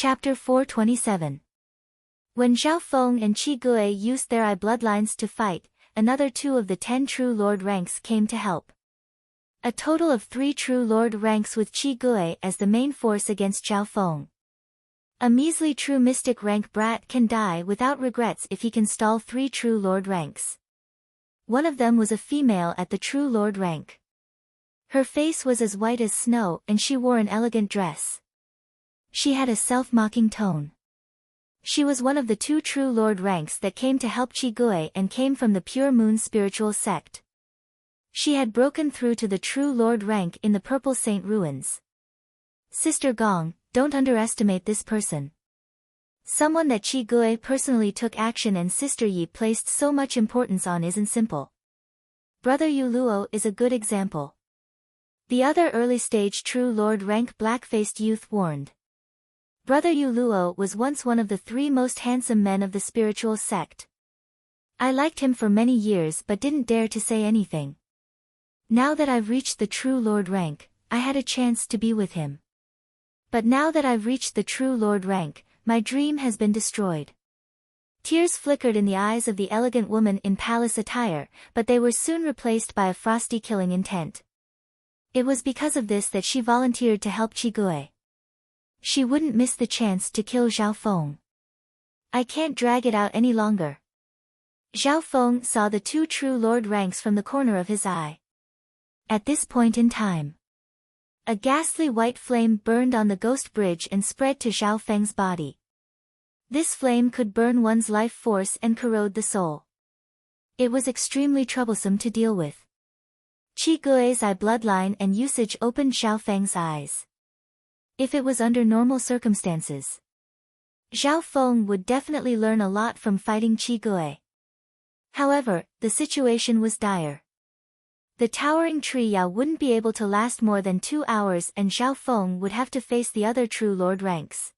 Chapter 427. When Zhao Feng and Qi Gui used their eye bloodlines to fight, another 2 of the 10 true lord ranks came to help. A total of 3 true lord ranks with Qi Gui as the main force against Zhao Feng. A measly true mystic rank brat can die without regrets if he can stall 3 true lord ranks. One of them was a female at the true lord rank. Her face was as white as snow and she wore an elegant dress. She had a self-mocking tone. She was one of the 2 true lord ranks that came to help Qi Gui and came from the Pure Moon spiritual sect. She had broken through to the true lord rank in the Purple Saint ruins. Sister Gong, don't underestimate this person. Someone that Qi Gui personally took action and Sister Yi placed so much importance on isn't simple. Brother Yu Luo is a good example. The other early-stage true lord rank black-faced youth warned. Brother Yu Luo was once one of the 3 most handsome men of the spiritual sect. I liked him for many years but didn't dare to say anything. Now that I've reached the true lord rank, I had a chance to be with him. But now that I've reached the true lord rank, my dream has been destroyed. Tears flickered in the eyes of the elegant woman in palace attire, but they were soon replaced by a frosty killing intent. It was because of this that she volunteered to help Qi Gui. She wouldn't miss the chance to kill Zhao Feng. I can't drag it out any longer. Zhao Feng saw the 2 true lord ranks from the corner of his eye. At this point in time, a ghastly white flame burned on the ghost bridge and spread to Zhao Feng's body. This flame could burn one's life force and corrode the soul. It was extremely troublesome to deal with. Qi Gui's eye bloodline and usage opened Zhao Feng's eyes. If it was under normal circumstances, Zhao Feng would definitely learn a lot from fighting Qi Gui. However, the situation was dire. The towering tree Yao wouldn't be able to last more than 2 hours and Zhao Feng would have to face the other true lord ranks.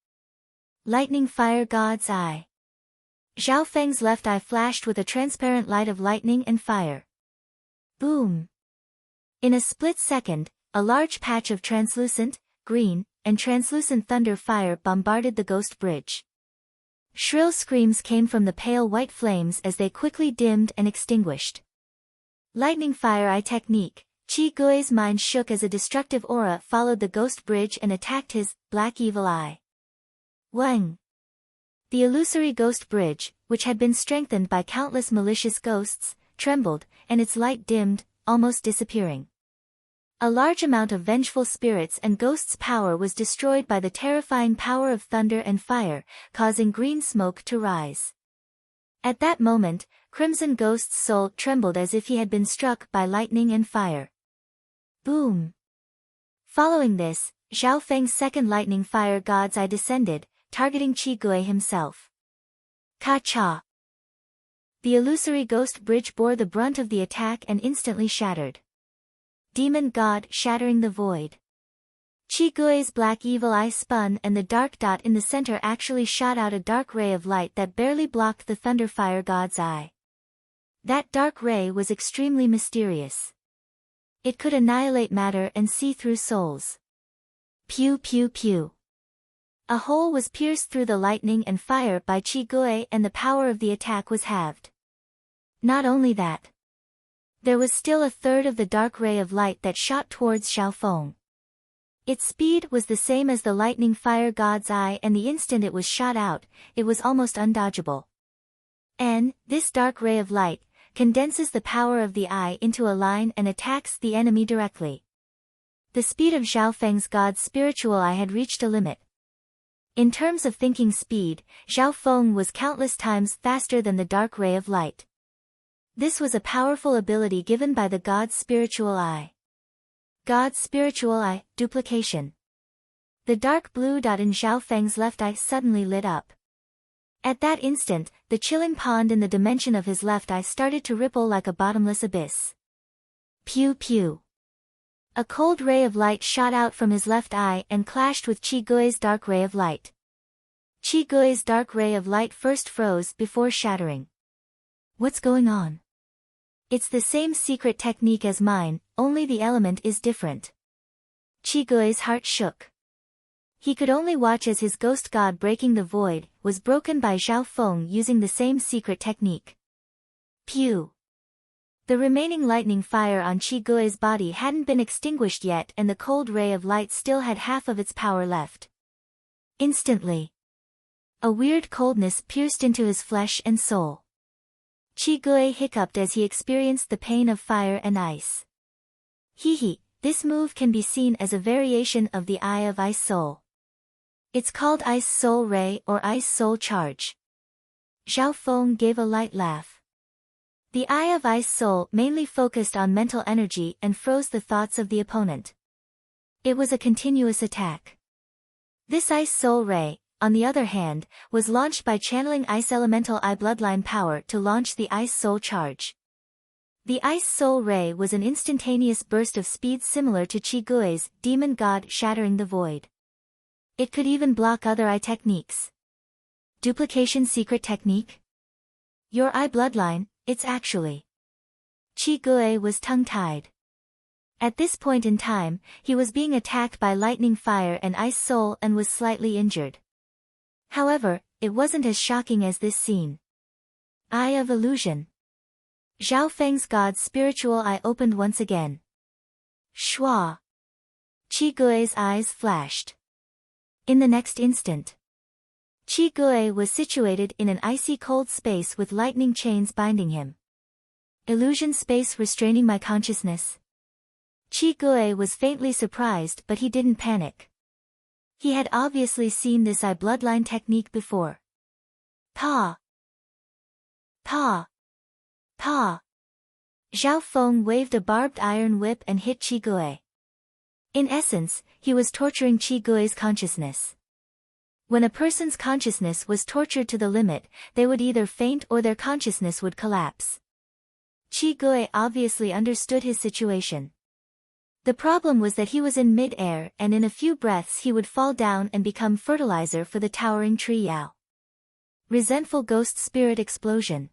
Lightning Fire God's Eye. Zhao Feng's left eye flashed with a transparent light of lightning and fire. Boom! In a split second, a large patch of translucent, green, and translucent thunder fire bombarded the ghost bridge. Shrill screams came from the pale white flames as they quickly dimmed and extinguished. Lightning Fire Eye Technique. Qi Gui's mind shook as a destructive aura followed the ghost bridge and attacked his black evil eye. Wang! The illusory ghost bridge, which had been strengthened by countless malicious ghosts, trembled, and its light dimmed, almost disappearing. A large amount of vengeful spirits and ghosts' power was destroyed by the terrifying power of thunder and fire, causing green smoke to rise. At that moment, Crimson Ghost's soul trembled as if he had been struck by lightning and fire. Boom! Following this, Zhao Feng's second Lightning Fire God's Eye descended, targeting Qi Gui himself. Ka-cha! The illusory ghost bridge bore the brunt of the attack and instantly shattered. Demon God shattering the void. Qi Gui's black evil eye spun and the dark dot in the center actually shot out a dark ray of light that barely blocked the Thunderfire God's eye. That dark ray was extremely mysterious. It could annihilate matter and see through souls. Pew pew pew. A hole was pierced through the lightning and fire by Qi Gui and the power of the attack was halved. Not only that. There was still a third of the dark ray of light that shot towards Zhao Feng. Its speed was the same as the Lightning Fire God's Eye and the instant it was shot out, it was almost undodgeable. This dark ray of light condenses the power of the eye into a line and attacks the enemy directly. The speed of Zhao Feng's God's spiritual eye had reached a limit. In terms of thinking speed, Zhao Feng was countless times faster than the dark ray of light. This was a powerful ability given by the God's spiritual eye. God's spiritual eye, duplication. The dark blue dot in Zhao Feng's left eye suddenly lit up. At that instant, the chilling pond in the dimension of his left eye started to ripple like a bottomless abyss. Pew pew. A cold ray of light shot out from his left eye and clashed with Qi Gui's dark ray of light. Qi Gui's dark ray of light first froze before shattering. What's going on? It's the same secret technique as mine, only the element is different. Qi Gui's heart shook. He could only watch as his ghost god breaking the void was broken by Zhao Feng using the same secret technique. Pew! The remaining lightning fire on Qi Gui's body hadn't been extinguished yet, and the cold ray of light still had half of its power left. Instantly, a weird coldness pierced into his flesh and soul. Qi Gui hiccuped as he experienced the pain of fire and ice. Hee, this move can be seen as a variation of the Eye of Ice Soul. It's called Ice Soul Ray or Ice Soul Charge. Zhao Feng gave a light laugh. The Eye of Ice Soul mainly focused on mental energy and froze the thoughts of the opponent. It was a continuous attack. This Ice Soul Ray, on the other hand, was launched by channeling Ice Elemental Eye bloodline power to launch the Ice Soul Charge. The Ice Soul Ray was an instantaneous burst of speed similar to Qi Gui's Demon God shattering the void. It could even block other eye techniques. Duplication secret technique? Your eye bloodline, it's actually. Qi Gui was tongue-tied. At this point in time, he was being attacked by lightning fire and ice soul and was slightly injured. However, it wasn't as shocking as this scene. Eye of Illusion. Zhao Feng's god's spiritual eye opened once again. Shua! Qi Gui's eyes flashed. In the next instant, Qi Gui was situated in an icy cold space with lightning chains binding him. Illusion space restraining my consciousness. Qi Gui was faintly surprised, but he didn't panic. He had obviously seen this eye bloodline technique before. Pa! Pa! Pa! Zhao Feng waved a barbed iron whip and hit Qi Gui. In essence, he was torturing Qi Gui's consciousness. When a person's consciousness was tortured to the limit, they would either faint or their consciousness would collapse. Qi Gui obviously understood his situation. The problem was that he was in mid-air and in a few breaths he would fall down and become fertilizer for the towering tree Yao. Resentful ghost spirit explosion.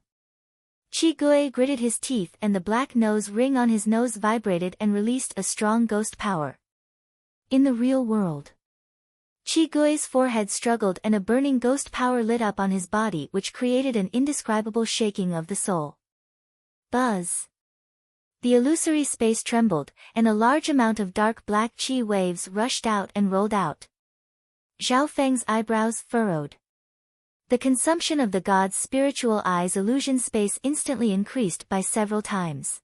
Qi Gui gritted his teeth and the black nose ring on his nose vibrated and released a strong ghost power. In the real world, Qi Gui's forehead struggled and a burning ghost power lit up on his body which created an indescribable shaking of the soul. Buzz! The illusory space trembled, and a large amount of dark black qi waves rushed out and rolled out. Zhao Feng's eyebrows furrowed. The consumption of the god's spiritual eye's illusion space instantly increased by several times.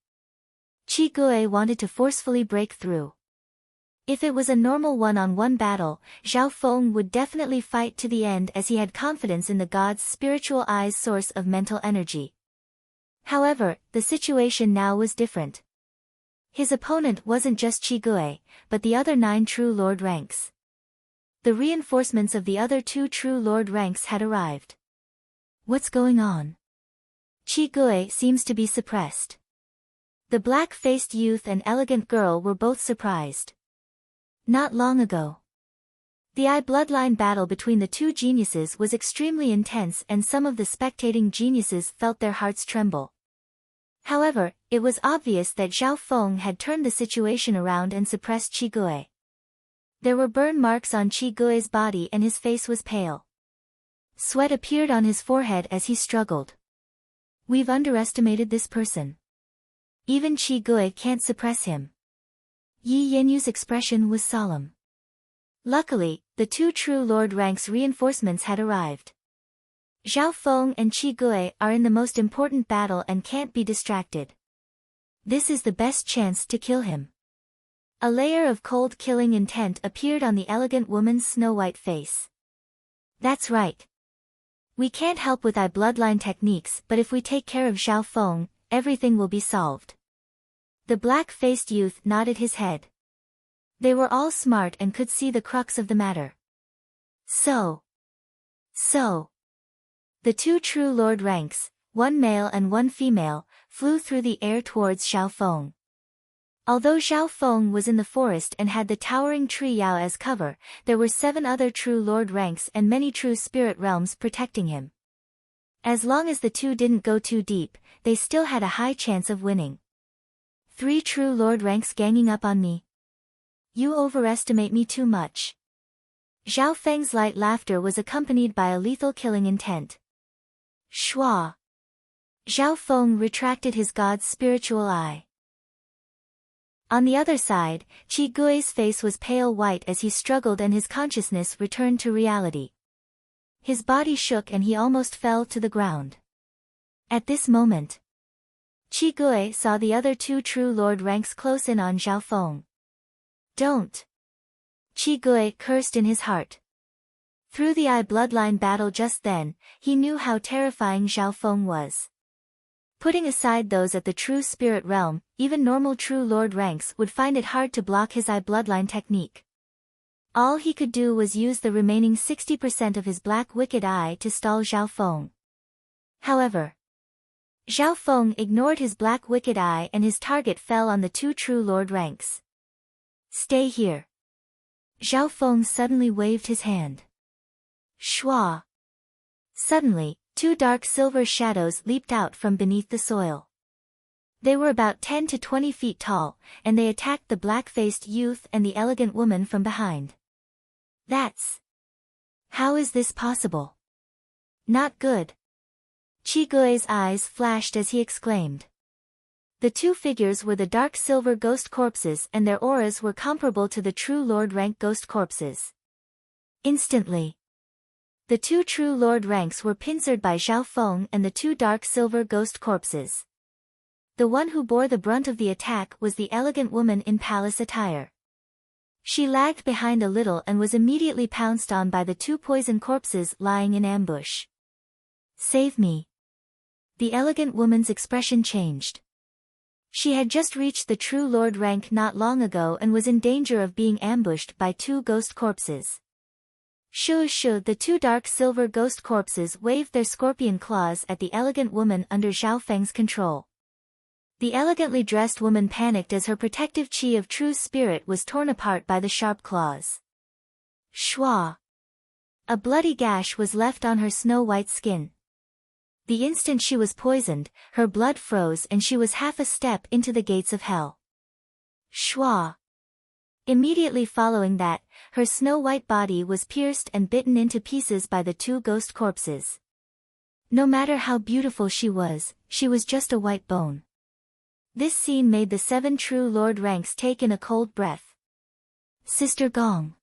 Qi Gui wanted to forcefully break through. If it was a normal one-on-one battle, Zhao Feng would definitely fight to the end as he had confidence in the god's spiritual eye's source of mental energy. However, the situation now was different. His opponent wasn't just Qi Gui, but the other 9 True Lord ranks. The reinforcements of the other 2 True Lord ranks had arrived. What's going on? Qi Gui seems to be suppressed. The black-faced youth and elegant girl were both surprised. Not long ago, the eye bloodline battle between the 2 geniuses was extremely intense and some of the spectating geniuses felt their hearts tremble. However, it was obvious that Zhao Feng had turned the situation around and suppressed Qi Gui. There were burn marks on Qi Gui's body and his face was pale. Sweat appeared on his forehead as he struggled. We've underestimated this person. Even Qi Gui can't suppress him. Yi Yinyu's expression was solemn. Luckily, the 2 True Lord ranks reinforcements had arrived. Zhao Feng and Qi Gui are in the most important battle and can't be distracted. This is the best chance to kill him. A layer of cold killing intent appeared on the elegant woman's snow-white face. That's right. We can't help with eye bloodline techniques, but if we take care of Zhao Feng, everything will be solved. The black-faced youth nodded his head. They were all smart and could see the crux of the matter. So. The 2 True Lord ranks, 1 male and 1 female, flew through the air towards Zhao Feng. Although Zhao Feng was in the forest and had the towering tree Yao as cover, there were 7 other True Lord ranks and many true spirit realms protecting him. As long as the 2 didn't go too deep, they still had a high chance of winning. 3 True Lord ranks ganging up on me. You overestimate me too much. Zhao Feng's light laughter was accompanied by a lethal killing intent. Shua. Zhao Feng retracted his god's spiritual eye. On the other side, Qi Gui's face was pale white as he struggled and his consciousness returned to reality. His body shook and he almost fell to the ground. At this moment, Qi Gui saw the other two true lord ranks close in on Zhao Feng. Don't! Qi Gui cursed in his heart. Through the eye bloodline battle just then, he knew how terrifying Zhao Feng was. Putting aside those at the true spirit realm, even normal true lord ranks would find it hard to block his eye bloodline technique. All he could do was use the remaining 60% of his black wicked eye to stall Zhao Feng. However, Zhao Feng ignored his black wicked eye and his target fell on the two true lord ranks. Stay here. Zhao Feng suddenly waved his hand. Shua. Suddenly, two dark silver shadows leaped out from beneath the soil. They were about 10 to 20 feet tall, and they attacked the black-faced youth and the elegant woman from behind. That's... How is this possible? Not good. Qi Gui's eyes flashed as he exclaimed. The two figures were the dark silver ghost corpses and their auras were comparable to the true lord rank ghost corpses. Instantly, the two true lord ranks were pincered by Zhao Feng and the two dark silver ghost corpses. The one who bore the brunt of the attack was the elegant woman in palace attire. She lagged behind a little and was immediately pounced on by the two poison corpses lying in ambush. Save me. The elegant woman's expression changed. She had just reached the true lord rank not long ago and was in danger of being ambushed by two ghost corpses. Shoo, the two dark silver ghost corpses waved their scorpion claws at the elegant woman under Zhao Feng's control. The elegantly dressed woman panicked as her protective chi of true spirit was torn apart by the sharp claws. Shua! A bloody gash was left on her snow-white skin. The instant she was poisoned, her blood froze and she was half a step into the gates of hell. Shua! Immediately following that, her snow-white body was pierced and bitten into pieces by the two ghost corpses. No matter how beautiful she was just a white bone. This scene made the 7 true lord ranks take in a cold breath. Sister Gong.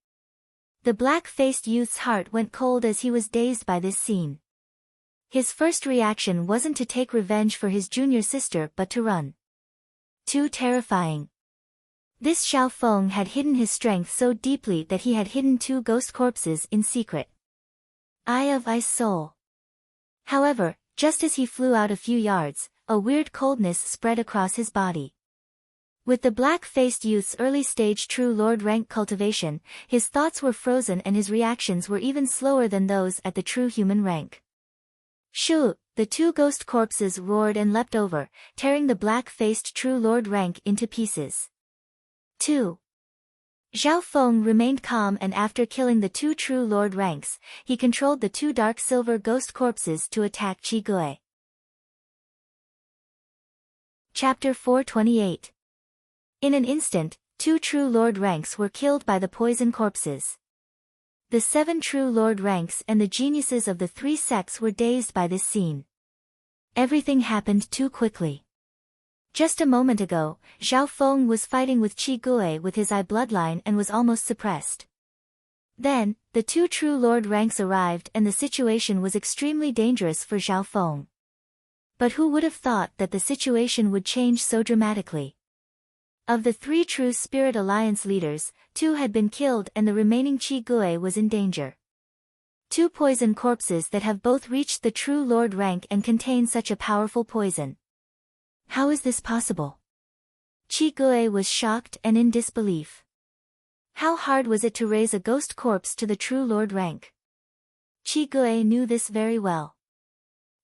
The black-faced youth's heart went cold as he was dazed by this scene. His first reaction wasn't to take revenge for his junior sister but to run. Too terrifying. This Zhao Feng had hidden his strength so deeply that he had hidden two ghost corpses in secret. Eye of Ice Soul. However, just as he flew out a few yards, a weird coldness spread across his body. With the black-faced youth's early-stage true lord rank cultivation, his thoughts were frozen and his reactions were even slower than those at the true human rank. Shoo! The two ghost corpses roared and leapt over, tearing the black-faced true lord rank into pieces. 2. Zhao Feng remained calm and after killing the two true lord ranks, he controlled the two dark silver ghost corpses to attack Qi Gui. Chapter 428. In an instant, two true lord ranks were killed by the poison corpses. The 7 true lord ranks and the geniuses of the 3 sects were dazed by this scene. Everything happened too quickly. Just a moment ago, Zhao Feng was fighting with Qi Gui with his eye bloodline and was almost suppressed. Then, the 2 true lord ranks arrived and the situation was extremely dangerous for Zhao Feng. But who would have thought that the situation would change so dramatically? Of the 3 true Spirit Alliance leaders, 2 had been killed and the remaining Qi Gui was in danger. 2 poison corpses that have both reached the true lord rank and contain such a powerful poison. How is this possible? Qi Gui was shocked and in disbelief. How hard was it to raise a ghost corpse to the true lord rank? Qi Gui knew this very well.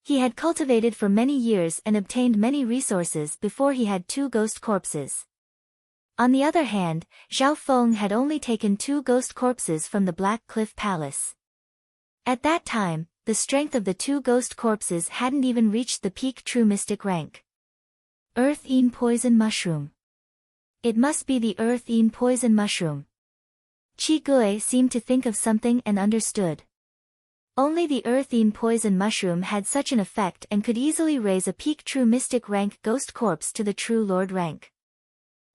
He had cultivated for many years and obtained many resources before he had 2 ghost corpses. On the other hand, Zhao Feng had only taken 2 ghost corpses from the Black Cliff Palace. At that time, the strength of the 2 ghost corpses hadn't even reached the peak true mystic rank. Earth-ean poison mushroom. It must be the earth-ean poison mushroom. Qi Gui seemed to think of something and understood. Only the earthine poison mushroom had such an effect and could easily raise a peak true mystic rank ghost corpse to the true lord rank.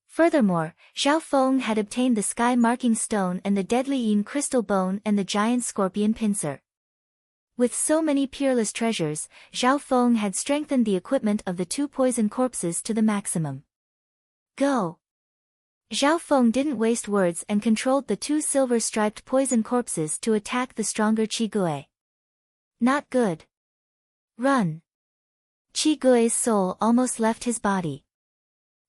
Furthermore, Zhao Feng had obtained the sky marking stone and the deadly yin crystal bone and the giant scorpion pincer. With so many peerless treasures, Zhao Feng had strengthened the equipment of the two poison corpses to the maximum. Go! Zhao Feng didn't waste words and controlled the two silver-striped poison corpses to attack the stronger Qi Gui. Not good. Run! Qi Gui's soul almost left his body.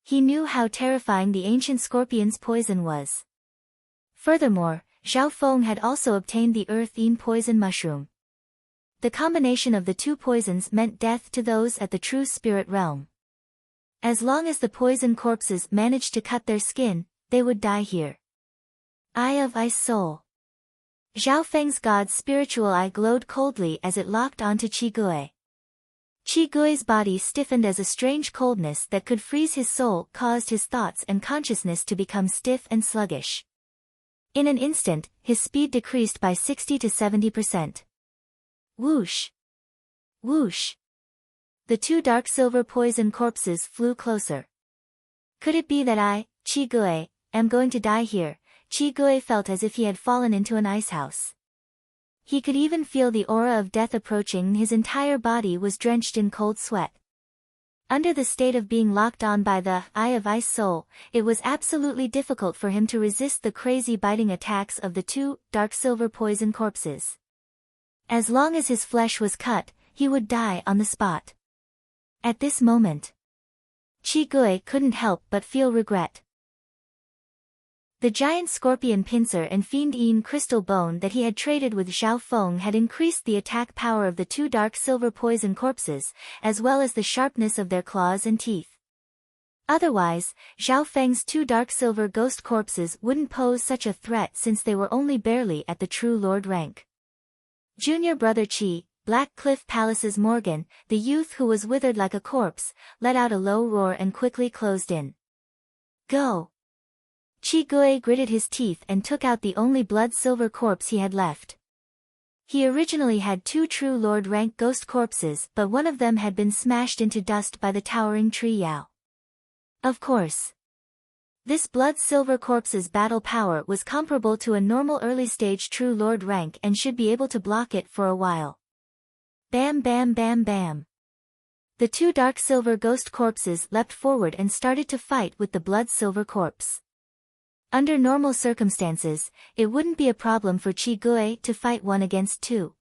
He knew how terrifying the ancient scorpion's poison was. Furthermore, Zhao Feng had also obtained the earth-yin poison mushroom. The combination of the two poisons meant death to those at the true spirit realm. As long as the poison corpses managed to cut their skin, they would die here. Eye of Ice Soul. Zhao Feng's god's spiritual eye glowed coldly as it locked onto Qi Gui. Qi Gui's body stiffened as a strange coldness that could freeze his soul caused his thoughts and consciousness to become stiff and sluggish. In an instant, his speed decreased by 60 to 70%. Whoosh! Whoosh! The two dark silver poison corpses flew closer. Could it be that I, Qi Gui, am going to die here? Qi Gui felt as if he had fallen into an icehouse. He could even feel the aura of death approaching. His entire body was drenched in cold sweat. Under the state of being locked on by the Eye of Ice Soul, it was absolutely difficult for him to resist the crazy biting attacks of the two dark silver poison corpses. As long as his flesh was cut, he would die on the spot. At this moment, Qi Gui couldn't help but feel regret. The giant scorpion pincer and fiend yin crystal bone that he had traded with Zhao Feng had increased the attack power of the two dark silver poison corpses, as well as the sharpness of their claws and teeth. Otherwise, Zhao Feng's two dark silver ghost corpses wouldn't pose such a threat since they were only barely at the true lord rank. Junior brother Qi, Black Cliff Palace's Morgan, the youth who was withered like a corpse, let out a low roar and quickly closed in. Go! Qi Gui gritted his teeth and took out the only blood-silver corpse he had left. He originally had two true lord rank ghost corpses, but one of them had been smashed into dust by the towering tree Yao. Of course. This blood-silver corpse's battle power was comparable to a normal early-stage true lord rank and should be able to block it for a while. Bam bam bam bam. The two dark silver ghost corpses leapt forward and started to fight with the blood-silver corpse. Under normal circumstances, it wouldn't be a problem for Qi Gui to fight one against two.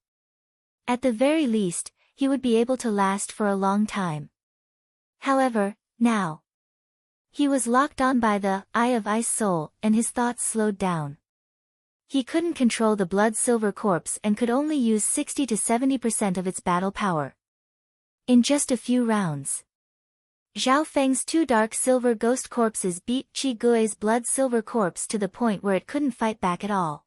At the very least, he would be able to last for a long time. However, now, he was locked on by the Eye of Ice Soul and his thoughts slowed down. He couldn't control the blood-silver corpse and could only use 60 to 70% of its battle power. In just a few rounds, Zhao Feng's two dark silver ghost corpses beat Qi Gui's blood-silver corpse to the point where it couldn't fight back at all.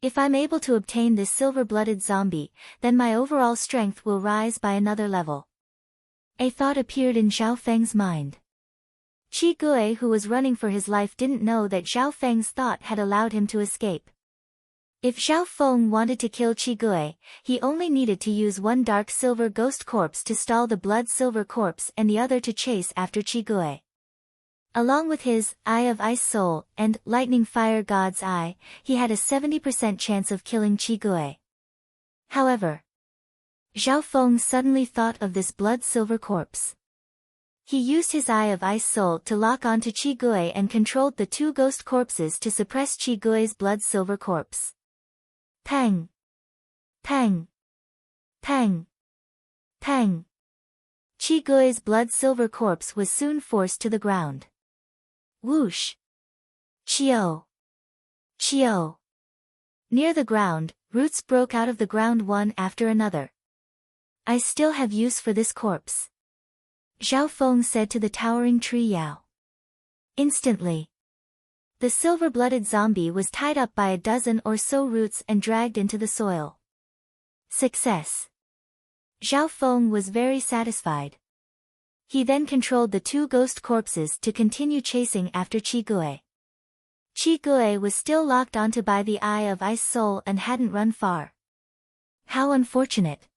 If I'm able to obtain this silver-blooded zombie, then my overall strength will rise by another level. A thought appeared in Zhao Feng's mind. Qi Gui, who was running for his life, didn't know that Zhao Feng's thought had allowed him to escape. If Zhao Feng wanted to kill Qi Gui, he only needed to use one dark silver ghost corpse to stall the blood silver corpse and the other to chase after Qi Gui. Along with his Eye of Ice Soul and Lightning Fire God's Eye, he had a 70% chance of killing Qi Gui. However, Zhao Feng suddenly thought of this blood silver corpse. He used his Eye of Ice Soul to lock onto Qi Gui and controlled the two ghost corpses to suppress Qi Gui's blood silver corpse. Pang! Pang! Pang! Pang! Qi Gui's blood-silver corpse was soon forced to the ground. Whoosh! Chio! Chio! Near the ground, roots broke out of the ground one after another. I still have use for this corpse, Zhao Feng said to the towering tree Yao. Instantly, the silver-blooded zombie was tied up by a dozen or so roots and dragged into the soil. Success! Zhao Feng was very satisfied. He then controlled the two ghost corpses to continue chasing after Qi Gui. Chi-Gue was still locked onto by the Eye of Ice soul and hadn't run far. How unfortunate.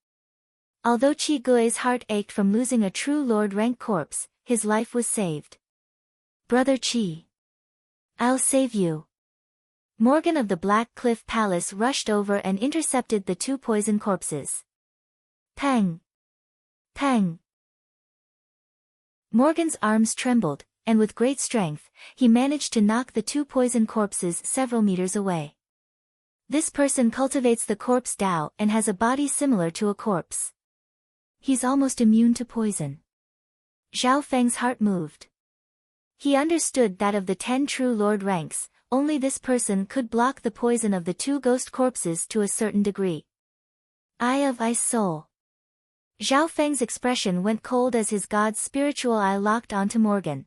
Although Chi-Gue's heart ached from losing a true Lord rank corpse, his life was saved. Brother Chi. I'll save you. Morgan of the Black Cliff Palace rushed over and intercepted the two poison corpses. Pang! Pang! Morgan's arms trembled, and with great strength, he managed to knock the two poison corpses several meters away. This person cultivates the corpse Tao and has a body similar to a corpse. He's almost immune to poison. Zhao Feng's heart moved. He understood that of the 10 true Lord ranks, only this person could block the poison of the two ghost corpses to a certain degree. Eye of Ice Soul. Zhao Feng's expression went cold as his god's spiritual eye locked onto Morgan.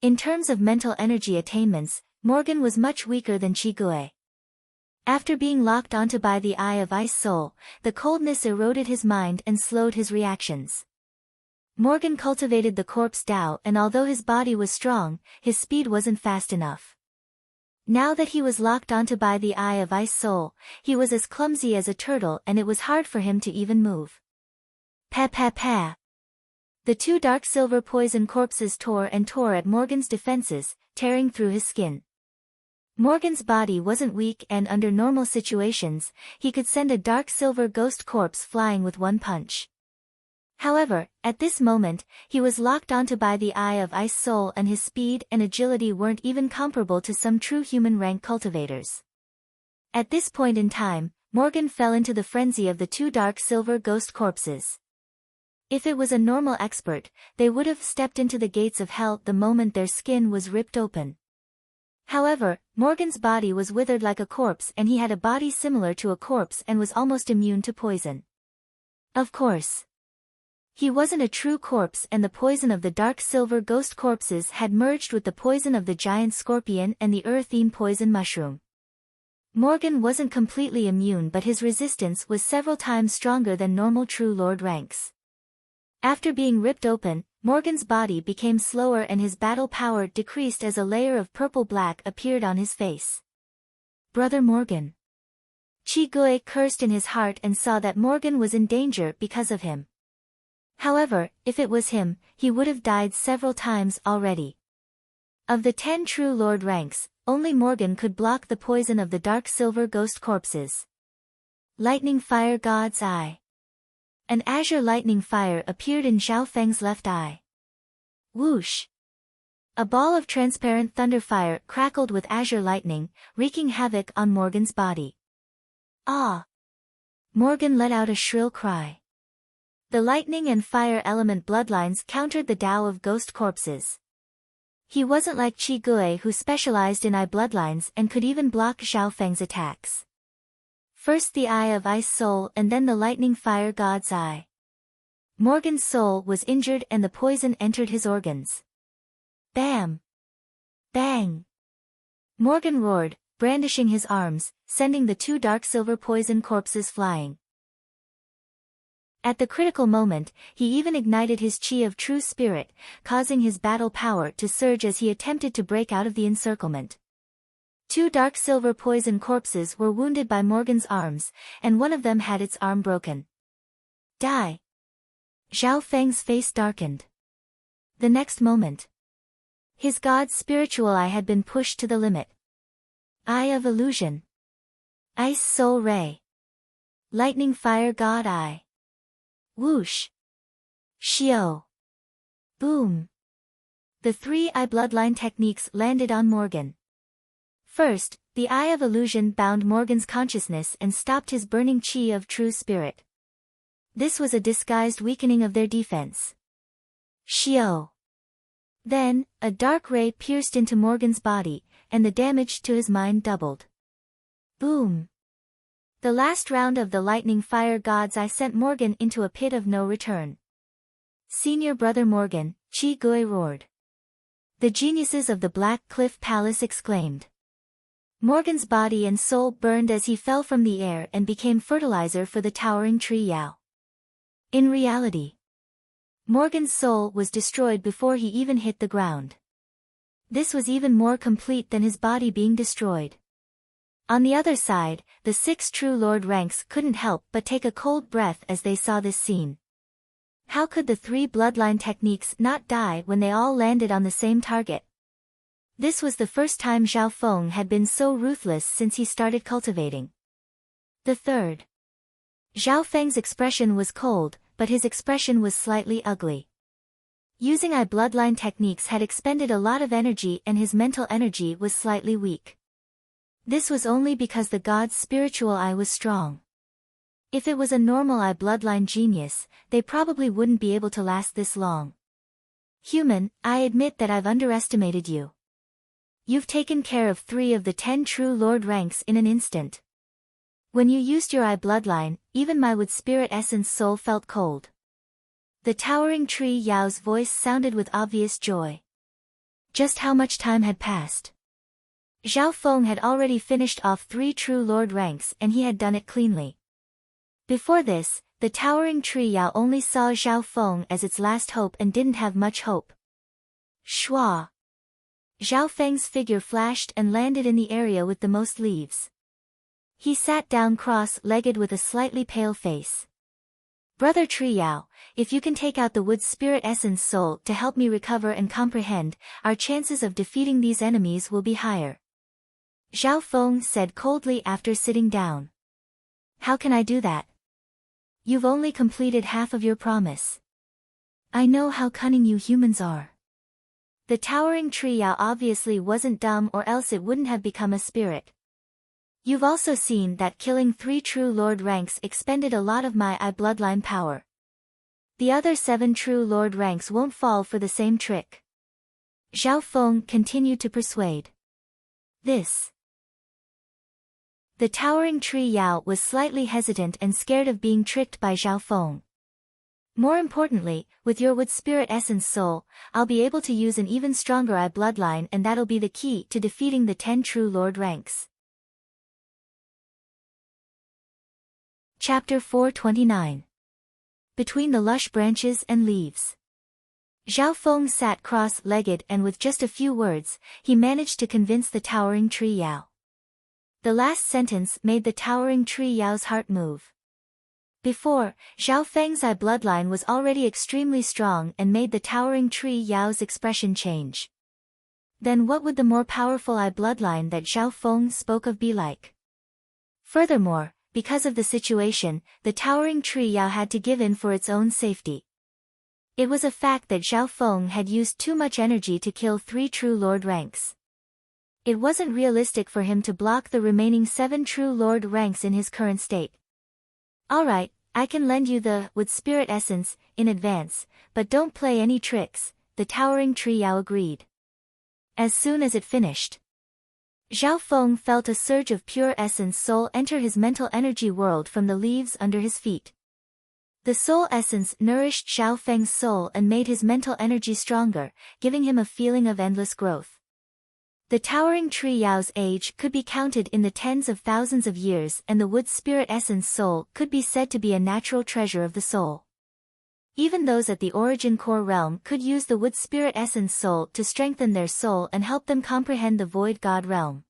In terms of mental energy attainments, Morgan was much weaker than Chi-Gue. After being locked onto by the Eye of Ice Soul, the coldness eroded his mind and slowed his reactions. Morgan cultivated the corpse Tao, and although his body was strong, his speed wasn't fast enough. Now that he was locked onto by the Eye of Ice Soul, he was as clumsy as a turtle and it was hard for him to even move. Pa pa pa. The two dark silver poison corpses tore at Morgan's defenses, tearing through his skin. Morgan's body wasn't weak and under normal situations, he could send a dark silver ghost corpse flying with one punch. However, at this moment, he was locked onto by the Eye of Ice Soul and his speed and agility weren't even comparable to some true human rank cultivators. At this point in time, Morgan fell into the frenzy of the two dark silver ghost corpses. If it was a normal expert, they would have stepped into the gates of hell the moment their skin was ripped open. However, Morgan's body was withered like a corpse and he had a body similar to a corpse and was almost immune to poison. Of course. He wasn't a true corpse and the poison of the dark silver ghost corpses had merged with the poison of the giant scorpion and the earthine poison mushroom. Morgan wasn't completely immune but his resistance was several times stronger than normal true Lord ranks. After being ripped open, Morgan's body became slower and his battle power decreased as a layer of purple-black appeared on his face. Brother Morgan. Chi-Gue cursed in his heart and saw that Morgan was in danger because of him. However, if it was him, he would have died several times already. Of the 10 true Lord ranks, only Morgan could block the poison of the dark silver ghost corpses. Lightning Fire God's Eye. An azure lightning fire appeared in Zhao Feng's left eye. Whoosh! A ball of transparent thunderfire crackled with azure lightning, wreaking havoc on Morgan's body. Ah! Morgan let out a shrill cry. The lightning and fire element bloodlines countered the Tao of ghost corpses. He wasn't like Chi-Gue who specialized in eye bloodlines and could even block Zhao Feng's attacks. First the Eye of Ice Soul and then the Lightning Fire God's Eye. Morgan's soul was injured and the poison entered his organs. Bam! Bang! Morgan roared, brandishing his arms, sending the two dark silver poison corpses flying. At the critical moment, he even ignited his chi of true spirit, causing his battle power to surge as he attempted to break out of the encirclement. Two dark silver poison corpses were wounded by Morgan's arms, and one of them had its arm broken. Die! Zhao Feng's face darkened. The next moment, his god's spiritual eye had been pushed to the limit. Eye of Illusion. Ice Soul Ray. Lightning Fire God Eye. Whoosh! Shio! Boom! The 3-eye bloodline techniques landed on Morgan. First, the Eye of Illusion bound Morgan's consciousness and stopped his burning chi of true spirit. This was a disguised weakening of their defense. Shio! Then, a dark ray pierced into Morgan's body, and the damage to his mind doubled. Boom! The last round of the Lightning Fire God's Eye sent Morgan into a pit of no return. Senior Brother Morgan, Chi-Gue roared. The geniuses of the Black Cliff Palace exclaimed. Morgan's body and soul burned as he fell from the air and became fertilizer for the towering tree Yao. In reality, Morgan's soul was destroyed before he even hit the ground. This was even more complete than his body being destroyed. On the other side, the 6 true Lord ranks couldn't help but take a cold breath as they saw this scene. How could the 3 bloodline techniques not die when they all landed on the same target? This was the first time Zhao Feng had been so ruthless since he started cultivating. The third. Zhao Feng's expression was cold, but his expression was slightly ugly. Using I bloodline techniques had expended a lot of energy and his mental energy was slightly weak. This was only because the god's spiritual eye was strong. If it was a normal I bloodline genius, they probably wouldn't be able to last this long. Human, I admit that I've underestimated you. You've taken care of 3 of the 10 true Lord ranks in an instant. When you used your I bloodline, even my wood spirit essence soul felt cold. The towering tree Yao's voice sounded with obvious joy. Just how much time had passed? Zhao Feng had already finished off 3 true Lord ranks and he had done it cleanly. Before this, the towering tree Yao only saw Zhao Feng as its last hope and didn't have much hope. Shua! Zhao Feng's figure flashed and landed in the area with the most leaves. He sat down cross-legged with a slightly pale face. Brother Tree Yao, if you can take out the wood spirit essence soul to help me recover and comprehend, our chances of defeating these enemies will be higher. Zhao Feng said coldly after sitting down. How can I do that? You've only completed half of your promise. I know how cunning you humans are. The towering tree Yao obviously wasn't dumb or else it wouldn't have become a spirit. You've also seen that killing 3 true Lord ranks expended a lot of my I bloodline power. The other 7 true Lord ranks won't fall for the same trick. Zhao Feng continued to persuade. This. The towering tree Yao was slightly hesitant and scared of being tricked by Zhao Feng. More importantly, with your wood spirit essence soul, I'll be able to use an even stronger I bloodline and that'll be the key to defeating the 10 true Lord ranks. Chapter 429. Between the lush branches and leaves. Zhao Feng sat cross-legged and with just a few words, he managed to convince the towering tree Yao. The last sentence made the towering tree Yao's heart move. Before, Zhao Feng's I bloodline was already extremely strong and made the towering tree Yao's expression change. Then what would the more powerful I bloodline that Zhao Feng spoke of be like? Furthermore, because of the situation, the towering tree Yao had to give in for its own safety. It was a fact that Zhao Feng had used too much energy to kill 3 true Lord ranks. It wasn't realistic for him to block the remaining 7 true Lord ranks in his current state. Alright, I can lend you the wood spirit essence in advance, but don't play any tricks, the towering tree Yao agreed. As soon as it finished, Zhao Feng felt a surge of pure essence soul enter his mental energy world from the leaves under his feet. The soul essence nourished Zhao Feng's soul and made his mental energy stronger, giving him a feeling of endless growth. The towering tree Yao's age could be counted in the tens of thousands of years and the wood spirit essence soul could be said to be a natural treasure of the soul. Even those at the origin core realm could use the wood spirit essence soul to strengthen their soul and help them comprehend the void god realm.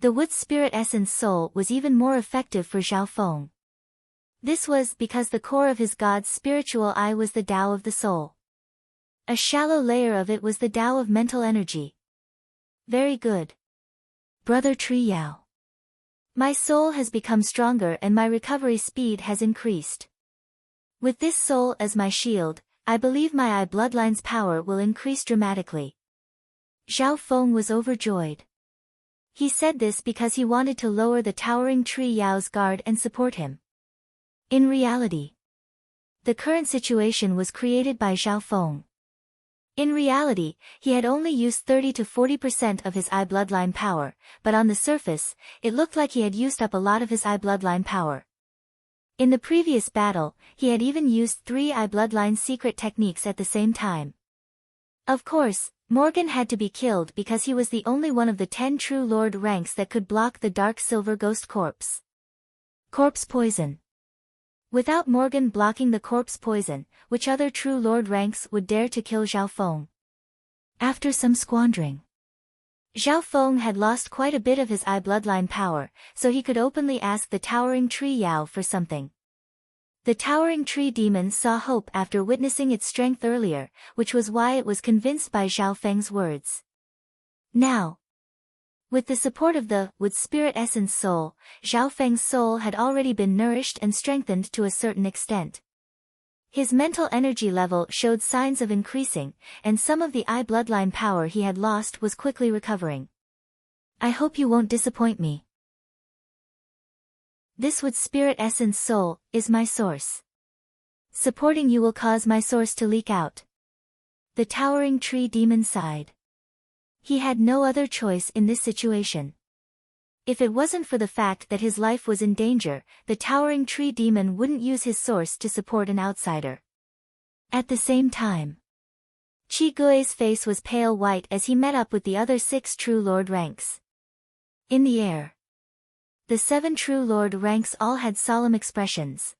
The wood spirit essence soul was even more effective for Zhao Feng. This was because the core of his god's spiritual eye was the Tao of the soul. A shallow layer of it was the Tao of mental energy. Very good. Brother Tree Yao. My soul has become stronger and my recovery speed has increased. With this soul as my shield, I believe my I bloodline's power will increase dramatically. Zhao Feng was overjoyed. He said this because he wanted to lower the towering tree Yao's guard and support him. In reality, the current situation was created by Zhao Feng. In reality, he had only used 30 to 40% of his I bloodline power, but on the surface, it looked like he had used up a lot of his I bloodline power. In the previous battle, he had even used 3 I bloodline secret techniques at the same time. Of course, Morgan had to be killed because he was the only one of the 10 true Lord ranks that could block the dark silver ghost corpse. Corpse poison. Without Morgan blocking the corpse poison, which other true Lord ranks would dare to kill Zhao Feng? After some squandering, Zhao Feng had lost quite a bit of his eye bloodline power, so he could openly ask the towering tree Yao for something. The towering tree demon saw hope after witnessing its strength earlier, which was why it was convinced by Zhao Feng's words. Now, with the support of the wood spirit essence soul, Zhao Feng's soul had already been nourished and strengthened to a certain extent. His mental energy level showed signs of increasing, and some of the eye bloodline power he had lost was quickly recovering. I hope you won't disappoint me. This wood spirit essence soul is my source. Supporting you will cause my source to leak out. The towering tree demon sighed. He had no other choice in this situation. If it wasn't for the fact that his life was in danger, the towering tree demon wouldn't use his source to support an outsider. At the same time, Qi Gui's face was pale white as he met up with the other 6 true lord ranks. In the air, the 7 true lord ranks all had solemn expressions.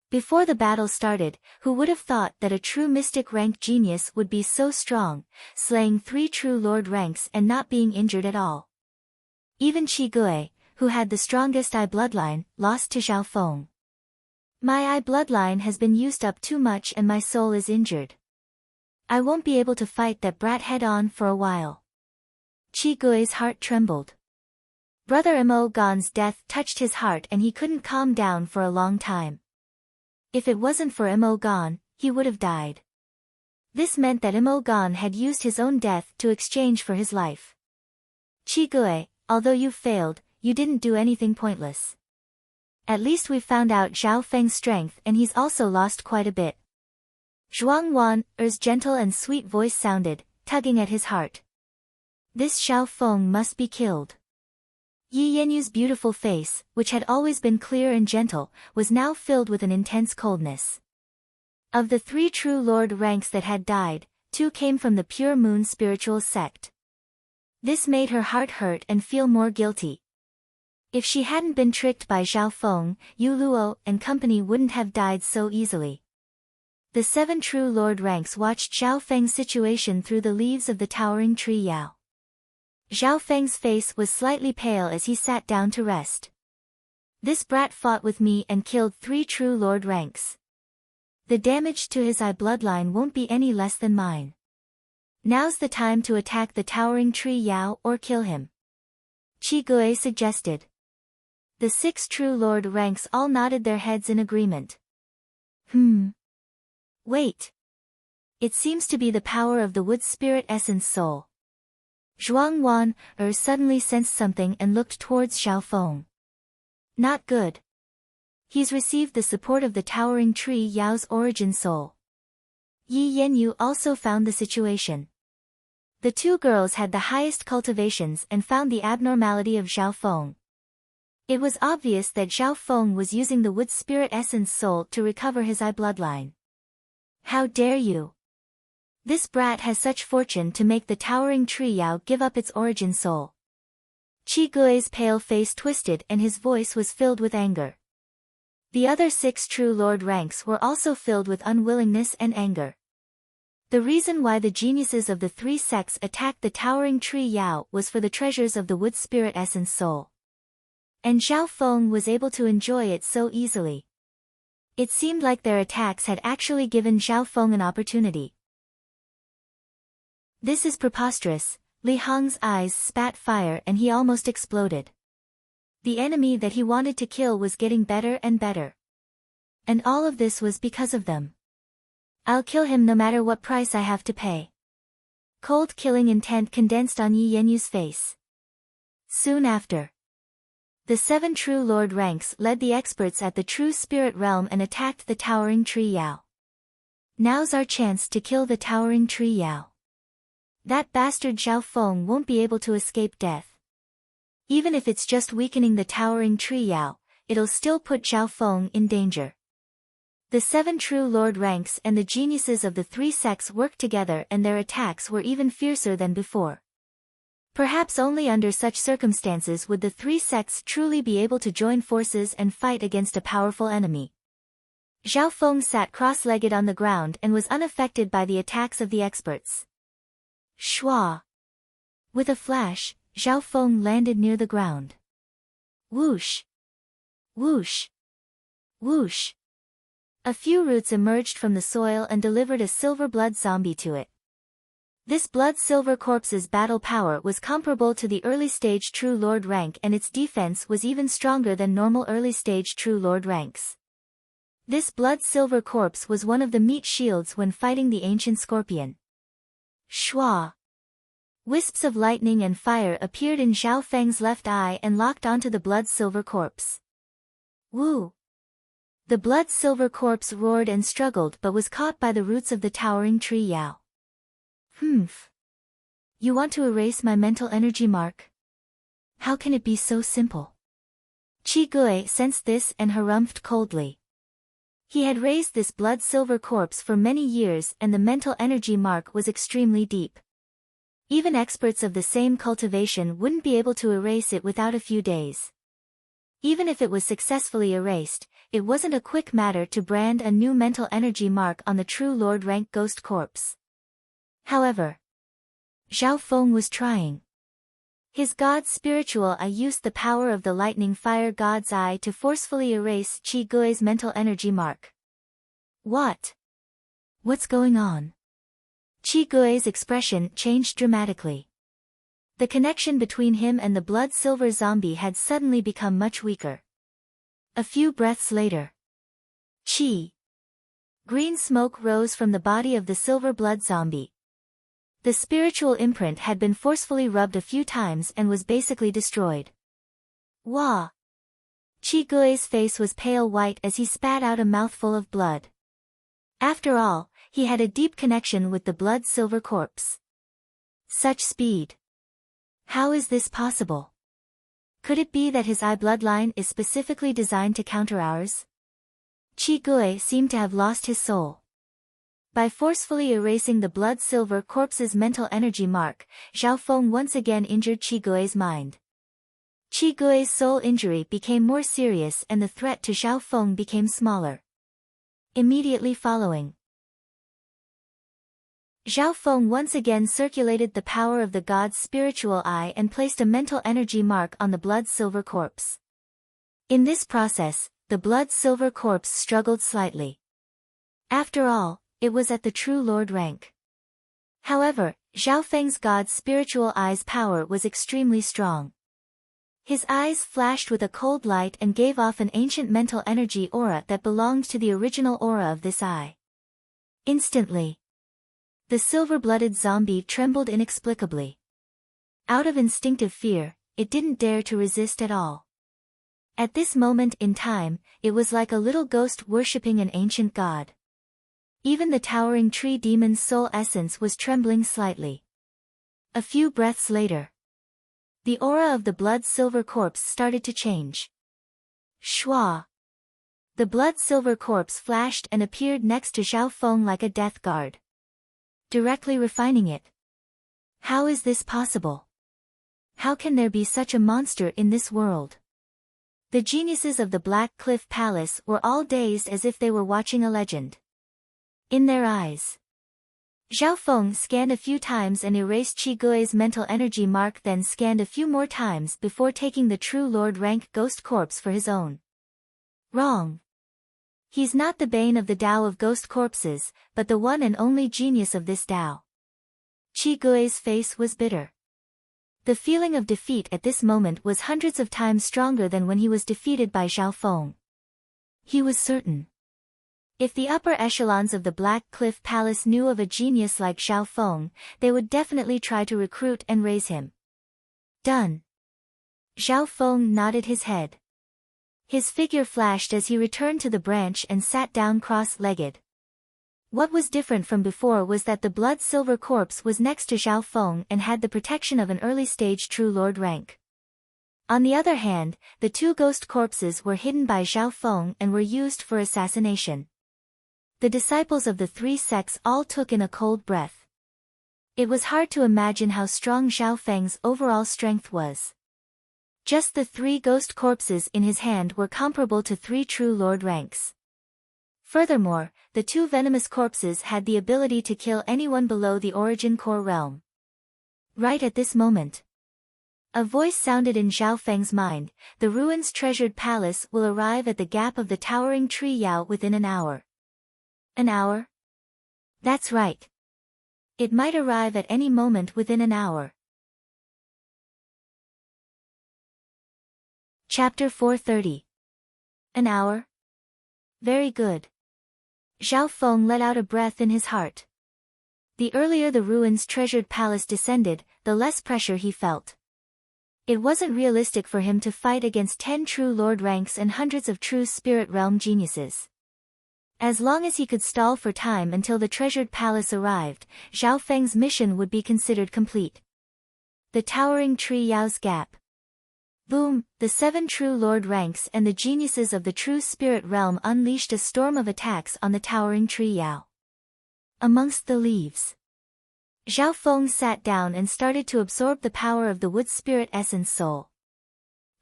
Before the battle started, who would have thought that a true mystic rank genius would be so strong, slaying 3 true lord ranks and not being injured at all? Even Qi Gui, who had the strongest eye bloodline, lost to Zhao Feng. My eye bloodline has been used up too much and my soul is injured. I won't be able to fight that brat head-on for a while. Qi Gui's heart trembled. Brother Mo Gan's death touched his heart and he couldn't calm down for a long time. If it wasn't for Mo Gan, he would have died. This meant that Mo Gan had used his own death to exchange for his life. Qi Gui, although you've failed, you didn't do anything pointless. At least we've found out Zhao Feng's strength and he's also lost quite a bit. Zhuang Wan's gentle and sweet voice sounded, tugging at his heart. This Zhao Feng must be killed. Yi Yenyu's beautiful face, which had always been clear and gentle, was now filled with an intense coldness. Of the 3 true lord ranks that had died, 2 came from the Pure Moon spiritual sect. This made her heart hurt and feel more guilty. If she hadn't been tricked by Zhao Feng, Yu Luo and company wouldn't have died so easily. The 7 true lord ranks watched Zhao Feng's situation through the leaves of the towering tree Yao. Zhao Feng's face was slightly pale as he sat down to rest. This brat fought with me and killed 3 true lord ranks. The damage to his eye bloodline won't be any less than mine. Now's the time to attack the towering tree Yao or kill him. Qi Gui suggested. The 6 true lord ranks all nodded their heads in agreement. Wait. It seems to be the power of the wood spirit essence soul. Zhuang Wan suddenly sensed something and looked towards Zhao Feng. Not good. He's received the support of the towering tree Yao's origin soul. Yi Yenyu also found the situation. The 2 girls had the highest cultivations and found the abnormality of Zhao Feng. It was obvious that Zhao Feng was using the wood spirit essence soul to recover his eye bloodline. How dare you! This brat has such fortune to make the towering tree Yao give up its origin soul. Qi Gui's pale face twisted and his voice was filled with anger. The other 6 true lord ranks were also filled with unwillingness and anger. The reason why the geniuses of the 3 sects attacked the towering tree Yao was for the treasures of the wood spirit essence soul. And Zhao Feng was able to enjoy it so easily. It seemed like their attacks had actually given Zhao Feng an opportunity. This is preposterous. Li Hong's eyes spat fire and he almost exploded. The enemy that he wanted to kill was getting better and better. And all of this was because of them. I'll kill him no matter what price I have to pay. Cold killing intent condensed on Yi Yenyu's face. Soon after, the 7 true lord ranks led the experts at the true spirit realm and attacked the towering tree Yao. Now's our chance to kill the towering tree Yao. That bastard Zhao Feng won't be able to escape death. Even if it's just weakening the towering tree Yao, it'll still put Zhao Feng in danger. The 7 true lord ranks and the geniuses of the 3 sects worked together and their attacks were even fiercer than before. Perhaps only under such circumstances would the 3 sects truly be able to join forces and fight against a powerful enemy. Zhao Feng sat cross-legged on the ground and was unaffected by the attacks of the experts. Shua! With a flash, Zhao Feng landed near the ground. Whoosh! Whoosh! Whoosh! A few roots emerged from the soil and delivered a silver blood zombie to it. This blood-silver corpse's battle power was comparable to the early-stage True Lord rank, and its defense was even stronger than normal early-stage True Lord ranks. This blood-silver corpse was one of the meat shields when fighting the ancient scorpion. Shua! Wisps of lightning and fire appeared in Zhao Feng's left eye and locked onto the blood-silver corpse. Woo! The blood-silver corpse roared and struggled but was caught by the roots of the towering tree Yao. Humph. You want to erase my mental energy mark? How can it be so simple? Qi Gui sensed this and harumphed coldly. He had raised this blood-silver corpse for many years and the mental energy mark was extremely deep. Even experts of the same cultivation wouldn't be able to erase it without a few days. Even if it was successfully erased, it wasn't a quick matter to brand a new mental energy mark on the True Lord rank ghost corpse. However, Zhao Feng was trying. His god's spiritual eye used the power of the lightning fire god's eye to forcefully erase Qi Gui's mental energy mark. What? What's going on? Qi Gui's expression changed dramatically. The connection between him and the blood-silver zombie had suddenly become much weaker. A few breaths later. Qi! Green smoke rose from the body of the silver blood zombie. The spiritual imprint had been forcefully rubbed a few times and was basically destroyed. Wah! Qi Gui's face was pale white as he spat out a mouthful of blood. After all, he had a deep connection with the blood-silver corpse. Such speed. How is this possible? Could it be that his eye bloodline is specifically designed to counter ours? Qi Gui seemed to have lost his soul. By forcefully erasing the blood-silver corpse's mental energy mark, Zhao Feng once again injured Qi Gui's mind. Qi Gui's soul injury became more serious and the threat to Zhao Feng became smaller. Immediately following, Zhao Feng once again circulated the power of the god's spiritual eye and placed a mental energy mark on the blood-silver corpse. In this process, the blood-silver corpse struggled slightly. After all, it was at the True Lord rank. However, Zhao Feng's god's spiritual eye's power was extremely strong. His eyes flashed with a cold light and gave off an ancient mental energy aura that belonged to the original aura of this eye. Instantly, the silver-blooded zombie trembled inexplicably. Out of instinctive fear, it didn't dare to resist at all. At this moment in time, it was like a little ghost worshipping an ancient god. Even the towering tree demon's soul essence was trembling slightly. A few breaths later, the aura of the blood-silver corpse started to change. Shua! The blood-silver corpse flashed and appeared next to Zhao Feng like a death guard, directly refining it. How is this possible? How can there be such a monster in this world? The geniuses of the Black Cliff Palace were all dazed as if they were watching a legend. In their eyes, Zhao Feng scanned a few times and erased Qi Gui's mental energy mark, then scanned a few more times before taking the True Lord rank ghost corpse for his own. Wrong. He's not the bane of the Tao of ghost corpses, but the one and only genius of this Tao. Qi Gui's face was bitter. The feeling of defeat at this moment was hundreds of times stronger than when he was defeated by Zhao Feng. He was certain. If the upper echelons of the Black Cliff Palace knew of a genius like Zhao Feng, they would definitely try to recruit and raise him. Done. Zhao Feng nodded his head. His figure flashed as he returned to the branch and sat down cross-legged. What was different from before was that the blood-silver corpse was next to Zhao Feng and had the protection of an early-stage True Lord rank. On the other hand, the two ghost corpses were hidden by Zhao Feng and were used for assassination. The disciples of the three sects all took in a cold breath. It was hard to imagine how strong Zhao Feng's overall strength was. Just the three ghost corpses in his hand were comparable to 3 True Lord ranks. Furthermore, the two venomous corpses had the ability to kill anyone below the origin core realm. Right at this moment, a voice sounded in Zhao Feng's mind, the ruins' treasured palace will arrive at the gap of the towering tree Yao within an hour. An hour? That's right. It might arrive at any moment within an hour. Chapter 430. An hour? Very good. Zhao Feng let out a breath in his heart. The earlier the ruins' treasured palace descended, the less pressure he felt. It wasn't realistic for him to fight against 10 true Lord ranks and hundreds of true Spirit Realm geniuses. As long as he could stall for time until the treasured palace arrived, Zhao Feng's mission would be considered complete. The towering tree Yao's gap. Boom! The 7 true Lord ranks and the geniuses of the true Spirit Realm unleashed a storm of attacks on the towering tree Yao. Amongst the leaves, Zhao Feng sat down and started to absorb the power of the wood spirit essence soul.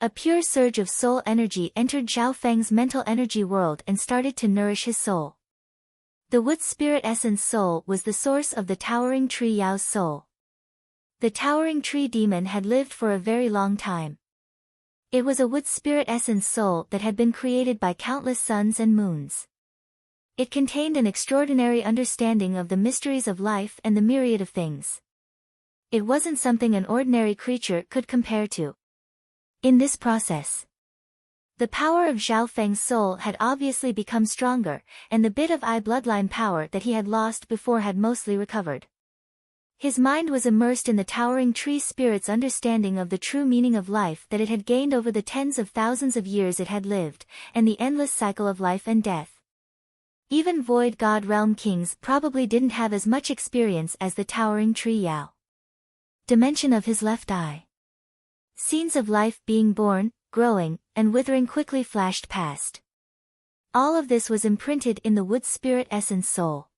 A pure surge of soul energy entered Zhao Feng's mental energy world and started to nourish his soul. The wood spirit essence soul was the source of the towering tree Yao's soul. The towering tree demon had lived for a very long time. It was a wood spirit essence soul that had been created by countless suns and moons. It contained an extraordinary understanding of the mysteries of life and the myriad of things. It wasn't something an ordinary creature could compare to. In this process, the power of Zhao Feng's soul had obviously become stronger, and the bit of bloodline power that he had lost before had mostly recovered. His mind was immersed in the towering tree spirit's understanding of the true meaning of life that it had gained over the tens of thousands of years it had lived, and the endless cycle of life and death. Even Void God Realm kings probably didn't have as much experience as the towering tree Yao. Dimension of his left eye. Scenes of life being born, growing, and withering quickly flashed past. All of this was imprinted in the wood spirit essence soul.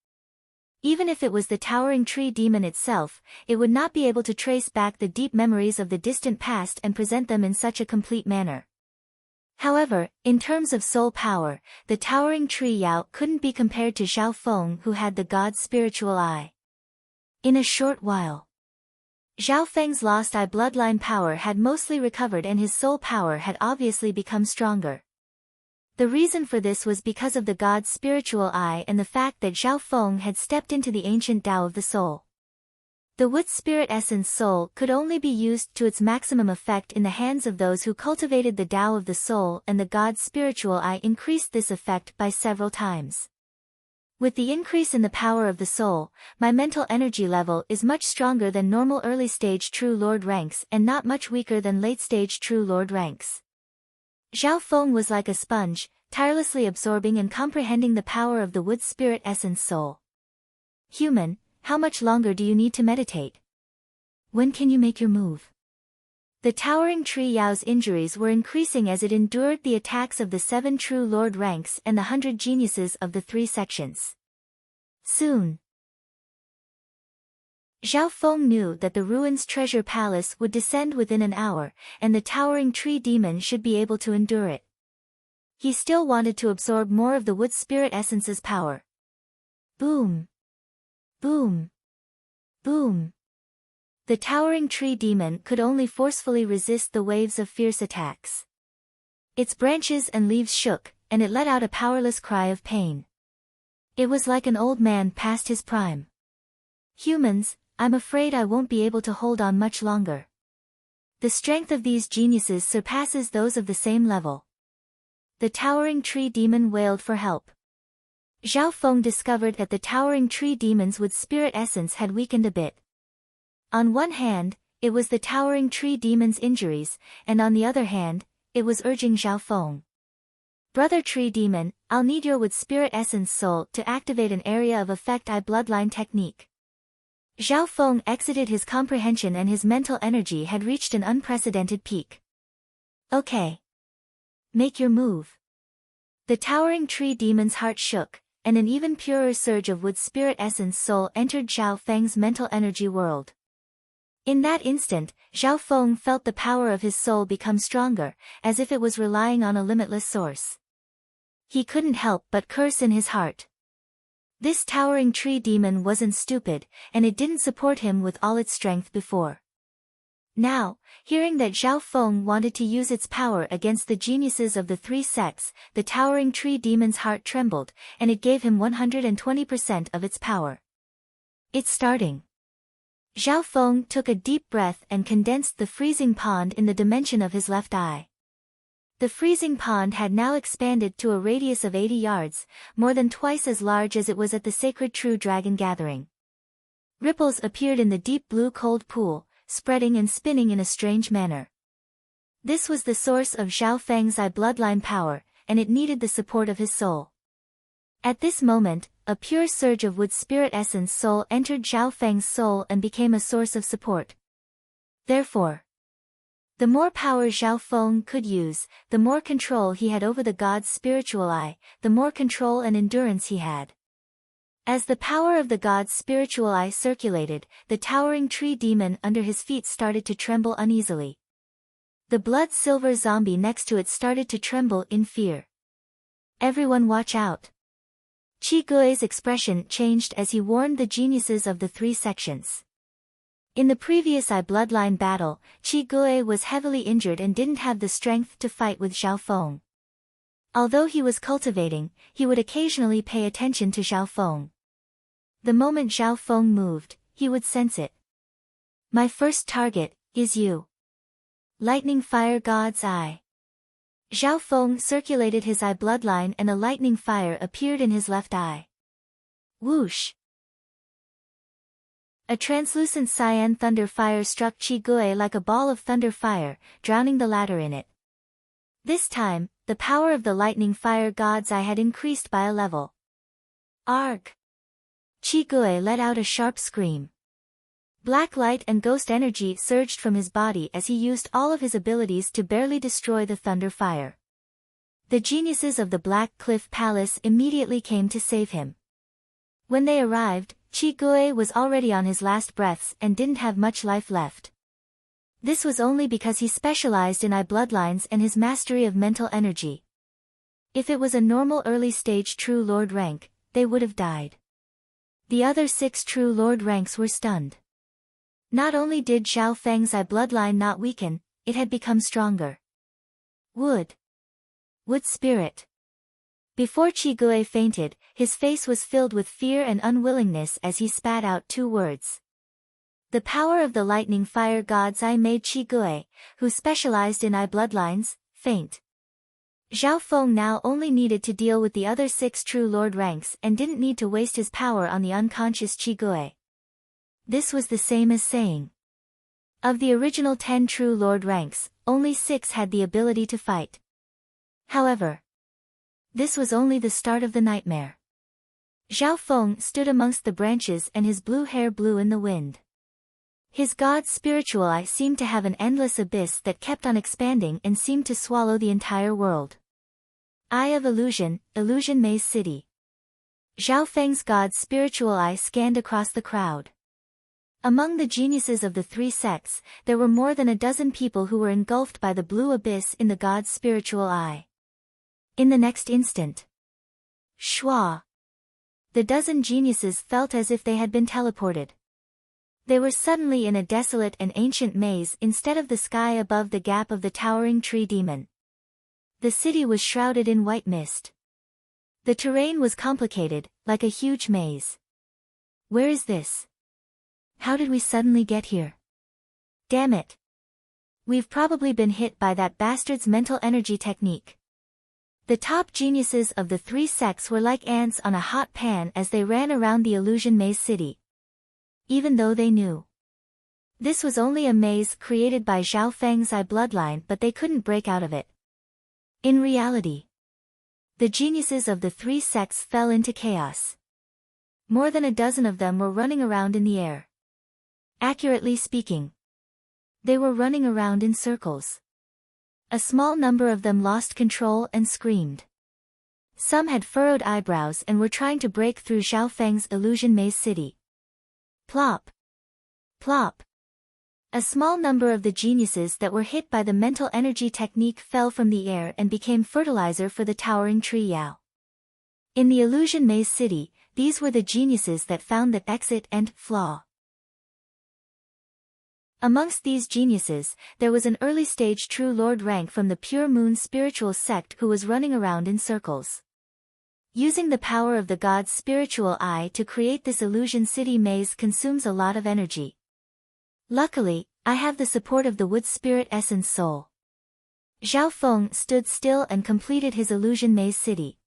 Even if it was the towering tree demon itself, it would not be able to trace back the deep memories of the distant past and present them in such a complete manner. However, in terms of soul power, the towering tree Yao couldn't be compared to Zhao Feng, who had the god's spiritual eye. In a short while, Zhao Feng's lost eye bloodline power had mostly recovered and his soul power had obviously become stronger. The reason for this was because of the god's spiritual eye and the fact that Zhao Feng had stepped into the ancient Tao of the soul. The wood spirit essence soul could only be used to its maximum effect in the hands of those who cultivated the Tao of the soul, and the god's spiritual eye increased this effect by several times. With the increase in the power of the soul, my mental energy level is much stronger than normal early-stage True Lord ranks and not much weaker than late-stage True Lord ranks. Zhao Feng was like a sponge, tirelessly absorbing and comprehending the power of the wood spirit essence soul. Human, how much longer do you need to meditate? When can you make your move? The towering tree Yao's injuries were increasing as it endured the attacks of the 7 true Lord ranks and the 100 geniuses of the 3 sections. Soon, Zhao Feng knew that the ruins' treasure palace would descend within an hour, and the towering tree demon should be able to endure it. He still wanted to absorb more of the wood spirit essence's power. Boom! Boom! Boom! The towering tree demon could only forcefully resist the waves of fierce attacks. Its branches and leaves shook, and it let out a powerless cry of pain. It was like an old man past his prime. Humans, I'm afraid I won't be able to hold on much longer. The strength of these geniuses surpasses those of the same level. The towering tree demon wailed for help. Zhao Feng discovered that the towering tree demon's wood spirit essence had weakened a bit. On one hand, it was the towering tree demon's injuries, and on the other hand, it was urging Zhao Feng. Brother tree demon, I'll need your wood spirit essence soul to activate an area of effect bloodline technique. Zhao Feng exited his comprehension and his mental energy had reached an unprecedented peak. Okay. Make your move. The towering tree demon's heart shook, and an even purer surge of wood spirit essence soul entered Zhao Feng's mental energy world. In that instant, Zhao Feng felt the power of his soul become stronger, as if it was relying on a limitless source. He couldn't help but curse in his heart. This towering tree demon wasn't stupid, and it didn't support him with all its strength before. Now, hearing that Zhao Feng wanted to use its power against the geniuses of the three sects, the towering tree demon's heart trembled, and it gave him 120% of its power. It's starting. Zhao Feng took a deep breath and condensed the freezing pond in the dimension of his left eye. The freezing pond had now expanded to a radius of 80 yards, more than twice as large as it was at the sacred True Dragon gathering. Ripples appeared in the deep blue cold pool, spreading and spinning in a strange manner. This was the source of Zhao Feng's eye bloodline power, and it needed the support of his soul. At this moment, a pure surge of wood spirit essence soul entered Zhao Feng's soul and became a source of support. Therefore, the more power Zhao Feng could use, the more control he had over the god's spiritual eye, the more control and endurance he had. As the power of the god's spiritual eye circulated, the towering tree demon under his feet started to tremble uneasily. The blood-silver zombie next to it started to tremble in fear. Everyone watch out. Qi Gui's expression changed as he warned the geniuses of the three sections. In the previous eye bloodline battle, Qi Gui was heavily injured and didn't have the strength to fight with Zhao Feng. Although he was cultivating, he would occasionally pay attention to Zhao Feng. The moment Zhao Feng moved, he would sense it. My first target is you. Lightning Fire God's Eye. Zhao Feng circulated his eye bloodline and a lightning fire appeared in his left eye. Whoosh! A translucent cyan thunder fire struck Qi Gui like a ball of thunder fire, drowning the latter in it. This time, the power of the lightning fire god's eye had increased by a level. Arg! Qi Gui let out a sharp scream. Black light and ghost energy surged from his body as he used all of his abilities to barely destroy the thunder fire. The geniuses of the Black Cliff Palace immediately came to save him. When they arrived, Qi Gui was already on his last breaths and didn't have much life left. This was only because he specialized in eye bloodlines and his mastery of mental energy. If it was a normal early-stage True Lord rank, they would have died. The other 6 True Lord ranks were stunned. Not only did Zhao Feng's eye bloodline not weaken, it had become stronger. Wood spirit. Before Qi Gui fainted, his face was filled with fear and unwillingness as he spat out 2 words. The power of the lightning fire god's eye made Qi Gui, who specialized in eye bloodlines, faint. Zhao Feng now only needed to deal with the other 6 True Lord ranks and didn't need to waste his power on the unconscious Qi Gui. This was the same as saying, of the original 10 True Lord ranks, only 6 had the ability to fight. However, this was only the start of the nightmare. Zhao Feng stood amongst the branches and his blue hair blew in the wind. His god's spiritual eye seemed to have an endless abyss that kept on expanding and seemed to swallow the entire world. Eye of Illusion, Illusion Maze City. Zhao Feng's god's spiritual eye scanned across the crowd. Among the geniuses of the 3 sects, there were more than a dozen people who were engulfed by the blue abyss in the god's spiritual eye. In the next instant, Shua! The dozen geniuses felt as if they had been teleported. They were suddenly in a desolate and ancient maze instead of the sky above the gap of the towering tree demon. The city was shrouded in white mist. The terrain was complicated, like a huge maze. Where is this? How did we suddenly get here? Damn it! We've probably been hit by that bastard's mental energy technique. The top geniuses of the 3 sects were like ants on a hot pan as they ran around the illusion maze city. Even though they knew this was only a maze created by Zhao Feng's eye bloodline, but they couldn't break out of it. In reality, the geniuses of the 3 sects fell into chaos. More than a dozen of them were running around in the air. Accurately speaking, they were running around in circles. A small number of them lost control and screamed. Some had furrowed eyebrows and were trying to break through Zhao Feng's illusion maze city. Plop! Plop! A small number of the geniuses that were hit by the mental energy technique fell from the air and became fertilizer for the towering tree Yao. In the illusion maze city, these were the geniuses that found the exit and flaw. Amongst these geniuses, there was an early-stage True Lord rank from the Pure Moon spiritual sect who was running around in circles. Using the power of the god's spiritual eye to create this illusion city maze consumes a lot of energy. Luckily, I have the support of the wood spirit essence soul. Zhao Feng stood still and completed his illusion maze city.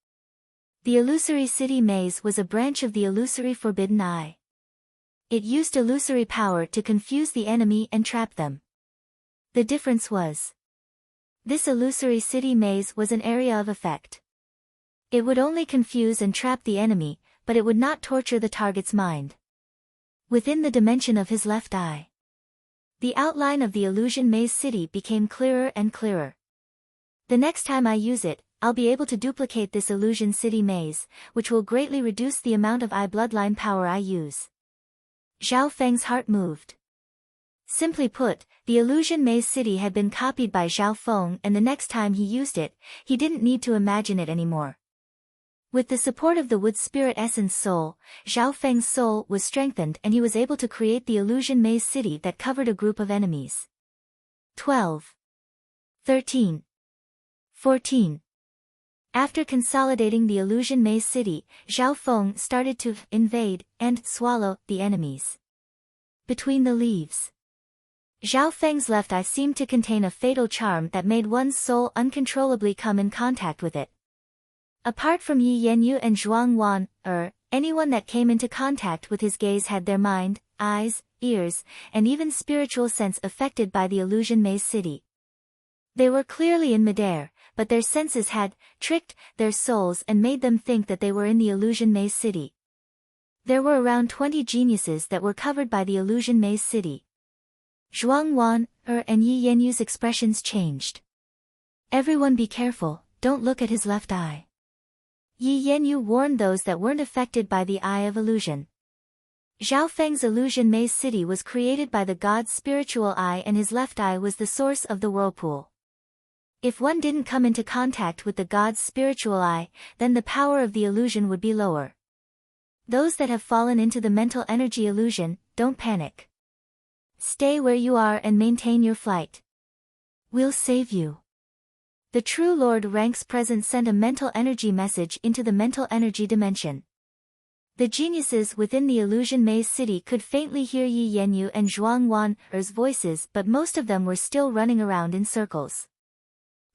The illusory city maze was a branch of the illusory forbidden eye. It used illusory power to confuse the enemy and trap them. The difference was, this illusory city maze was an area of effect. It would only confuse and trap the enemy, but it would not torture the target's mind. Within the dimension of his left eye, the outline of the illusion maze city became clearer and clearer. The next time I use it, I'll be able to duplicate this illusion city maze, which will greatly reduce the amount of eye bloodline power I use. Zhao Feng's heart moved. Simply put, the illusion maze city had been copied by Zhao Feng, and the next time he used it, he didn't need to imagine it anymore. With the support of the wood spirit essence soul, Zhao Feng's soul was strengthened and he was able to create the illusion maze city that covered a group of enemies. 12. 13. 14. After consolidating the illusion maze city, Zhao Feng started to invade and swallow the enemies. Between the leaves, Zhao Feng's left eye seemed to contain a fatal charm that made one's soul uncontrollably come in contact with it. Apart from Yi Yanyu and Zhuang Wan, anyone that came into contact with his gaze had their mind, eyes, ears, and even spiritual sense affected by the illusion maze city. They were clearly in midair, but their senses had tricked their souls and made them think that they were in the illusion maze city. There were around 20 geniuses that were covered by the illusion maze city. Zhuang Wan, and Yi Yanyu's expressions changed. Everyone be careful, don't look at his left eye. Yi Yanyu warned those that weren't affected by the eye of illusion. Zhao Feng's illusion maze city was created by the god's spiritual eye and his left eye was the source of the whirlpool. If one didn't come into contact with the god's spiritual eye, then the power of the illusion would be lower. Those that have fallen into the mental energy illusion, don't panic. Stay where you are and maintain your flight. We'll save you. The True Lord Rank's presence sent a mental energy message into the mental energy dimension. The geniuses within the illusion maze city could faintly hear Yi Yanyu and Zhuang Wan's voices, but most of them were still running around in circles.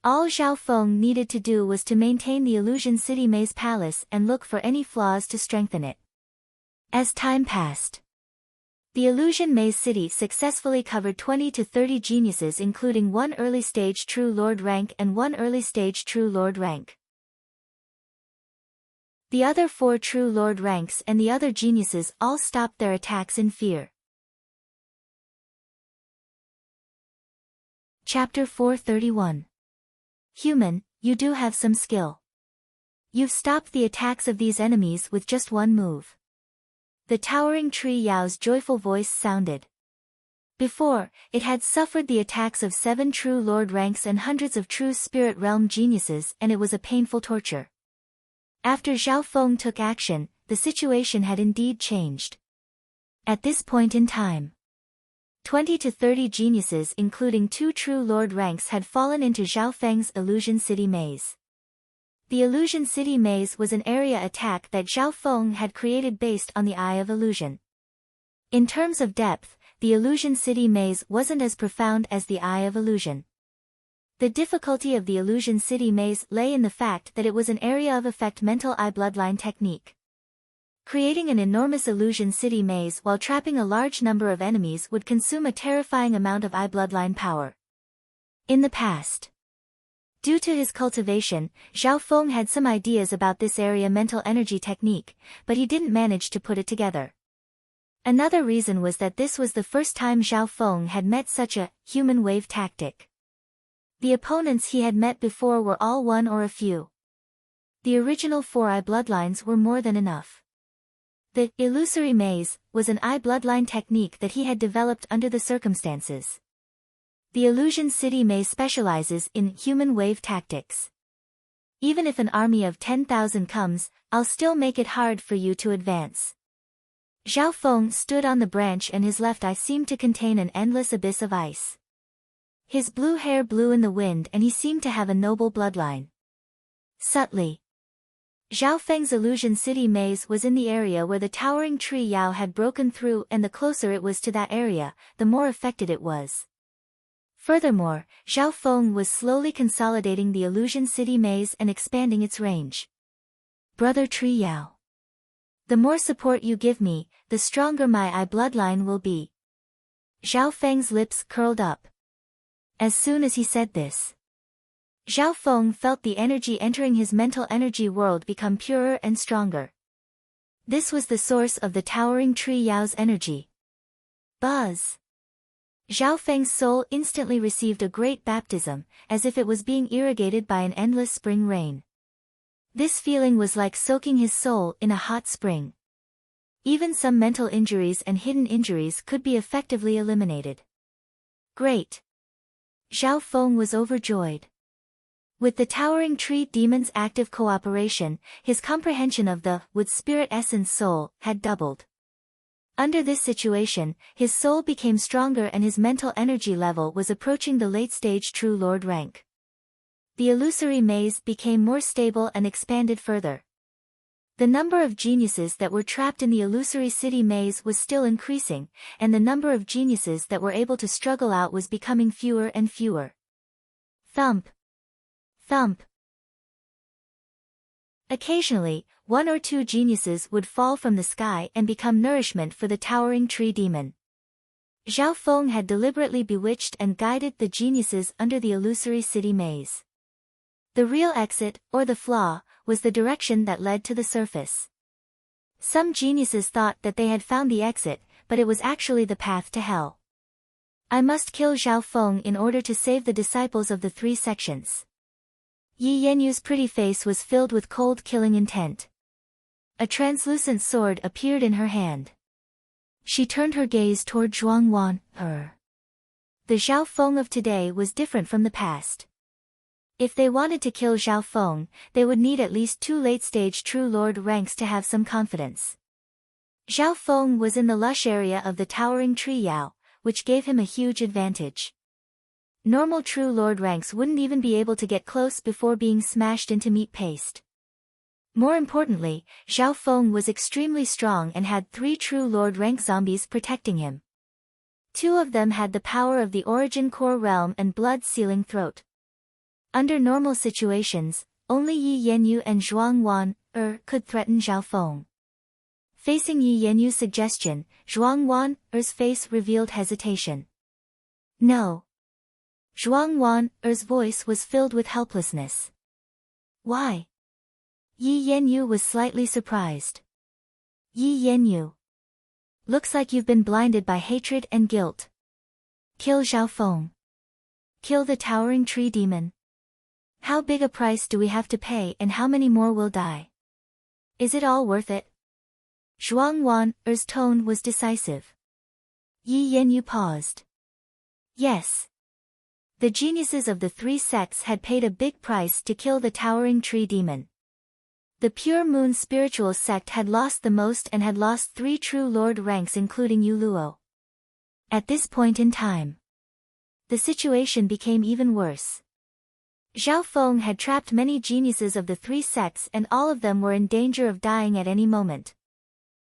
All Zhao Feng needed to do was to maintain the illusion city maze palace and look for any flaws to strengthen it. As time passed, the illusion maze city successfully covered 20 to 30 geniuses, including one early stage True Lord rank and one early stage True Lord rank. The other 4 True Lord ranks and the other geniuses all stopped their attacks in fear. Chapter 431. Human, you do have some skill. You've stopped the attacks of these enemies with just one move. The towering tree Yao's joyful voice sounded. Before, it had suffered the attacks of 7 True Lord ranks and hundreds of true Spirit Realm geniuses, and it was a painful torture. After Zhao Feng took action, the situation had indeed changed. At this point in time, 20 to 30 geniuses including 2 True Lord ranks had fallen into Zhao Feng's illusion city maze. The illusion city maze was an area attack that Zhao Feng had created based on the eye of illusion. In terms of depth, the illusion city maze wasn't as profound as the eye of illusion. The difficulty of the illusion city maze lay in the fact that it was an area of effect mental eye bloodline technique. Creating an enormous illusion city maze while trapping a large number of enemies would consume a terrifying amount of eye bloodline power. In the past, due to his cultivation, Zhao Feng had some ideas about this area mental energy technique, but he didn't manage to put it together. Another reason was that this was the first time Zhao Feng had met such a human wave tactic. The opponents he had met before were all one or a few. The original 4 eye bloodlines were more than enough. The illusory maze was an eye bloodline technique that he had developed under the circumstances. The illusion city maze specializes in human wave tactics. Even if an army of 10,000 comes, I'll still make it hard for you to advance. Zhao Feng stood on the branch and his left eye seemed to contain an endless abyss of ice. His blue hair blew in the wind and he seemed to have a noble bloodline. Subtly. Zhao Feng's illusion city maze was in the area where the towering tree Yao had broken through, and the closer it was to that area, the more affected it was. Furthermore, Zhao Feng was slowly consolidating the illusion city maze and expanding its range. Brother Tree Yao. The more support you give me, the stronger my eye bloodline will be. Zhao Feng's lips curled up. As soon as he said this, Zhao Feng felt the energy entering his mental energy world become purer and stronger. This was the source of the towering tree Yao's energy. Buzz! Zhao Feng's soul instantly received a great baptism, as if it was being irrigated by an endless spring rain. This feeling was like soaking his soul in a hot spring. Even some mental injuries and hidden injuries could be effectively eliminated. Great! Zhao Feng was overjoyed. With the towering tree demon's active cooperation, his comprehension of the wood spirit essence soul had doubled. Under this situation, his soul became stronger and his mental energy level was approaching the late-stage True Lord rank. The illusory maze became more stable and expanded further. The number of geniuses that were trapped in the illusory city maze was still increasing, and the number of geniuses that were able to struggle out was becoming fewer and fewer. Thump! Thump! Occasionally, one or two geniuses would fall from the sky and become nourishment for the towering tree demon. Zhao Feng had deliberately bewitched and guided the geniuses under the illusory city maze. The real exit, or the flaw, was the direction that led to the surface. Some geniuses thought that they had found the exit, but it was actually the path to hell. I must kill Zhao Feng in order to save the disciples of the three sections. Yi Yenyu's pretty face was filled with cold killing intent. A translucent sword appeared in her hand. She turned her gaze toward Zhuangwan. The Zhao Feng of today was different from the past. If they wanted to kill Zhao Feng, they would need at least 2 late-stage True Lord ranks to have some confidence. Zhao Feng was in the lush area of the towering tree Yao, which gave him a huge advantage. Normal True Lord ranks wouldn't even be able to get close before being smashed into meat paste. More importantly, Zhao Feng was extremely strong and had 3 True Lord rank zombies protecting him. 2 of them had the power of the Origin Core Realm and Blood-Sealing Throat. Under normal situations, only Yi Yenyu and Zhuangwan could threaten Zhao Feng. Facing Yi Yenyu's suggestion, Zhuangwan's face revealed hesitation. No. Zhuangwan's voice was filled with helplessness. Why? Yi Yenyu was slightly surprised. Yi Yenyu. Looks like you've been blinded by hatred and guilt. Kill Zhao Feng. Kill the towering tree demon. How big a price do we have to pay and how many more will die? Is it all worth it? Zhuangwan's tone was decisive. Yi Yenyu paused. Yes. The geniuses of the 3 sects had paid a big price to kill the towering tree demon. The Pure Moon spiritual sect had lost the most and had lost 3 True Lord ranks including Yu Luo. At this point in time, the situation became even worse. Zhao Feng had trapped many geniuses of the 3 sects and all of them were in danger of dying at any moment.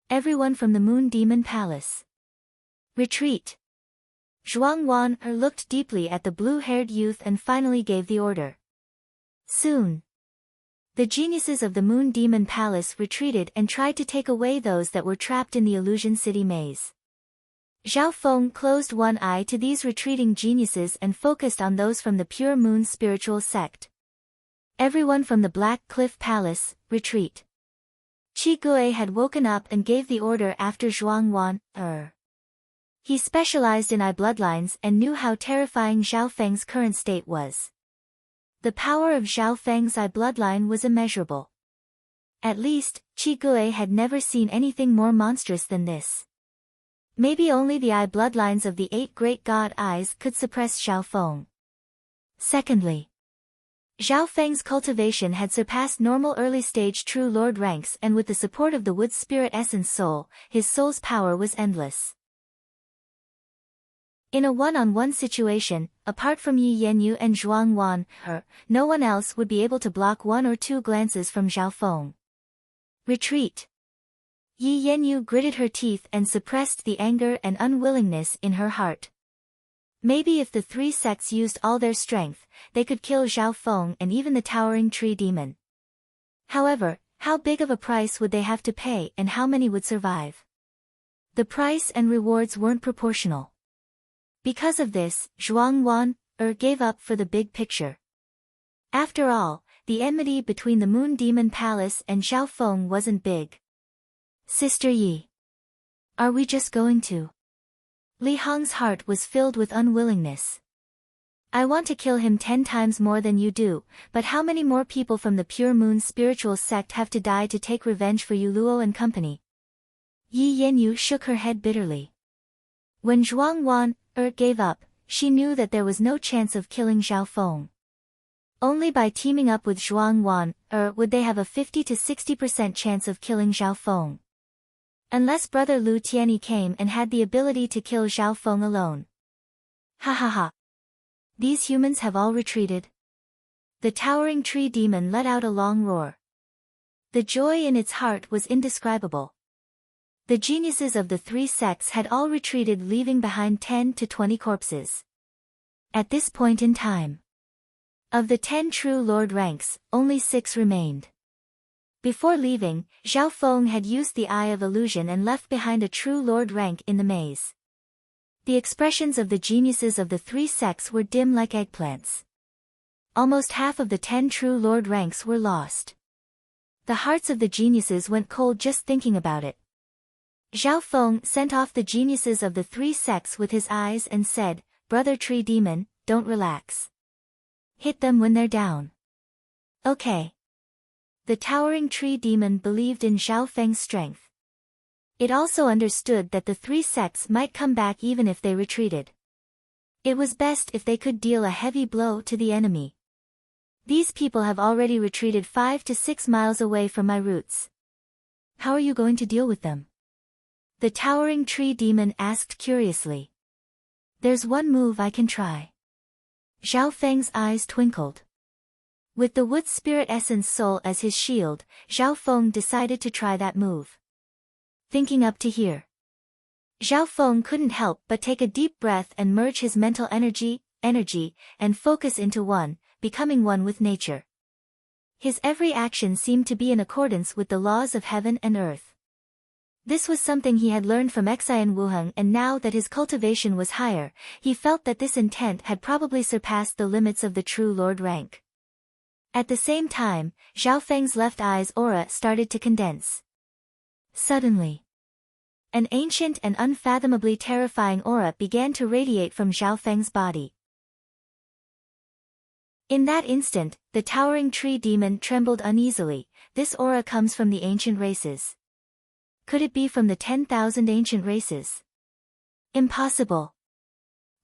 Everyone from the Moon Demon Palace. Retreat. Zhuangwan looked deeply at the blue-haired youth and finally gave the order. Soon. The geniuses of the Moon Demon Palace retreated and tried to take away those that were trapped in the Illusion City maze. Zhao Feng closed one eye to these retreating geniuses and focused on those from the Pure Moon spiritual sect. Everyone from the Black Cliff Palace, retreat. Qi Gui had woken up and gave the order after Zhuangwan. He specialized in eye bloodlines and knew how terrifying Zhao Feng's current state was. The power of Zhao Feng's eye bloodline was immeasurable. At least, Qi Gui had never seen anything more monstrous than this. Maybe only the eye bloodlines of the 8 great god eyes could suppress Zhao Feng. Secondly, Zhao Feng's cultivation had surpassed normal early-stage True Lord ranks, and with the support of the wood's spirit essence soul, his soul's power was endless. In a one-on-one situation, apart from Yi Yanyu and Zhuang Wan, no one else would be able to block one or two glances from Zhao Feng. Retreat. Yi Yanyu gritted her teeth and suppressed the anger and unwillingness in her heart. Maybe if the three sects used all their strength, they could kill Zhao Feng and even the towering tree demon. However, how big of a price would they have to pay and how many would survive? The price and rewards weren't proportional. Because of this, Zhuang Wan gave up for the big picture. After all, the enmity between the Moon Demon Palace and Zhao Feng wasn't big. Sister Yi. Are we just going to? Li Hong's heart was filled with unwillingness. I want to kill him 10 times more than you do, but how many more people from the Pure Moon spiritual sect have to die to take revenge for you, Luo and company? Yi Yanyu shook her head bitterly. When Zhuang Wan gave up, she knew that there was no chance of killing Zhao Feng. Only by teaming up with Zhuang Wan would they have a 50 to 60% chance of killing Zhao Feng. Unless brother Lu Tianyi came and had the ability to kill Zhao Feng alone. Ha ha ha. These humans have all retreated. The towering tree demon let out a long roar. The joy in its heart was indescribable. The geniuses of the three sects had all retreated, leaving behind 10 to 20 corpses. At this point in time, of the 10 true lord ranks, only 6 remained. Before leaving, Zhao Feng had used the Eye of Illusion and left behind a true lord rank in the maze. The expressions of the geniuses of the three sects were dim like eggplants. Almost half of the 10 true lord ranks were lost. The hearts of the geniuses went cold just thinking about it. Zhao Feng sent off the geniuses of the three sects with his eyes and said, "Brother Tree Demon, don't relax. Hit them when they're down." Okay. The towering tree demon believed in Zhao Feng's strength. It also understood that the three sects might come back even if they retreated. It was best if they could deal a heavy blow to the enemy. These people have already retreated 5 to 6 miles away from my roots. How are you going to deal with them? The towering tree demon asked curiously. There's one move I can try. Zhao Feng's eyes twinkled. With the wood spirit essence soul as his shield, Zhao Feng decided to try that move. Thinking up to here, Zhao Feng couldn't help but take a deep breath and merge his mental energy, and focus into one, becoming one with nature. His every action seemed to be in accordance with the laws of heaven and earth. This was something he had learned from Xian Wuheng, and now that his cultivation was higher, he felt that this intent had probably surpassed the limits of the true lord rank. At the same time, Zhao Feng's left eye's aura started to condense. Suddenly, an ancient and unfathomably terrifying aura began to radiate from Zhao Feng's body. In that instant, the towering tree demon trembled uneasily. This aura comes from the ancient races. Could it be from the 10,000 ancient races? Impossible.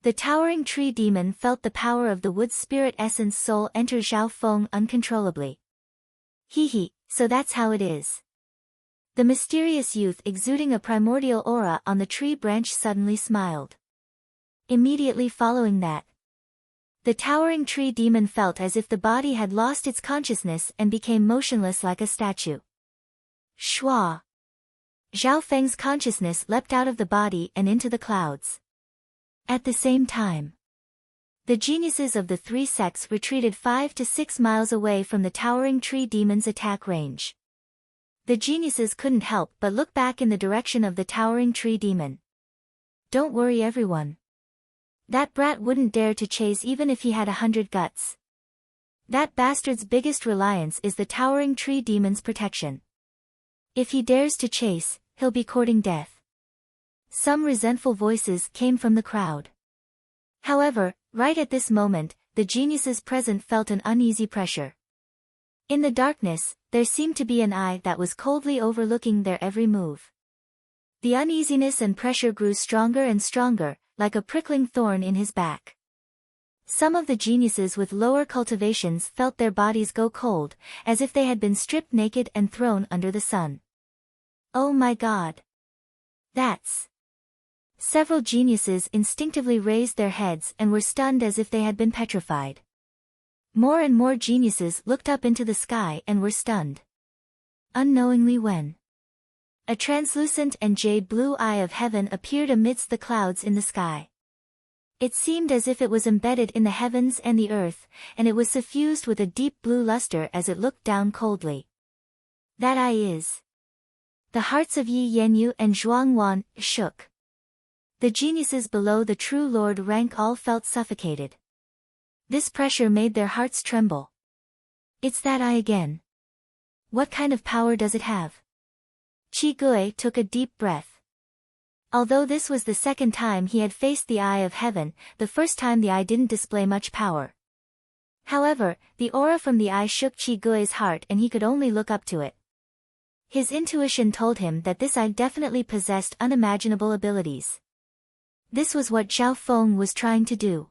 The towering tree demon felt the power of the wood spirit essence soul enter Zhao Feng uncontrollably. Hee, so that's how it is. The mysterious youth exuding a primordial aura on the tree branch suddenly smiled. Immediately following that, the towering tree demon felt as if the body had lost its consciousness and became motionless like a statue. Shwa! Zhao Feng's consciousness leapt out of the body and into the clouds. At the same time, the geniuses of the three sects retreated 5 to 6 miles away from the towering tree demon's attack range. The geniuses couldn't help but look back in the direction of the towering tree demon. Don't worry everyone. That brat wouldn't dare to chase even if he had 100 guts. That bastard's biggest reliance is the towering tree demon's protection. If he dares to chase, he'll be courting death. Some resentful voices came from the crowd. However, right at this moment, the geniuses present felt an uneasy pressure. In the darkness, there seemed to be an eye that was coldly overlooking their every move. The uneasiness and pressure grew stronger and stronger, like a prickling thorn in his back. Some of the geniuses with lower cultivations felt their bodies go cold, as if they had been stripped naked and thrown under the sun. Oh my God! That's... Several geniuses instinctively raised their heads and were stunned as if they had been petrified. More and more geniuses looked up into the sky and were stunned. Unknowingly when a translucent and jade blue eye of heaven appeared amidst the clouds in the sky. It seemed as if it was embedded in the heavens and the earth, and it was suffused with a deep blue luster as it looked down coldly. That eye is... The hearts of Yi Yanyu and Zhuang Wan shook. The geniuses below the true Lord rank all felt suffocated. This pressure made their hearts tremble. It's that eye again. What kind of power does it have? Qi Gui took a deep breath. Although this was the second time he had faced the eye of heaven, the first time the eye didn't display much power. However, the aura from the eye shook Qi Gui's heart and he could only look up to it. His intuition told him that this eye definitely possessed unimaginable abilities. This was what Zhao Feng was trying to do.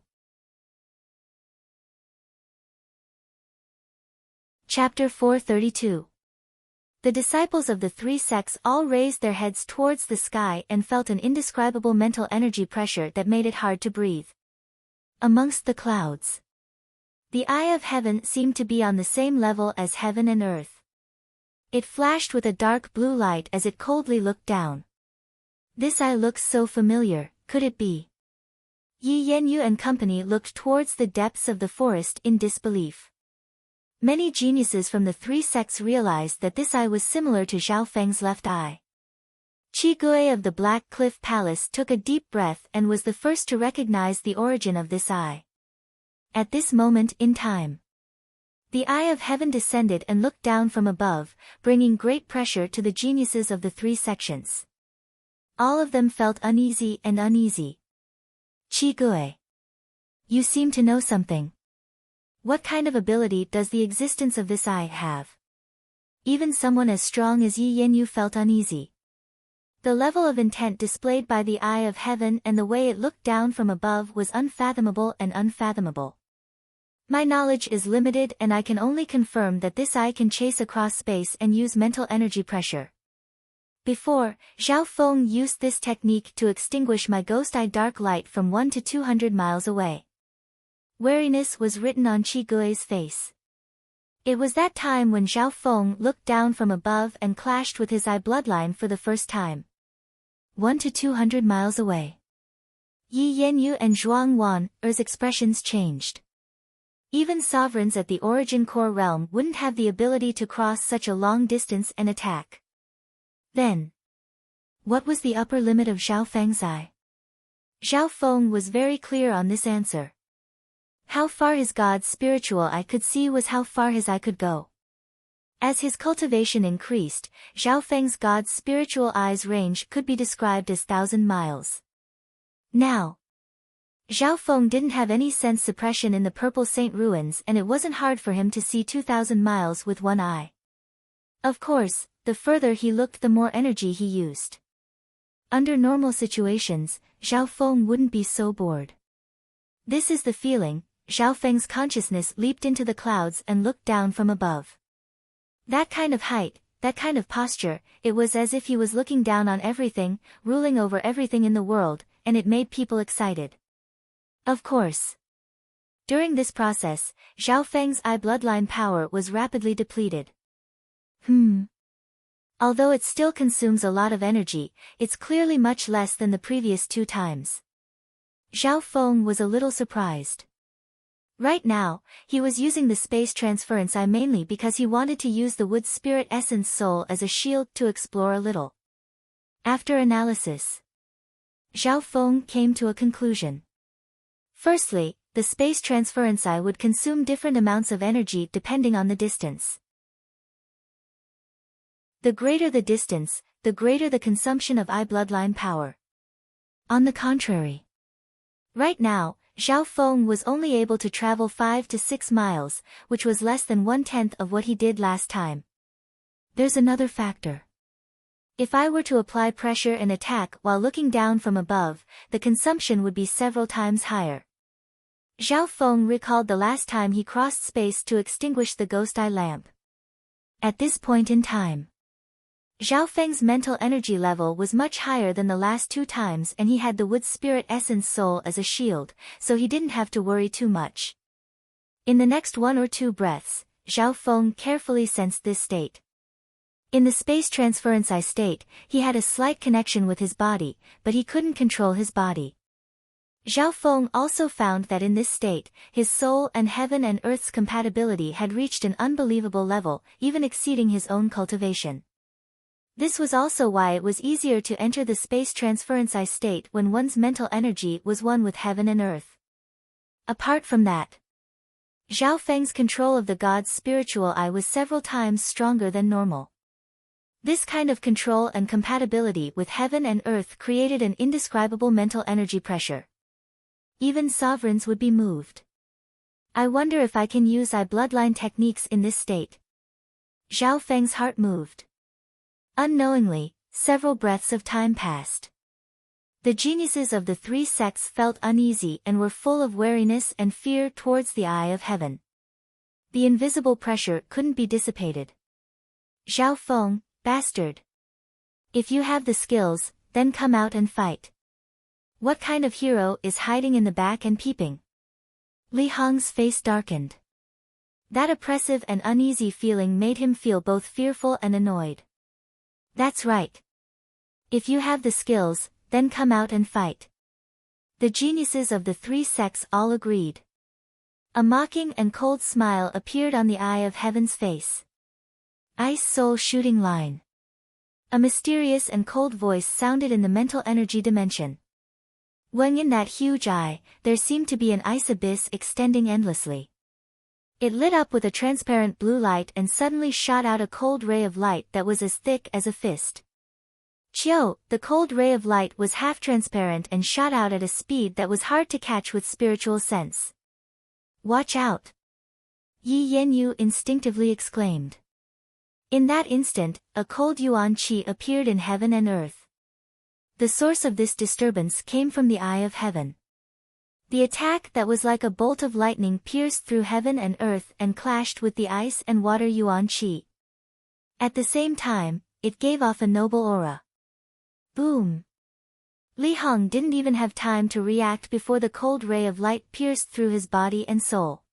Chapter 432. The disciples of the three sects all raised their heads towards the sky and felt an indescribable mental energy pressure that made it hard to breathe. Amongst the clouds, the eye of heaven seemed to be on the same level as heaven and earth. It flashed with a dark blue light as it coldly looked down. This eye looks so familiar, could it be? Yi Yanyu and company looked towards the depths of the forest in disbelief. Many geniuses from the three sects realized that this eye was similar to Zhao Feng's left eye. Qi Gui of the Black Cliff Palace took a deep breath and was the first to recognize the origin of this eye. At this moment in time, the eye of heaven descended and looked down from above, bringing great pressure to the geniuses of the three sections. All of them felt uneasy and uneasy. Qi Gui, you seem to know something. What kind of ability does the existence of this eye have? Even someone as strong as Yi Yanyu felt uneasy. The level of intent displayed by the eye of heaven and the way it looked down from above was unfathomable and unfathomable. My knowledge is limited and I can only confirm that this eye can chase across space and use mental energy pressure. Before, Zhao Feng used this technique to extinguish my ghost eye dark light from 1 to 200 miles away. Wariness was written on Qi Gui's face. It was that time when Zhao Feng looked down from above and clashed with his eye bloodline for the first time. 1 to 200 miles away. Yi Yanyu and Zhuang Wan's expressions changed. Even sovereigns at the Origin Core realm wouldn't have the ability to cross such a long distance and attack. Then, what was the upper limit of Zhao Feng's eye? Zhao Feng was very clear on this answer. How far his God's spiritual eye could see was how far his eye could go. As his cultivation increased, Zhao Feng's God's spiritual eye's range could be described as 1,000 miles. Now, Zhao Feng didn't have any sense suppression in the Purple Saint ruins and it wasn't hard for him to see 2,000 miles with one eye. Of course, the further he looked the more energy he used. Under normal situations, Zhao Feng wouldn't be so bored. This is the feeling. Zhao Feng's consciousness leaped into the clouds and looked down from above. That kind of height, that kind of posture, it was as if he was looking down on everything, ruling over everything in the world, and it made people excited. Of course. During this process, Zhao Feng's eye bloodline power was rapidly depleted. Although it still consumes a lot of energy, it's clearly much less than the previous 2 times. Zhao Feng was a little surprised. Right now, he was using the space transference eye mainly because he wanted to use the wood spirit essence soul as a shield to explore a little. After analysis, Zhao Feng came to a conclusion. Firstly, the space transference eye would consume different amounts of energy depending on the distance. The greater the distance, the greater the consumption of eye bloodline power. On the contrary, right now, Zhao Feng was only able to travel 5 to 6 miles, which was less than 1/10 of what he did last time. There's another factor. If I were to apply pressure and attack while looking down from above, the consumption would be several times higher. Zhao Feng recalled the last time he crossed space to extinguish the ghost eye lamp. At this point in time, Zhao Feng's mental energy level was much higher than the last 2 times, and he had the wood spirit essence soul as a shield, so he didn't have to worry too much. In the next 1 or 2 breaths, Zhao Feng carefully sensed this state. In the space transference eye state, he had a slight connection with his body, but he couldn't control his body. Zhao Feng also found that in this state, his soul and heaven and earth's compatibility had reached an unbelievable level, even exceeding his own cultivation. This was also why it was easier to enter the space transference eye state when one's mental energy was one with heaven and earth. Apart from that, Zhao Feng's control of the god's spiritual eye was several times stronger than normal. This kind of control and compatibility with heaven and earth created an indescribable mental energy pressure. Even sovereigns would be moved. I wonder if I can use eye bloodline techniques in this state. Zhao Feng's heart moved. Unknowingly, several breaths of time passed. The geniuses of the 3 sects felt uneasy and were full of wariness and fear towards the eye of heaven. The invisible pressure couldn't be dissipated. Zhao Feng, bastard. If you have the skills, then come out and fight. What kind of hero is hiding in the back and peeping? Li Hong's face darkened. That oppressive and uneasy feeling made him feel both fearful and annoyed. That's right. If you have the skills, then come out and fight. The geniuses of the 3 sects all agreed. A mocking and cold smile appeared on the eye of heaven's face. Ice soul shooting line. A mysterious and cold voice sounded in the mental energy dimension. When in that huge eye, there seemed to be an ice abyss extending endlessly. It lit up with a transparent blue light and suddenly shot out a cold ray of light that was as thick as a fist. Chio, the cold ray of light was half transparent and shot out at a speed that was hard to catch with spiritual sense. Watch out! Yi Yanyu instinctively exclaimed. In that instant, a cold yuan qi appeared in heaven and earth. The source of this disturbance came from the eye of heaven. The attack that was like a bolt of lightning pierced through heaven and earth and clashed with the ice and water yuan qi. At the same time, it gave off a noble aura. Boom! Li Hong didn't even have time to react before the cold ray of light pierced through his body and soul.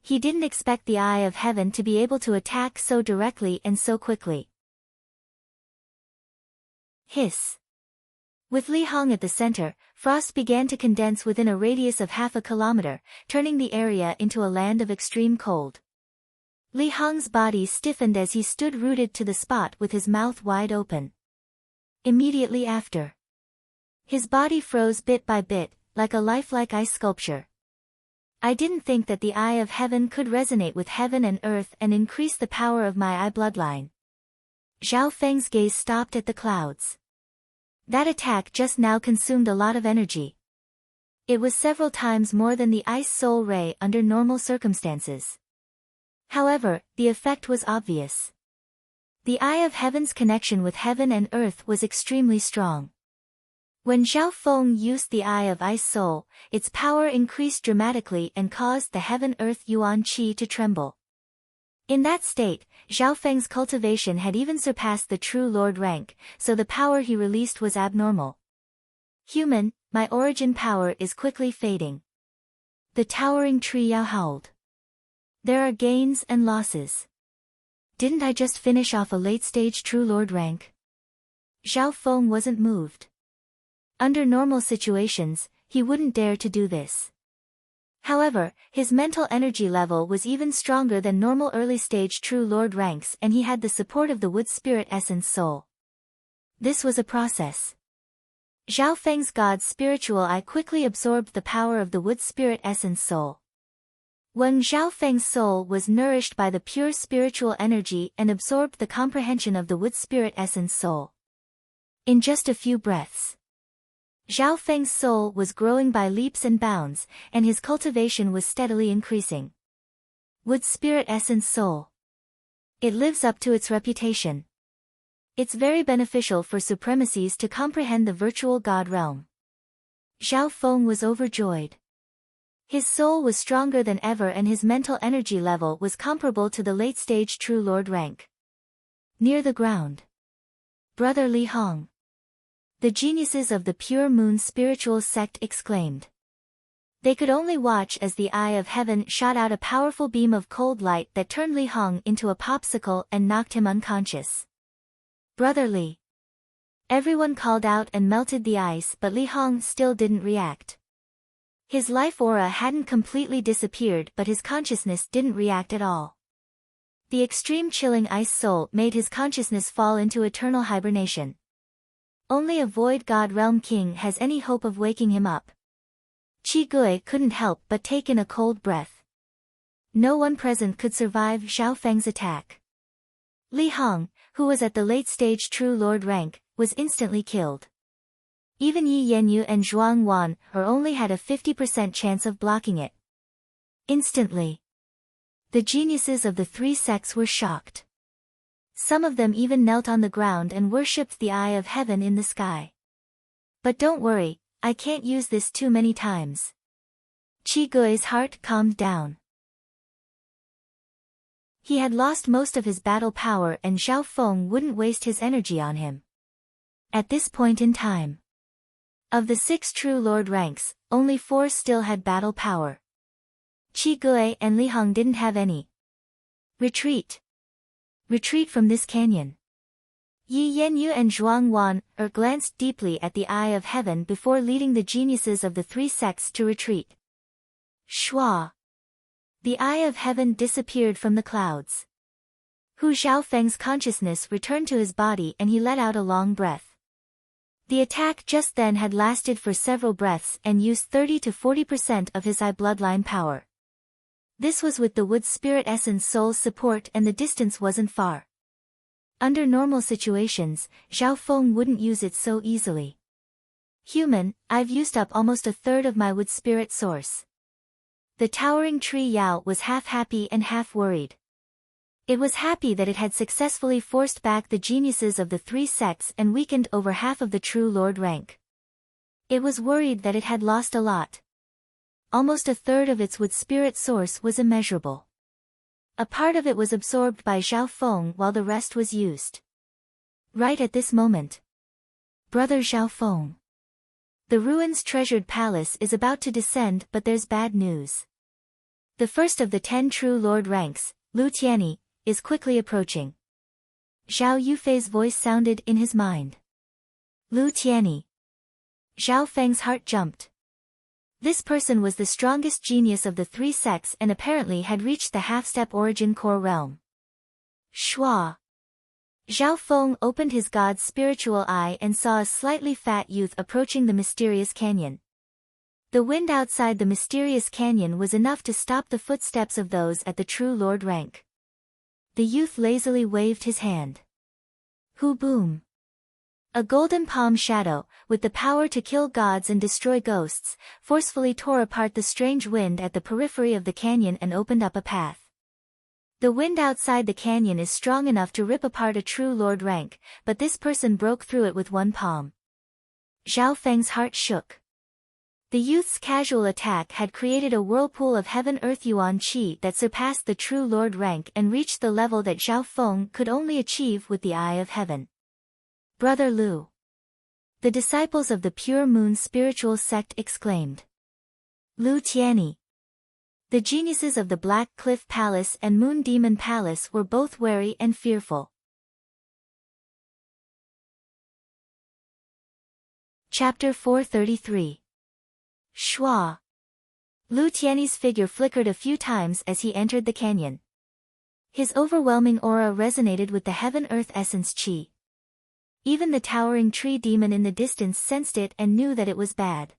He didn't expect the eye of heaven to be able to attack so directly and so quickly. Hiss! With Li Hong at the center, frost began to condense within a radius of half a kilometer, turning the area into a land of extreme cold. Li Hong's body stiffened as he stood rooted to the spot with his mouth wide open. Immediately after, his body froze bit by bit, like a lifelike ice sculpture. I didn't think that the eye of heaven could resonate with heaven and earth and increase the power of my eye bloodline. Zhao Feng's gaze stopped at the clouds. That attack just now consumed a lot of energy. It was several times more than the ice soul ray under normal circumstances. However, the effect was obvious. The eye of heaven's connection with heaven and earth was extremely strong. When Zhao Feng used the eye of ice soul, its power increased dramatically and caused the heaven-earth yuan qi to tremble. In that state, Zhao Feng's cultivation had even surpassed the true lord rank, so the power he released was abnormal. Human, my origin power is quickly fading. The towering tree howled. There are gains and losses. Didn't I just finish off a late-stage true lord rank? Zhao Feng wasn't moved. Under normal situations, he wouldn't dare to do this. However, his mental energy level was even stronger than normal early-stage true lord ranks, and he had the support of the wood spirit essence soul. This was a process. Zhao Feng's god's spiritual eye quickly absorbed the power of the wood spirit essence soul. When Zhao Feng's soul was nourished by the pure spiritual energy and absorbed the comprehension of the wood spirit essence soul. In just a few breaths, Zhao Feng's soul was growing by leaps and bounds, and his cultivation was steadily increasing. Wood Spirit Essence Soul. It lives up to its reputation. It's very beneficial for supremacies to comprehend the virtual god realm. Zhao Feng was overjoyed. His soul was stronger than ever and his mental energy level was comparable to the late-stage True Lord rank. Near the ground. Brother Li Hong. The geniuses of the Pure Moon spiritual sect exclaimed. They could only watch as the eye of heaven shot out a powerful beam of cold light that turned Li Hong into a popsicle and knocked him unconscious. Brother Li. Everyone called out and melted the ice, but Li Hong still didn't react. His life aura hadn't completely disappeared, but his consciousness didn't react at all. The extreme chilling ice soul made his consciousness fall into eternal hibernation. Only a void god realm king has any hope of waking him up. Qi Gui couldn't help but take in a cold breath. No one present could survive Zhao Feng's attack. Li Hong, who was at the late-stage True Lord rank, was instantly killed. Even Yi Yanyu and Zhuang Wan only had a 50% chance of blocking it. Instantly. The geniuses of the three sects were shocked. Some of them even knelt on the ground and worshipped the eye of heaven in the sky. But don't worry, I can't use this too many times. Qi Gui's heart calmed down. He had lost most of his battle power and Zhao Feng wouldn't waste his energy on him. At this point in time. Of the 6 True Lord ranks, only 4 still had battle power. Qi Gui and Li Hong didn't have any. Retreat. Retreat from this canyon. Yi Yanyu and Zhuang Wan glanced deeply at the eye of heaven before leading the geniuses of the 3 sects to retreat. Shua. The eye of heaven disappeared from the clouds. Hu Xiaofeng's consciousness returned to his body and he let out a long breath. The attack just then had lasted for several breaths and used 30 to 40% of his eye bloodline power. This was with the wood spirit essence soul's support and the distance wasn't far. Under normal situations, Zhao Feng wouldn't use it so easily. Human, I've used up almost a third of my wood spirit source. The towering tree Yao was half happy and half worried. It was happy that it had successfully forced back the geniuses of the 3 sects and weakened over half of the True Lord rank. It was worried that it had lost a lot. Almost a third of its wood spirit source was immeasurable. A part of it was absorbed by Zhao Feng while the rest was used. Right at this moment. Brother Zhao Feng. The ruins treasured palace is about to descend, but there's bad news. The first of the 10 True Lord ranks, Lu Tianyi, is quickly approaching. Zhao Yufei's voice sounded in his mind. Lu Tianyi. Zhao Feng's heart jumped. This person was the strongest genius of the 3 sects and apparently had reached the half-step origin core realm. Shua. Zhao Feng opened his god's spiritual eye and saw a slightly fat youth approaching the mysterious canyon. The wind outside the mysterious canyon was enough to stop the footsteps of those at the True Lord rank. The youth lazily waved his hand. Hu boom. A golden palm shadow, with the power to kill gods and destroy ghosts, forcefully tore apart the strange wind at the periphery of the canyon and opened up a path. The wind outside the canyon is strong enough to rip apart a True Lord rank, but this person broke through it with one palm. Zhao Feng's heart shook. The youth's casual attack had created a whirlpool of heaven-earth yuan qi that surpassed the True Lord rank and reached the level that Zhao Feng could only achieve with the eye of heaven. Brother Lu. The disciples of the Pure Moon spiritual sect exclaimed. Lu Tianyi. The geniuses of the Black Cliff Palace and Moon Demon Palace were both wary and fearful. Chapter 433. Shua. Lu Tianyi's figure flickered a few times as he entered the canyon. His overwhelming aura resonated with the heaven-earth essence qi. Even the towering tree demon in the distance sensed it and knew that it was bad.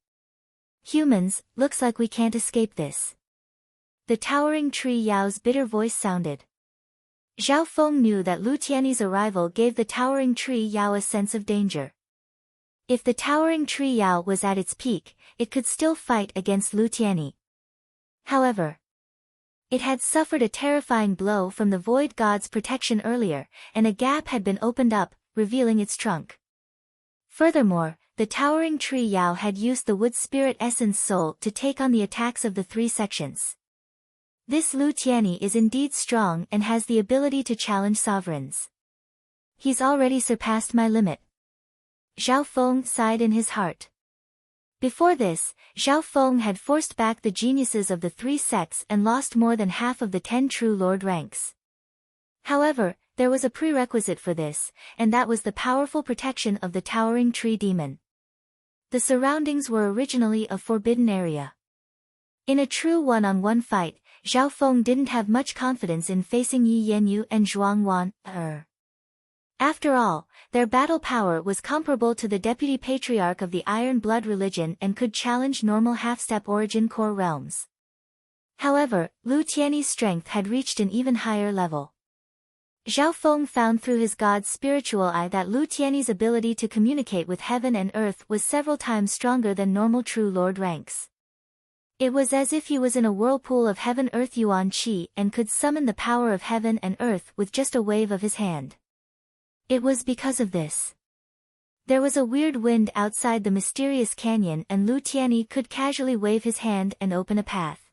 Humans, looks like we can't escape this. The towering tree Yao's bitter voice sounded. Zhao Feng knew that Lu Tianyi's arrival gave the towering tree Yao a sense of danger. If the towering tree Yao was at its peak, it could still fight against Lu Tianyi. However, it had suffered a terrifying blow from the Void God's protection earlier, and a gap had been opened up, revealing its trunk. Furthermore, the towering tree Yao had used the wood spirit essence soul to take on the attacks of the three sections. This Lu Tianyi is indeed strong and has the ability to challenge sovereigns. He's already surpassed my limit. Zhao Feng sighed in his heart. Before this, Zhao Feng had forced back the geniuses of the three sects and lost more than half of the 10 true lord ranks. However, there was a prerequisite for this, and that was the powerful protection of the towering tree demon. The surroundings were originally a forbidden area. In a true one-on-one fight, Zhao Feng didn't have much confidence in facing Yi Yanyu and Zhuang Wan. After all, their battle power was comparable to the deputy patriarch of the Iron Blood religion and could challenge normal half-step origin core realms. However, Lu Tianyi's strength had reached an even higher level. Zhao Feng found through his god's spiritual eye that Lu Tianyi's ability to communicate with heaven and earth was several times stronger than normal true lord ranks. It was as if he was in a whirlpool of heaven-earth yuan qi and could summon the power of heaven and earth with just a wave of his hand. It was because of this. There was a weird wind outside the mysterious canyon and Lu Tianyi could casually wave his hand and open a path.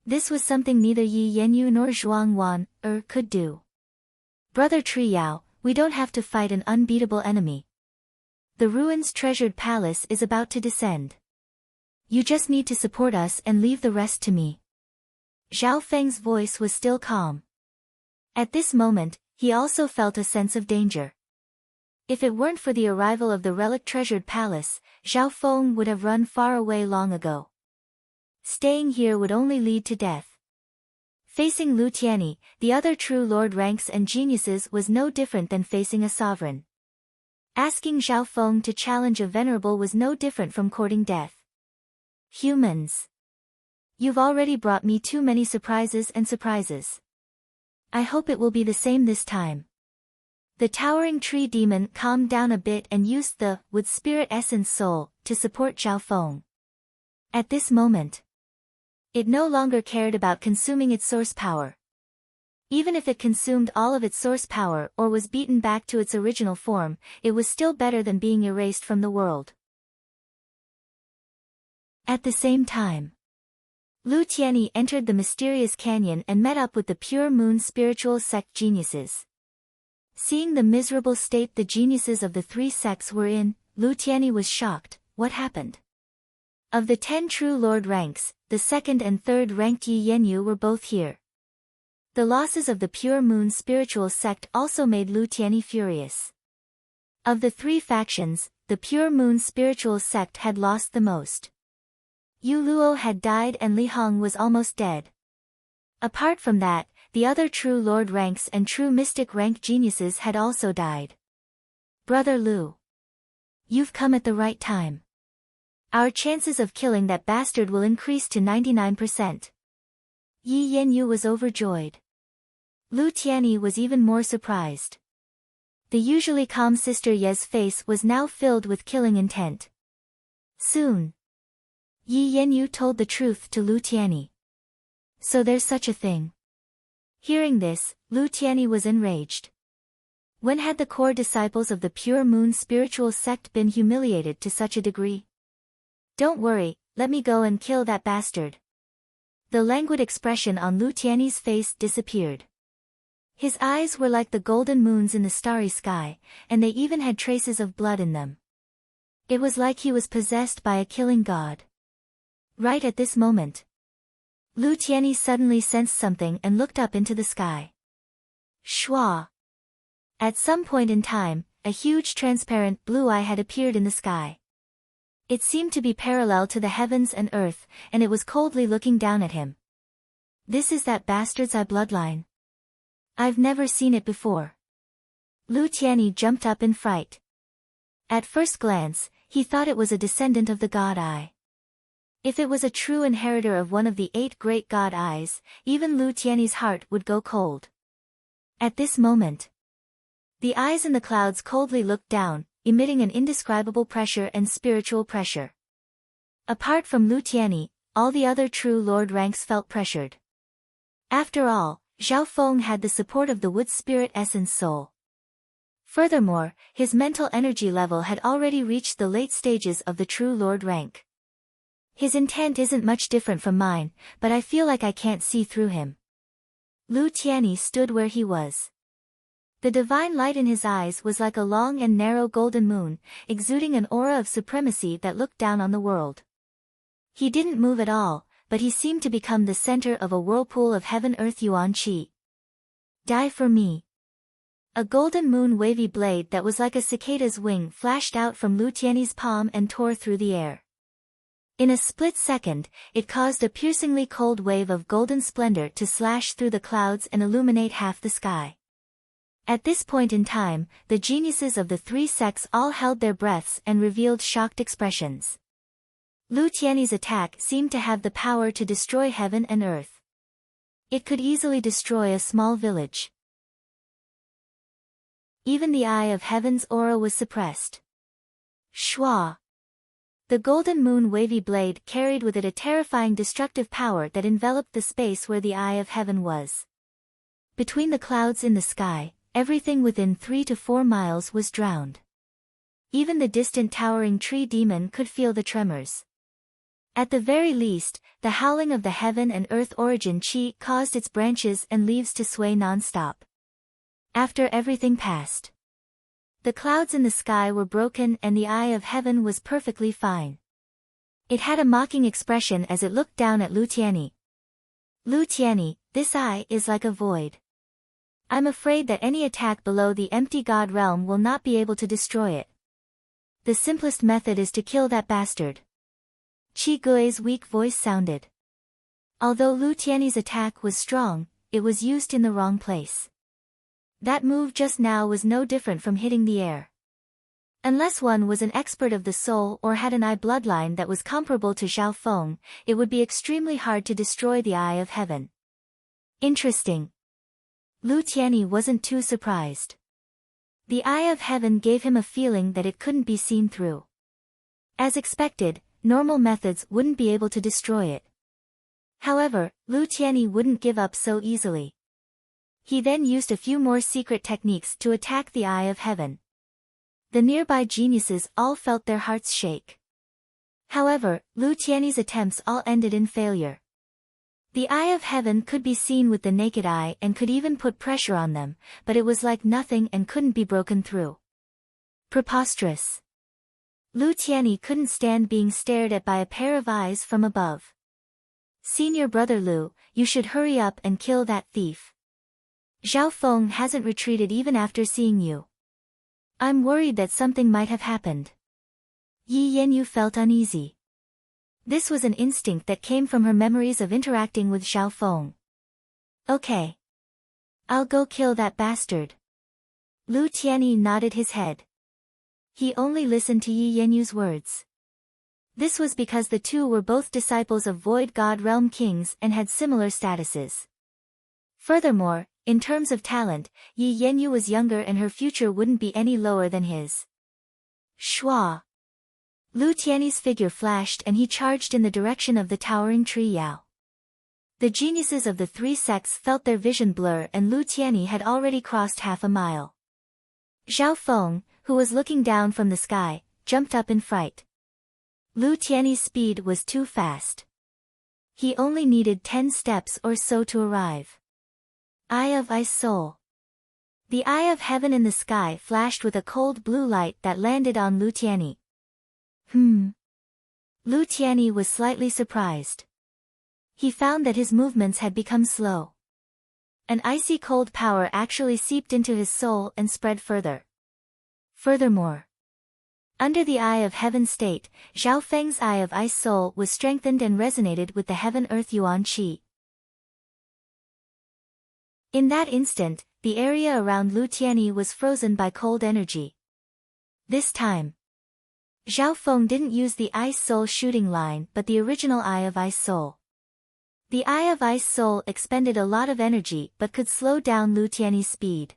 This was something neither Yi Yanyu nor Zhuang Wan could do. Brother Tree Yao, we don't have to fight an unbeatable enemy. The ruins' treasured palace is about to descend. You just need to support us and leave the rest to me. Zhao Feng's voice was still calm. At this moment, he also felt a sense of danger. If it weren't for the arrival of the relic treasured palace, Zhao Feng would have run far away long ago. Staying here would only lead to death. Facing Lu Tianyi, the other true lord ranks and geniuses was no different than facing a sovereign. Asking Zhao Feng to challenge a venerable was no different from courting death. Humans. You've already brought me too many surprises. I hope it will be the same this time. The towering tree demon calmed down a bit and used the wood spirit essence soul to support Zhao Feng. At this moment, it no longer cared about consuming its source power. Even if it consumed all of its source power or was beaten back to its original form, it was still better than being erased from the world. At the same time, Lu Tianyi entered the mysterious canyon and met up with the Pure Moon spiritual sect geniuses. Seeing the miserable state the geniuses of the three sects were in, Lu Tianyi was shocked. What happened? Of the 10 true lord ranks, the second and third ranked Yi Yanyu were both here. The losses of the Pure Moon spiritual sect also made Lu Tianyi furious. Of the three factions, the Pure Moon spiritual sect had lost the most. Yu Luo had died and Li Hong was almost dead. Apart from that, the other true lord ranks and true mystic rank geniuses had also died. Brother Lu, you've come at the right time. Our chances of killing that bastard will increase to 99%. Yi Yanyu was overjoyed. Lu Tianyi was even more surprised. The usually calm Sister Ye's face was now filled with killing intent. Soon, Yi Yanyu told the truth to Lu Tianyi. So there's such a thing. Hearing this, Lu Tianyi was enraged. When had the core disciples of the Pure Moon spiritual sect been humiliated to such a degree? Don't worry, let me go and kill that bastard. The languid expression on Lu Tianyi's face disappeared. His eyes were like the golden moons in the starry sky, and they even had traces of blood in them. It was like he was possessed by a killing god. Right at this moment, Lu Tianyi suddenly sensed something and looked up into the sky. Shua! At some point in time, a huge transparent blue eye had appeared in the sky. It seemed to be parallel to the heavens and earth, and it was coldly looking down at him. This is that bastard's eye bloodline. I've never seen it before. Lu Tianyi jumped up in fright. At first glance, he thought it was a descendant of the god eye. If it was a true inheritor of one of the 8 great god eyes, even Lu Tianyi's heart would go cold. At this moment, the eyes in the clouds coldly looked down, emitting an indescribable pressure and spiritual pressure. Apart from Lu Tianyi, all the other true lord ranks felt pressured. After all, Zhao Feng had the support of the wood spirit essence soul. Furthermore, his mental energy level had already reached the late stages of the true Lord rank. His intent isn't much different from mine, but I feel like I can't see through him. Lu Tianyi stood where he was. The divine light in his eyes was like a long and narrow golden moon, exuding an aura of supremacy that looked down on the world. He didn't move at all, but he seemed to become the center of a whirlpool of heaven-earth yuan qi. Die for me. A golden moon wavy blade that was like a cicada's wing flashed out from Lu Tianyi's palm and tore through the air. In a split second, it caused a piercingly cold wave of golden splendor to slash through the clouds and illuminate half the sky. At this point in time, the geniuses of the three sects all held their breaths and revealed shocked expressions. Lu Tianyi's attack seemed to have the power to destroy heaven and earth. It could easily destroy a small village. Even the eye of heaven's aura was suppressed. Shua! The golden moon wavy blade carried with it a terrifying destructive power that enveloped the space where the eye of heaven was. Between the clouds in the sky, everything within 3 to 4 miles was drowned. Even the distant towering tree demon could feel the tremors. At the very least, the howling of the heaven and earth origin qi caused its branches and leaves to sway non-stop. After everything passed, the clouds in the sky were broken and the eye of heaven was perfectly fine. It had a mocking expression as it looked down at Lu Tianyi. Lu Tianyi, this eye is like a void. I'm afraid that any attack below the empty god realm will not be able to destroy it. The simplest method is to kill that bastard. Qi Gui's weak voice sounded. Although Lu Tianyi's attack was strong, it was used in the wrong place. That move just now was no different from hitting the air. Unless one was an expert of the soul or had an eye bloodline that was comparable to Zhao Feng, it would be extremely hard to destroy the eye of heaven. Interesting. Lu Tianyi wasn't too surprised. The eye of heaven gave him a feeling that it couldn't be seen through. As expected, normal methods wouldn't be able to destroy it. However, Lu Tianyi wouldn't give up so easily. He then used a few more secret techniques to attack the eye of heaven. The nearby geniuses all felt their hearts shake. However, Lu Tianyi's attempts all ended in failure. The eye of heaven could be seen with the naked eye and could even put pressure on them, but it was like nothing and couldn't be broken through. Preposterous. Lu Tianyi couldn't stand being stared at by a pair of eyes from above. Senior brother Lu, you should hurry up and kill that thief. Zhao Feng hasn't retreated even after seeing you. I'm worried that something might have happened. Yi Yanyu felt uneasy. This was an instinct that came from her memories of interacting with Zhao Feng. Okay. I'll go kill that bastard. Lu Tianyi nodded his head. He only listened to Yi Yanyu's words. This was because the two were both disciples of Void God Realm Kings and had similar statuses. Furthermore, in terms of talent, Yi Yanyu was younger and her future wouldn't be any lower than his. Shua! Lu Tianyi's figure flashed and he charged in the direction of the towering tree Yao. The geniuses of the three sects felt their vision blur and Lu Tianyi had already crossed half a mile. Zhao Feng, who was looking down from the sky, jumped up in fright. Lu Tianyi's speed was too fast. He only needed 10 steps or so to arrive. Eye of Ice Soul. The eye of heaven in the sky flashed with a cold blue light that landed on Lu Tianyi. Lu Tianyi was slightly surprised. He found that his movements had become slow. An icy cold power actually seeped into his soul and spread further. Furthermore, under the eye of heaven state, Zhao Feng's eye of ice soul was strengthened and resonated with the heaven-earth yuan qi. In that instant, the area around Lu Tianyi was frozen by cold energy. This time, Zhao Feng didn't use the ice soul shooting line but the original eye of ice soul. The eye of ice soul expended a lot of energy but could slow down Lu Tianyi's speed.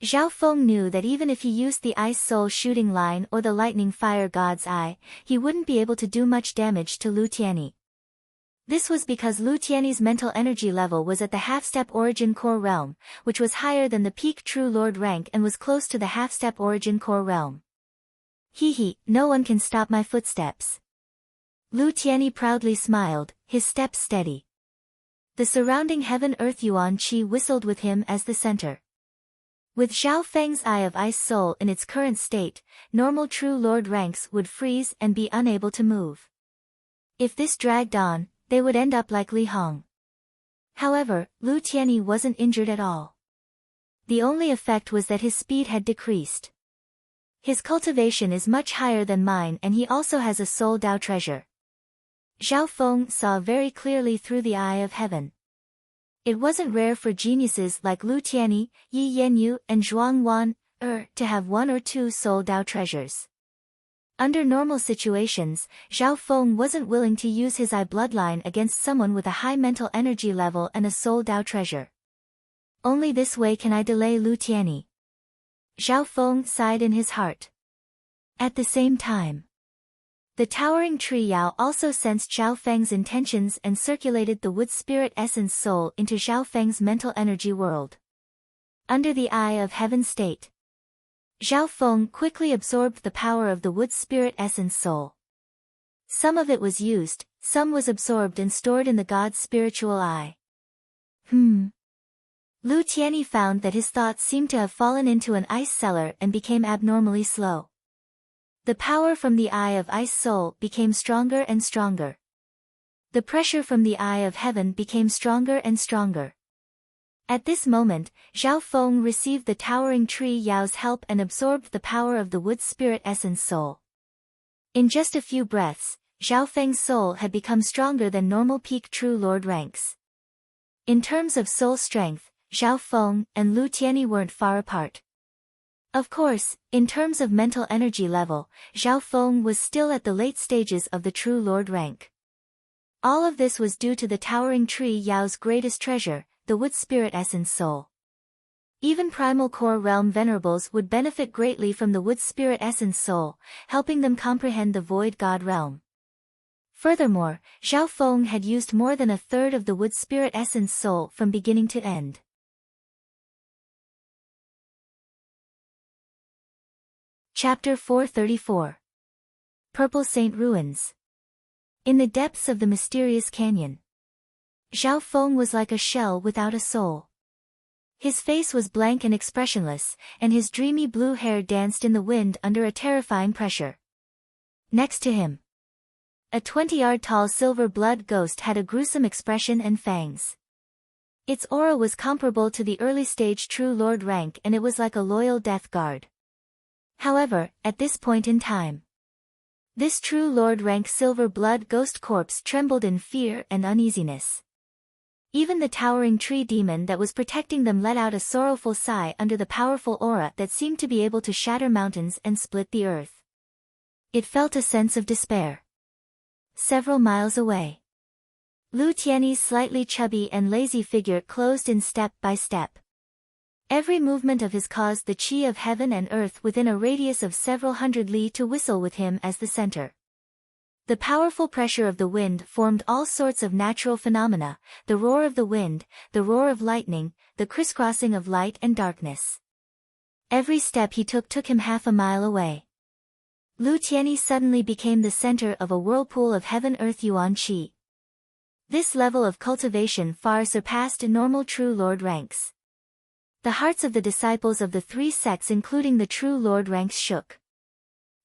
Zhao Feng knew that even if he used the ice soul shooting line or the lightning fire god's eye, he wouldn't be able to do much damage to Lu Tianyi. This was because Lu Tiany's mental energy level was at the half-step origin core realm, which was higher than the peak True Lord rank and was close to the half-step origin core realm. Hee, no one can stop my footsteps. Lu Tiany proudly smiled, his steps steady. The surrounding heaven-earth yuan qi whistled with him as the center. With Zhao Feng's Eye of Ice Soul in its current state, normal True Lord ranks would freeze and be unable to move. If this dragged on, they would end up like Li Hong. However, Lu Tiany wasn't injured at all. The only effect was that his speed had decreased. His cultivation is much higher than mine and he also has a soul Dao treasure. Zhao Feng saw very clearly through the eye of heaven. It wasn't rare for geniuses like Lu Tiany, Yi Yanyu, and Zhuang Wan, to have one or two soul Dao treasures. Under normal situations, Zhao Feng wasn't willing to use his eye bloodline against someone with a high mental energy level and a soul Dao treasure. Only this way can I delay Lu Tiany. Zhao Feng sighed in his heart. At the same time, the towering tree Yao also sensed Zhao Feng's intentions and circulated the wood spirit essence soul into Zhao Feng's mental energy world. Under the eye of heaven state, Zhao Feng quickly absorbed the power of the wood spirit essence soul. Some of it was used, some was absorbed and stored in the god's spiritual eye. Lu Tiany found that his thoughts seemed to have fallen into an ice cellar and became abnormally slow. The power from the Eye of Ice Soul became stronger and stronger. The pressure from the Eye of Heaven became stronger and stronger. At this moment, Zhao Feng received the towering tree Yao's help and absorbed the power of the wood spirit essence soul. In just a few breaths, Zhao Feng's soul had become stronger than normal peak True Lord ranks. In terms of soul strength, Zhao Feng and Lu Tiany weren't far apart. Of course, in terms of mental energy level, Zhao Feng was still at the late stages of the True Lord rank. All of this was due to the towering tree Yao's greatest treasure, the wood spirit essence soul. Even primal core realm venerables would benefit greatly from the wood spirit essence soul, helping them comprehend the void god realm. Furthermore, Zhao Feng had used more than a third of the wood spirit essence soul from beginning to end. Chapter 434. Purple Saint Ruins. In the depths of the mysterious canyon, Zhao Feng was like a shell without a soul. His face was blank and expressionless, and his dreamy blue hair danced in the wind under a terrifying pressure. Next to him, a 20-yard-tall silver blood ghost had a gruesome expression and fangs. Its aura was comparable to the early-stage True Lord rank and it was like a loyal death guard. However, at this point in time, this True Lord rank silver blood ghost corpse trembled in fear and uneasiness. Even the towering tree demon that was protecting them let out a sorrowful sigh under the powerful aura that seemed to be able to shatter mountains and split the earth. It felt a sense of despair. Several miles away, Lu Tiany's slightly chubby and lazy figure closed in step by step. Every movement of his caused the qi of heaven and earth within a radius of several hundred li to whistle with him as the center. The powerful pressure of the wind formed all sorts of natural phenomena, the roar of the wind, the roar of lightning, the crisscrossing of light and darkness. Every step he took him half a mile away. Lu Tiany suddenly became the center of a whirlpool of heaven-earth yuan qi. This level of cultivation far surpassed normal True Lord ranks. The hearts of the disciples of the three sects including the True Lord ranks shook.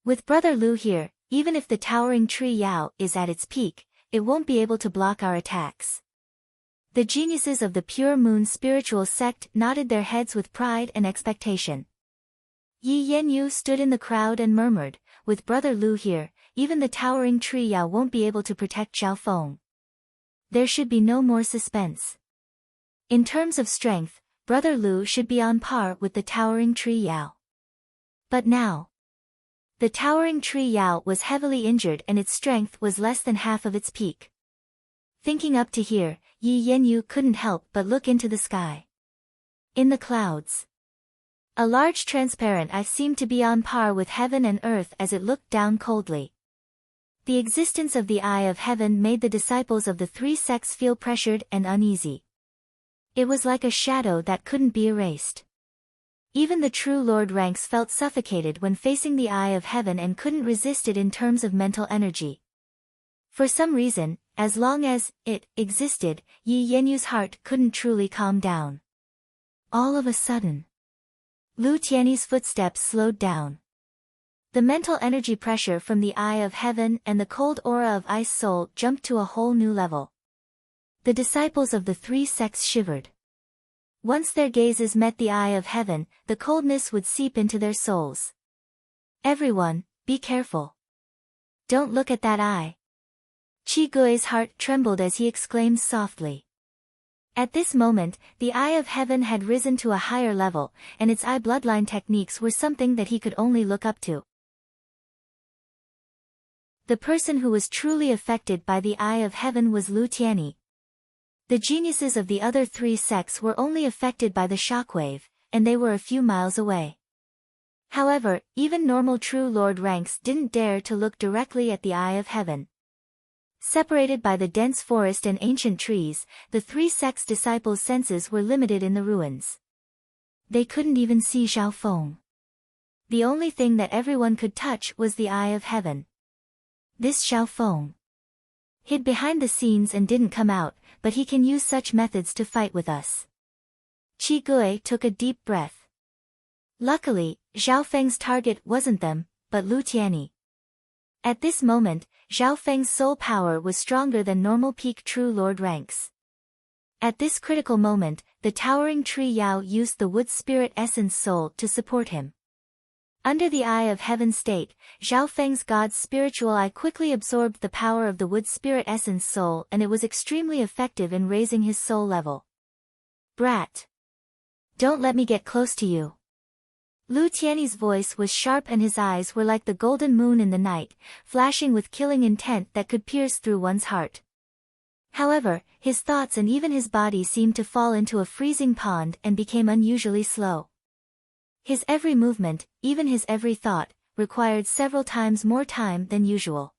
With Brother Lu here, even if the towering tree Yao is at its peak, it won't be able to block our attacks. The geniuses of the Pure Moon spiritual sect nodded their heads with pride and expectation. Yi Yanyu stood in the crowd and murmured, with Brother Lu here, even the towering tree Yao won't be able to protect Zhao Feng. There should be no more suspense. In terms of strength, Brother Lu should be on par with the towering tree Yao. But now, the towering tree Yao was heavily injured and its strength was less than half of its peak. Thinking up to here, Yi Yanyu couldn't help but look into the sky. In the clouds, a large transparent eye seemed to be on par with heaven and earth as it looked down coldly. The existence of the Eye of Heaven made the disciples of the three sects feel pressured and uneasy. It was like a shadow that couldn't be erased. Even the true Lord ranks felt suffocated when facing the Eye of Heaven and couldn't resist it in terms of mental energy. For some reason, as long as it existed, Yi Yenyu's heart couldn't truly calm down. All of a sudden, Lu Tiany's footsteps slowed down. The mental energy pressure from the Eye of Heaven and the cold aura of Ice Soul jumped to a whole new level. The disciples of the three sects shivered. Once their gazes met the Eye of Heaven, the coldness would seep into their souls. Everyone, be careful. Don't look at that eye. Qi Gui's heart trembled as he exclaimed softly. At this moment, the Eye of Heaven had risen to a higher level, and its eye bloodline techniques were something that he could only look up to. The person who was truly affected by the Eye of Heaven was Lu Tiany. The geniuses of the other three sects were only affected by the shockwave, and they were a few miles away. However, even normal true Lord ranks didn't dare to look directly at the Eye of Heaven. Separated by the dense forest and ancient trees, the three sects' disciples' senses were limited in the ruins. They couldn't even see Zhao Feng. The only thing that everyone could touch was the Eye of Heaven. This Zhao Feng hid behind the scenes and didn't come out, but he can use such methods to fight with us. Qi Gui took a deep breath. Luckily, Zhao Feng's target wasn't them, but Lu Tiany. At this moment, Zhao Feng's soul power was stronger than normal peak true Lord ranks. At this critical moment, the towering tree Yao used the wood spirit essence soul to support him. Under the Eye of Heaven state, Zhao Feng's God's spiritual eye quickly absorbed the power of the wood spirit essence soul, and it was extremely effective in raising his soul level. Brat! Don't let me get close to you. Lu Tiany's voice was sharp and his eyes were like the golden moon in the night, flashing with killing intent that could pierce through one's heart. However, his thoughts and even his body seemed to fall into a freezing pond and became unusually slow. His every movement, even his every thought, required several times more time than usual.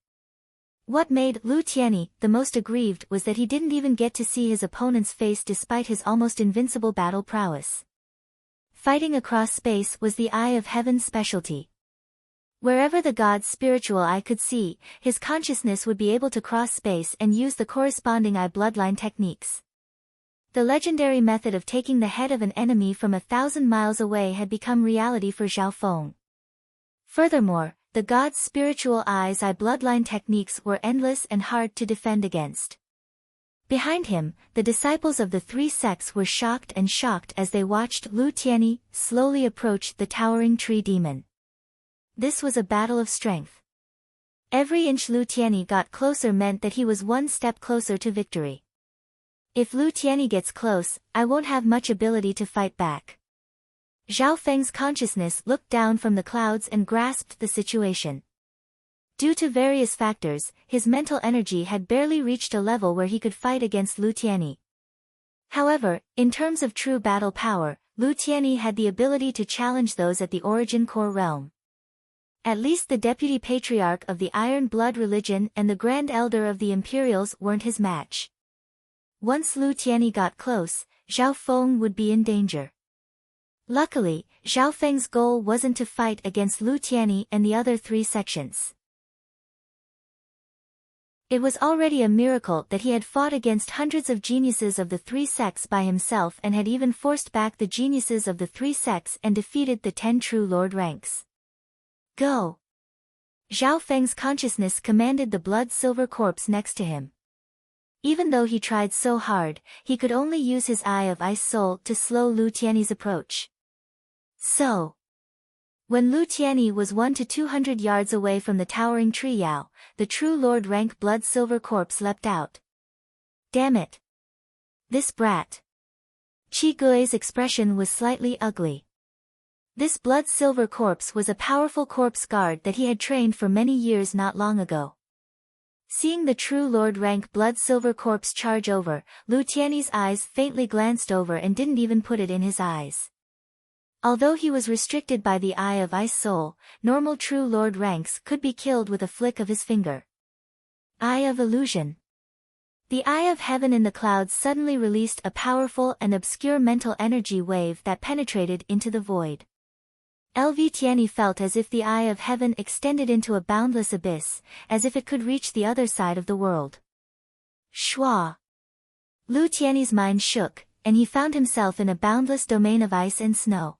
What made Lu Tiany the most aggrieved was that he didn't even get to see his opponent's face despite his almost invincible battle prowess. Fighting across space was the Eye of Heaven's specialty. Wherever the god's spiritual eye could see, his consciousness would be able to cross space and use the corresponding eye bloodline techniques. The legendary method of taking the head of an enemy from 1,000 miles away had become reality for Zhao Feng. Furthermore, the god's spiritual eye's eye bloodline techniques were endless and hard to defend against. Behind him, the disciples of the three sects were shocked as they watched Lu Tiany slowly approach the towering tree demon. This was a battle of strength. Every inch Lu Tiany got closer meant that he was one step closer to victory. If Lu Tiany gets close, I won't have much ability to fight back. Zhao Feng's consciousness looked down from the clouds and grasped the situation. Due to various factors, his mental energy had barely reached a level where he could fight against Lu Tiany. However, in terms of true battle power, Lu Tiany had the ability to challenge those at the origin core realm. At least the deputy patriarch of the Iron Blood religion and the Grand Elder of the Imperials weren't his match. Once Lu Tiany got close, Zhao Feng would be in danger. Luckily, Zhao Feng's goal wasn't to fight against Lu Tiany and the other three sections. It was already a miracle that he had fought against hundreds of geniuses of the three sects by himself and had even forced back the geniuses of the three sects and defeated the 10 true Lord ranks. Go! Zhao Feng's consciousness commanded the blood-silver corpse next to him. Even though he tried so hard, he could only use his Eye of Ice Soul to slow Lu Tiany's approach. So, when Lu Tiany was 1 to 200 yards away from the towering tree Yao, the true Lord rank blood-silver corpse leapt out. Damn it! This brat! Qi Gui's expression was slightly ugly. This blood-silver corpse was a powerful corpse guard that he had trained for many years not long ago. Seeing the true Lord rank blood-silver corpse charge over, Lu Tiany's eyes faintly glanced over and didn't even put it in his eyes. Although he was restricted by the Eye of Ice Soul, normal true Lord ranks could be killed with a flick of his finger. Eye of Illusion. The eye of heaven in the clouds suddenly released a powerful and obscure mental energy wave that penetrated into the void. Tianyi felt as if the eye of heaven extended into a boundless abyss, as if it could reach the other side of the world. Shua! Tianyi's mind shook, and he found himself in a boundless domain of ice and snow.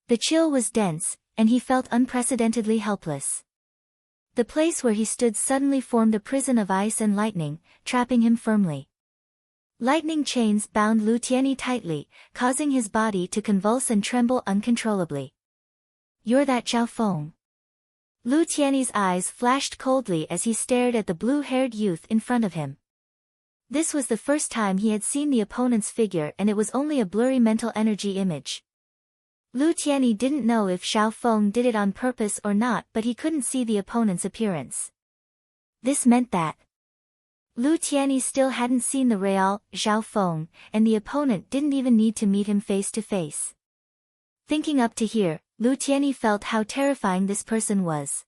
The chill was dense, and he felt unprecedentedly helpless. The place where he stood suddenly formed a prison of ice and lightning, trapping him firmly. Lightning chains bound Tianyi tightly, causing his body to convulse and tremble uncontrollably. "You're that Zhao Feng." Tianyi's eyes flashed coldly as he stared at the blue-haired youth in front of him. This was the first time he had seen the opponent's figure, and it was only a blurry mental energy image. Tianyi didn't know if Zhao Feng did it on purpose or not, but he couldn't see the opponent's appearance. This meant that Tianyi still hadn't seen the real Zhao Feng, and the opponent didn't even need to meet him face to face. Thinking up to here, Tianyi felt how terrifying this person was.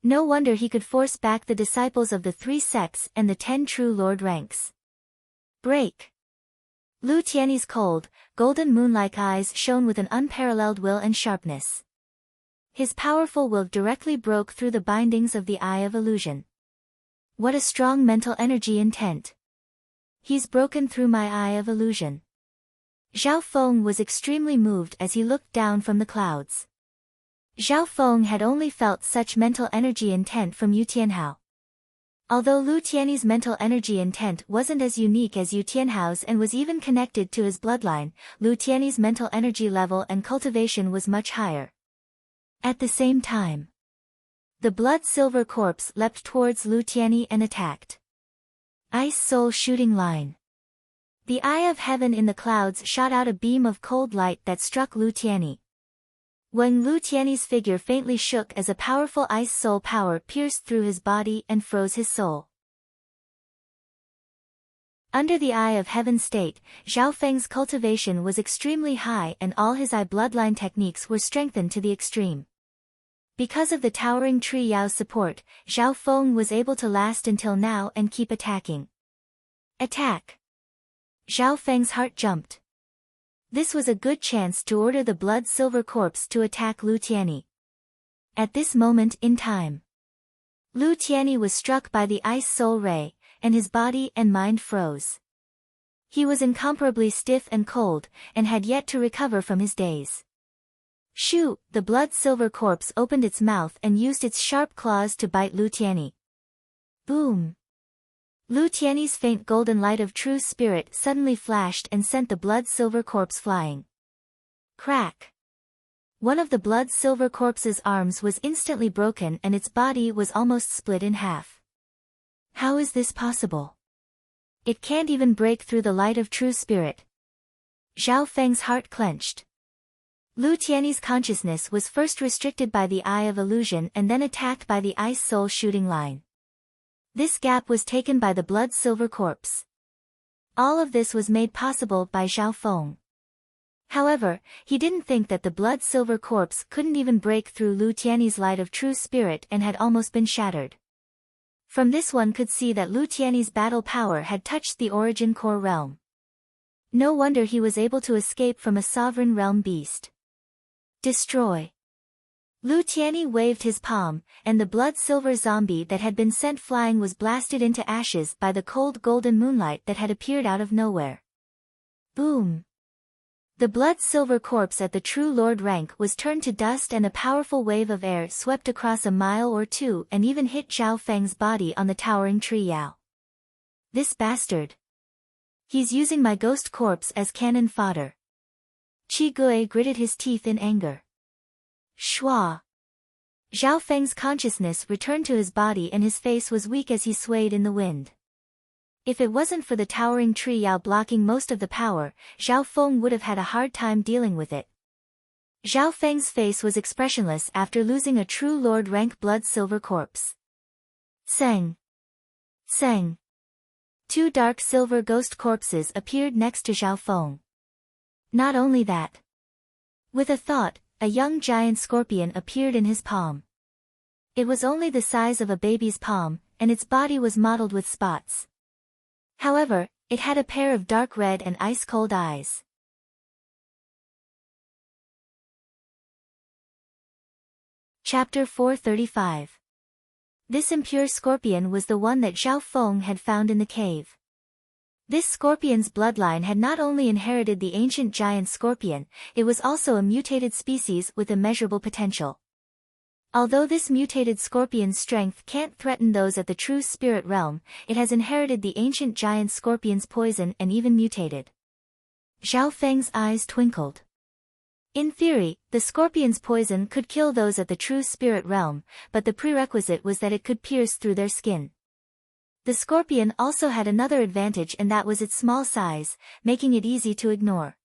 No wonder he could force back the disciples of the 3 sects and the 10 true lord ranks. Break! Tianyi's cold, golden moon-like eyes shone with an unparalleled will and sharpness. His powerful will directly broke through the bindings of the Eye of Illusion. What a strong mental energy intent! He's broken through my Eye of Illusion. Zhao Feng was extremely moved as he looked down from the clouds. Zhao Feng had only felt such mental energy intent from Yu Tianhao. Although Tianyi's mental energy intent wasn't as unique as Yu Tianhao's and was even connected to his bloodline, Tianyi's mental energy level and cultivation was much higher. At the same time, the blood-silver corpse leapt towards Tianyi and attacked. Ice Soul Shooting Line. The eye of heaven in the clouds shot out a beam of cold light that struck Tianyi. When Tianyi's figure faintly shook as a powerful ice soul power pierced through his body and froze his soul. Under the eye of heaven state, Zhao Feng's cultivation was extremely high and all his eye bloodline techniques were strengthened to the extreme. Because of the towering tree Yao's support, Zhao Feng was able to last until now and keep attacking. Attack! Zhao Feng's heart jumped. This was a good chance to order the blood-silver corpse to attack Tianyi. At this moment in time, Tianyi was struck by the ice soul ray, and his body and mind froze. He was incomparably stiff and cold, and had yet to recover from his daze. Shoo! The blood-silver corpse opened its mouth and used its sharp claws to bite Tianyi. Boom! Tianyi's faint golden light of true spirit suddenly flashed and sent the blood-silver corpse flying. Crack! One of the blood-silver corpse's arms was instantly broken and its body was almost split in half. How is this possible? It can't even break through the light of true spirit. Zhao Feng's heart clenched. Tianyi's consciousness was first restricted by the Eye of Illusion and then attacked by the Ice Soul Shooting Line. This gap was taken by the blood-silver corpse. All of this was made possible by Zhao Feng. However, he didn't think that the blood-silver corpse couldn't even break through Tianyi's light of true spirit and had almost been shattered. From this one could see that Tianyi's battle power had touched the origin core realm. No wonder he was able to escape from a sovereign realm beast. Destroy! Tianyi waved his palm, and the blood-silver zombie that had been sent flying was blasted into ashes by the cold golden moonlight that had appeared out of nowhere. Boom! The blood-silver corpse at the true lord rank was turned to dust and a powerful wave of air swept across a mile or two and even hit Zhao Feng's body on the towering tree Yao. This bastard! He's using my ghost corpse as cannon fodder. Qi Gui gritted his teeth in anger. Shua! Zhao Feng's consciousness returned to his body and his face was weak as he swayed in the wind. If it wasn't for the towering tree Yao blocking most of the power, Zhao Feng would have had a hard time dealing with it. Zhao Feng's face was expressionless after losing a true lord rank blood-silver corpse. Tseng! Tseng! 2 dark silver ghost corpses appeared next to Zhao Feng. Not only that. With a thought, a young giant scorpion appeared in his palm. It was only the size of a baby's palm, and its body was mottled with spots. However, it had a pair of dark red and ice-cold eyes. Chapter 435. This impure scorpion was the one that Zhao Feng had found in the cave. This scorpion's bloodline had not only inherited the ancient giant scorpion, it was also a mutated species with immeasurable potential. Although this mutated scorpion's strength can't threaten those at the true spirit realm, it has inherited the ancient giant scorpion's poison and even mutated. Zhao Feng's eyes twinkled. In theory, the scorpion's poison could kill those at the true spirit realm, but the prerequisite was that it could pierce through their skin. The scorpion also had another advantage, and that was its small size, making it easy to ignore.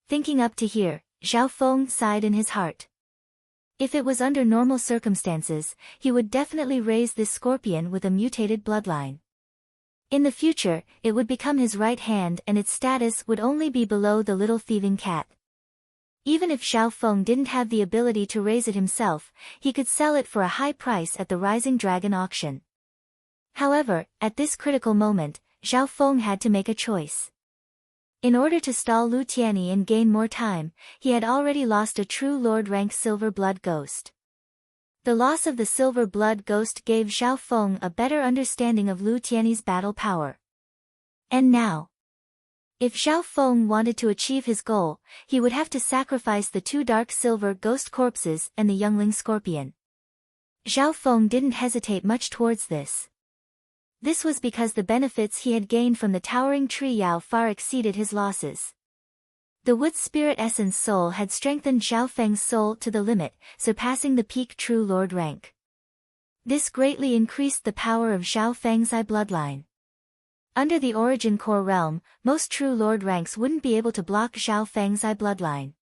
Thinking up to here, Zhao Feng sighed in his heart. If it was under normal circumstances, he would definitely raise this scorpion with a mutated bloodline. In the future, it would become his right hand and its status would only be below the little thieving cat. Even if Zhao Feng didn't have the ability to raise it himself, he could sell it for a high price at the Rising Dragon auction. However, at this critical moment, Zhao Feng had to make a choice. In order to stall Lu Tianyi and gain more time, he had already lost a true Lord rank Silver Blood Ghost. The loss of the Silver Blood Ghost gave Zhao Feng a better understanding of Lu Tianyi's battle power. And now, if Zhao Feng wanted to achieve his goal, he would have to sacrifice the two dark silver ghost corpses and the youngling scorpion. Zhao Feng didn't hesitate much towards this. This was because the benefits he had gained from the towering tree Yao far exceeded his losses. The wood spirit essence soul had strengthened Zhao Feng's soul to the limit, surpassing the peak true lord rank. This greatly increased the power of Zhao Feng's eye bloodline. Under the origin core realm, most true lord ranks wouldn't be able to block Zhao Feng's eye bloodline.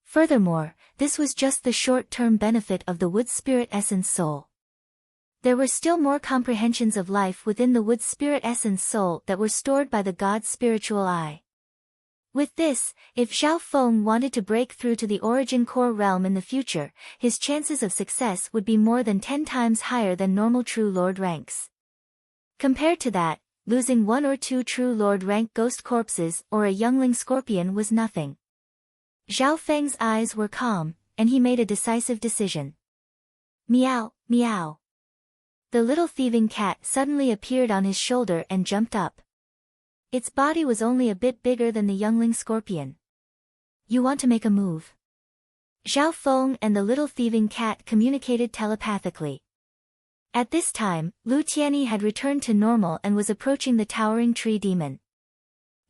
Furthermore, this was just the short-term benefit of the wood spirit essence soul. There were still more comprehensions of life within the wood spirit essence soul that were stored by the god's spiritual eye. With this, if Zhao Feng wanted to break through to the origin core realm in the future, his chances of success would be more than 10 times higher than normal true lord ranks. Compared to that, losing 1 or 2 true lord rank ghost corpses or a youngling scorpion was nothing. Zhao Feng's eyes were calm, and he made a decisive decision. Meow, meow. The little thieving cat suddenly appeared on his shoulder and jumped up. Its body was only a bit bigger than the youngling scorpion. You want to make a move? Zhao Feng and the little thieving cat communicated telepathically. At this time, Lu Tianyi had returned to normal and was approaching the towering tree demon.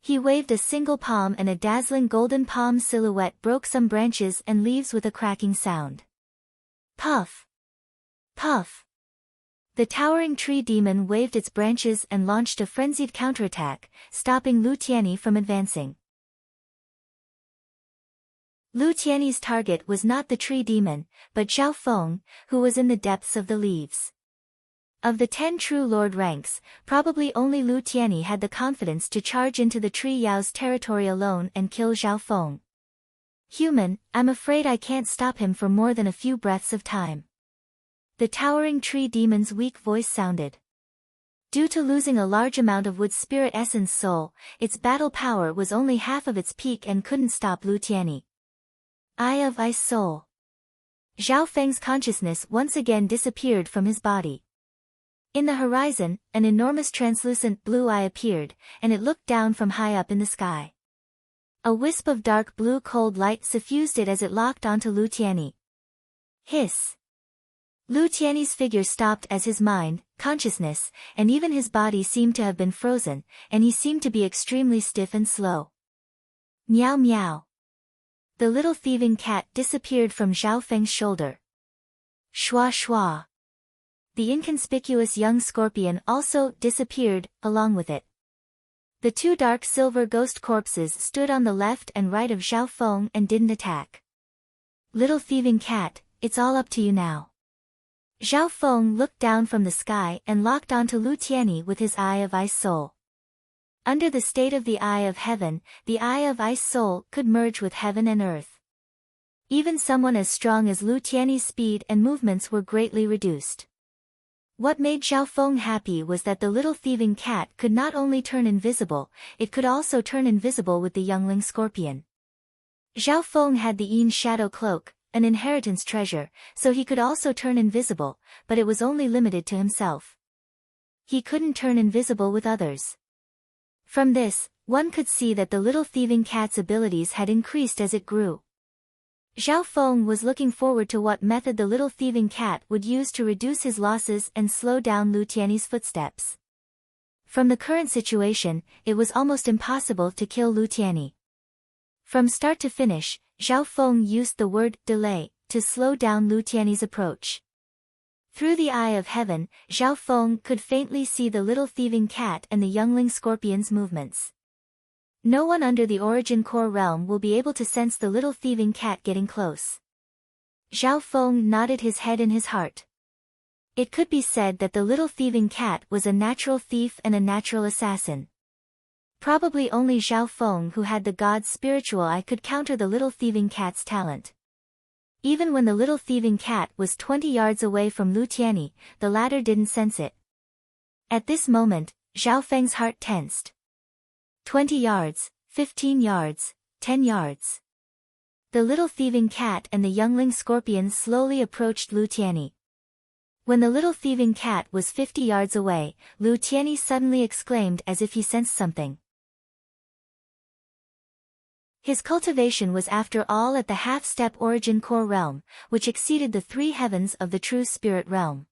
He waved a single palm and a dazzling golden palm silhouette broke some branches and leaves with a cracking sound. Puff! Puff! The towering tree demon waved its branches and launched a frenzied counterattack, stopping Lu Tianyi from advancing. Lu Tianyi's target was not the tree demon, but Zhao Feng, who was in the depths of the leaves. Of the 10 true lord ranks, probably only Lu Tianyi had the confidence to charge into the tree Yao's territory alone and kill Zhao Feng. Human, I'm afraid I can't stop him for more than a few breaths of time. The towering tree demon's weak voice sounded. Due to losing a large amount of wood spirit essence soul, its battle power was only half of its peak and couldn't stop Lu Tianyi. Eye of Ice Soul. Zhao Feng's consciousness once again disappeared from his body. In the horizon, an enormous translucent blue eye appeared, and it looked down from high up in the sky. A wisp of dark blue cold light suffused it as it locked onto Lu Tianyi. Hiss! Lu Tianyi's figure stopped as his mind, consciousness, and even his body seemed to have been frozen, and he seemed to be extremely stiff and slow. Meow meow. The little thieving cat disappeared from Zhao Feng's shoulder. Shua shua. The inconspicuous young scorpion also disappeared, along with it. The 2 dark silver ghost corpses stood on the left and right of Zhao Feng and didn't attack. Little thieving cat, it's all up to you now. Zhao Feng looked down from the sky and locked onto Lu Tianyi with his Eye of Ice Soul. Under the state of the Eye of Heaven, the Eye of Ice Soul could merge with heaven and earth. Even someone as strong as Lu Tianyi's speed and movements were greatly reduced. What made Xiao Feng happy was that the little thieving cat could not only turn invisible, it could also turn invisible with the youngling scorpion. Xiao Feng had the Yin shadow cloak, an inheritance treasure, so he could also turn invisible, but it was only limited to himself. He couldn't turn invisible with others. From this, one could see that the little thieving cat's abilities had increased as it grew. Xiao Feng was looking forward to what method the little thieving cat would use to reduce his losses and slow down Lu Tiany's footsteps. From the current situation, it was almost impossible to kill Lu Tiany. From start to finish, Xiao Feng used the word delay to slow down Lu Tiany's approach. Through the eye of heaven, Xiao Feng could faintly see the little thieving cat and the youngling scorpion's movements. No one under the origin core realm will be able to sense the little thieving cat getting close. Xiao Feng nodded his head in his heart. It could be said that the little thieving cat was a natural thief and a natural assassin. Probably only Xiao Feng, who had the god's spiritual eye, could counter the little thieving cat's talent. Even when the little thieving cat was 20 yards away from Lu Tiany, the latter didn't sense it. At this moment, Xiao Feng's heart tensed. 20 yards, 15 yards, 10 yards. The little thieving cat and the youngling scorpion slowly approached Lu Tiany. When the little thieving cat was 50 yards away, Lu Tiany suddenly exclaimed as if he sensed something. His cultivation was after all at the half-step origin core realm, which exceeded the 3 heavens of the true spirit realm.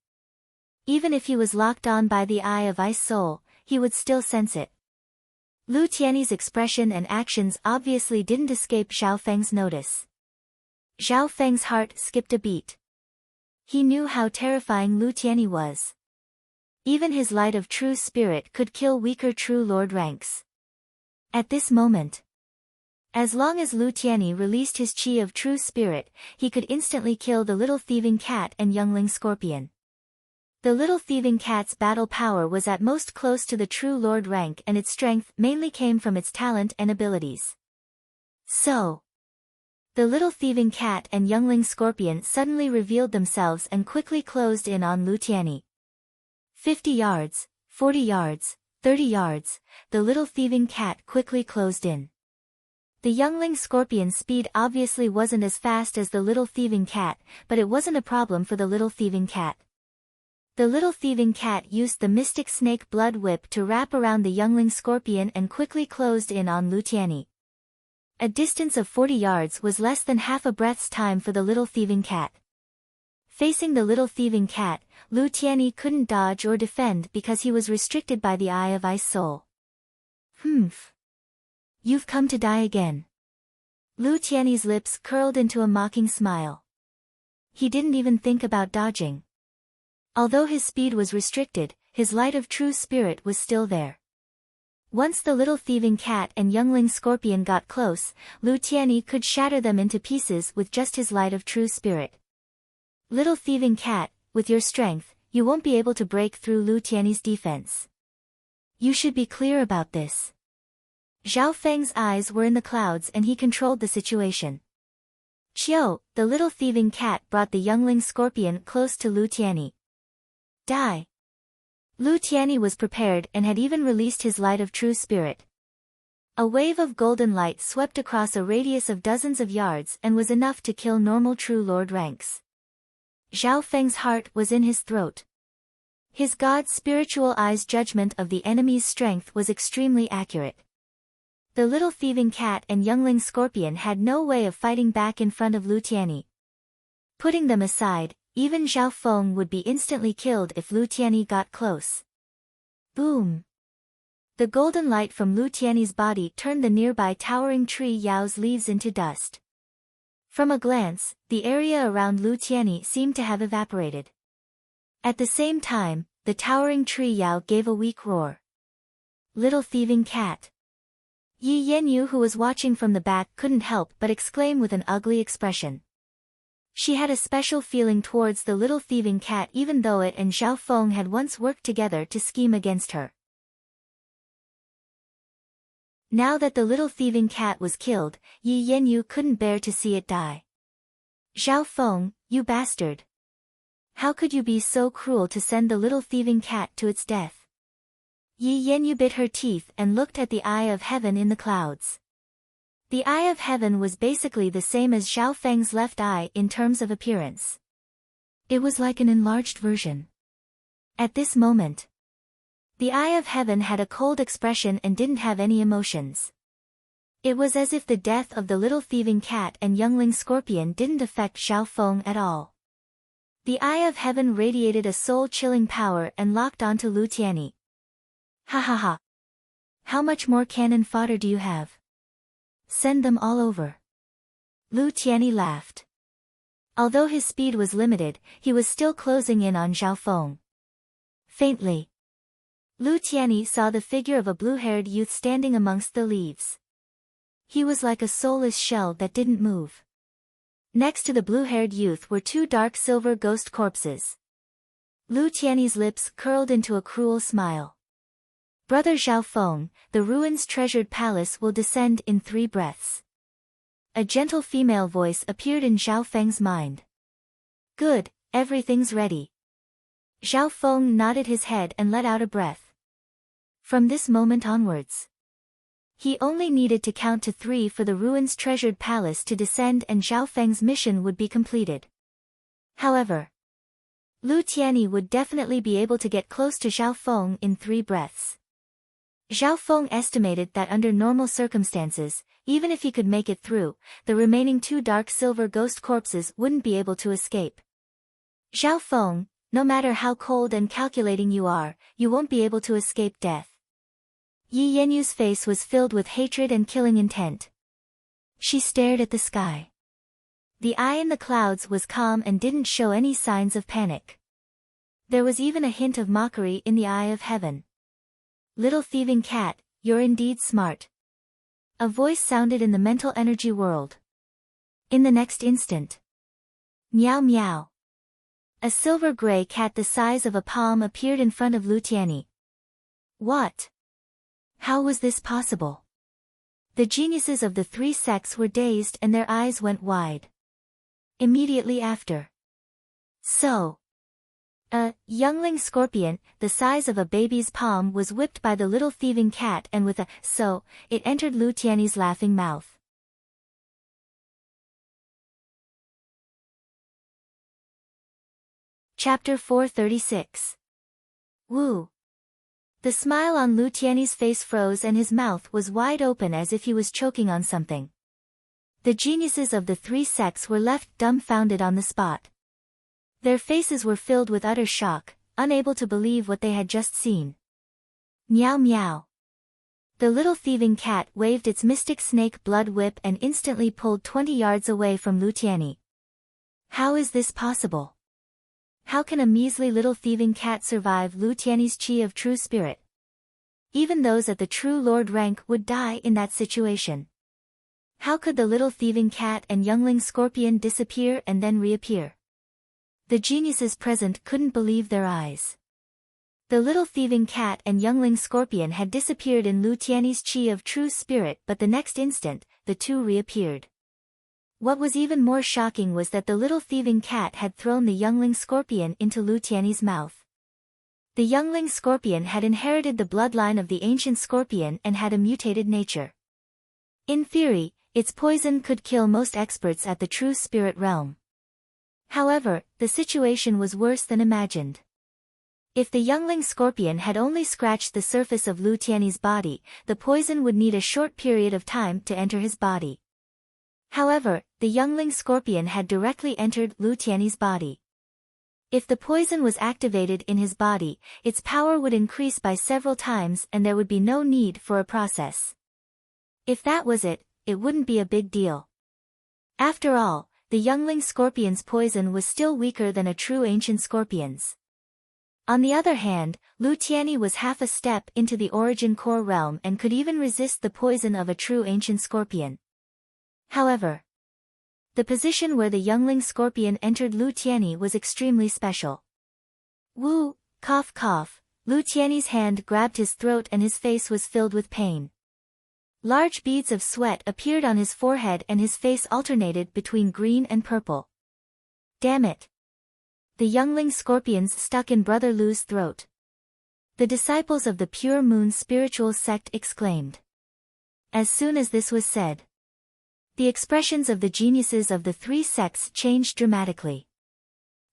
Even if he was locked on by the eye of ice soul, he would still sense it. Lu Tiany's expression and actions obviously didn't escape Xiao Feng's notice. Xiao Feng's heart skipped a beat. He knew how terrifying Lu Tiany was. Even his light of true spirit could kill weaker true lord ranks. At this moment, as long as Lu Tiany released his chi of true spirit, he could instantly kill the little thieving cat and youngling scorpion. The little thieving cat's battle power was at most close to the true lord rank, and its strength mainly came from its talent and abilities. So, the little thieving cat and youngling scorpion suddenly revealed themselves and quickly closed in on Lu Tiany. 50 yards, 40 yards, 30 yards, the little thieving cat quickly closed in. The youngling scorpion's speed obviously wasn't as fast as the little thieving cat, but it wasn't a problem for the little thieving cat. The little thieving cat used the mystic snake blood whip to wrap around the youngling scorpion and quickly closed in on Lu Tiany. A distance of 40 yards was less than half a breath's time for the little thieving cat. Facing the little thieving cat, Lu Tiany couldn't dodge or defend because he was restricted by the eye of ice soul. Humph. You've come to die again. Lu Tiany's lips curled into a mocking smile. He didn't even think about dodging. Although his speed was restricted, his light of true spirit was still there. Once the little thieving cat and youngling scorpion got close, Lu Tiany could shatter them into pieces with just his light of true spirit. Little thieving cat, with your strength, you won't be able to break through Lu Tiany's defense. You should be clear about this. Xiao Feng's eyes were in the clouds and he controlled the situation. Chiao, the little thieving cat, brought the youngling scorpion close to Lu Tiany. Die. Lu Tiany was prepared and had even released his light of true spirit. A wave of golden light swept across a radius of dozens of yards and was enough to kill normal true lord ranks. Xiao Feng's heart was in his throat. His god's spiritual eye's judgment of the enemy's strength was extremely accurate. The little thieving cat and youngling scorpion had no way of fighting back in front of Lu Tiany. Putting them aside, even Xiao Feng would be instantly killed if Lu Tiany got close. Boom! The golden light from Lu Tiany's body turned the nearby towering tree Yao's leaves into dust. From a glance, the area around Lu Tiany seemed to have evaporated. At the same time, the towering tree Yao gave a weak roar. Little thieving cat. Yi Yanyu, who was watching from the back, couldn't help but exclaim with an ugly expression. She had a special feeling towards the little thieving cat, even though it and Xiao Feng had once worked together to scheme against her. Now that the little thieving cat was killed, Yi Yanyu couldn't bear to see it die. Xiao Feng, you bastard! How could you be so cruel to send the little thieving cat to its death? Yi Yanyu bit her teeth and looked at the eye of heaven in the clouds. The eye of heaven was basically the same as Zhao Feng's left eye in terms of appearance. It was like an enlarged version. At this moment, the eye of heaven had a cold expression and didn't have any emotions. It was as if the death of the little thieving cat and youngling scorpion didn't affect Zhao Feng at all. The eye of heaven radiated a soul-chilling power and locked onto Lu Tianyi. Ha ha ha. How much more cannon fodder do you have? Send them all over. Lu Tianyi laughed. Although his speed was limited, he was still closing in on Zhao Feng. Faintly, Lu Tianyi saw the figure of a blue-haired youth standing amongst the leaves. He was like a soulless shell that didn't move. Next to the blue-haired youth were two dark silver ghost corpses. Lu Tianyi's lips curled into a cruel smile. Brother Zhao Feng, the ruin's treasured palace will descend in 3 breaths. A gentle female voice appeared in Zhao Feng's mind. Good, everything's ready. Zhao Feng nodded his head and let out a breath. From this moment onwards, he only needed to count to 3 for the ruin's treasured palace to descend and Zhao Feng's mission would be completed. However, Lu Tianyi would definitely be able to get close to Zhao Feng in 3 breaths. Zhao Feng estimated that under normal circumstances, even if he could make it through, the remaining 2 dark silver ghost corpses wouldn't be able to escape. Zhao Feng, no matter how cold and calculating you are, you won't be able to escape death. Yi Yanyu's face was filled with hatred and killing intent. She stared at the sky. The eye in the clouds was calm and didn't show any signs of panic. There was even a hint of mockery in the eye of heaven. Little thieving cat, you're indeed smart. A voice sounded in the mental energy world. In the next instant, meow meow. A silver-gray cat the size of a palm appeared in front of Lu Tianyi. What? How was this possible? The geniuses of the 3 sects were dazed and their eyes went wide. Immediately after. So, a youngling scorpion, the size of a baby's palm was whipped by the little thieving cat and with a so, it entered Lu Tianyi's laughing mouth. Chapter 436. Woo. The smile on Lu Tianyi's face froze and his mouth was wide open as if he was choking on something. The geniuses of the 3 sects were left dumbfounded on the spot. Their faces were filled with utter shock, unable to believe what they had just seen. Meow meow. The little thieving cat waved its mystic snake blood whip and instantly pulled 20 yards away from Lu Tianyi. How is this possible? How can a measly little thieving cat survive Lu Tianyi's chi of true spirit? Even those at the true lord rank would die in that situation. How could the little thieving cat and youngling scorpion disappear and then reappear? The geniuses present couldn't believe their eyes. The little thieving cat and youngling scorpion had disappeared in Lu Tianyi's chi of true spirit, but the next instant, the 2 reappeared. What was even more shocking was that the little thieving cat had thrown the youngling scorpion into Lu Tianyi's mouth. The youngling scorpion had inherited the bloodline of the ancient scorpion and had a mutated nature. In theory, its poison could kill most experts at the true spirit realm. However, the situation was worse than imagined. If the youngling scorpion had only scratched the surface of Lu Tianyi's body, the poison would need a short period of time to enter his body. However, the youngling scorpion had directly entered Lu Tianyi's body. If the poison was activated in his body, its power would increase by several times and there would be no need for a process. If that was it, it wouldn't be a big deal. After all, the youngling scorpion's poison was still weaker than a true ancient scorpion's. On the other hand, Lu Tianyi was half a step into the origin core realm and could even resist the poison of a true ancient scorpion. However, the position where the youngling scorpion entered Lu Tianyi was extremely special. Woo, cough cough, Lu Tianyi's hand grabbed his throat and his face was filled with pain. Large beads of sweat appeared on his forehead and his face alternated between green and purple. Damn it. The youngling scorpions stuck in Brother Lu's throat. The disciples of the Pure Moon spiritual sect exclaimed. As soon as this was said, the expressions of the geniuses of the three sects changed dramatically.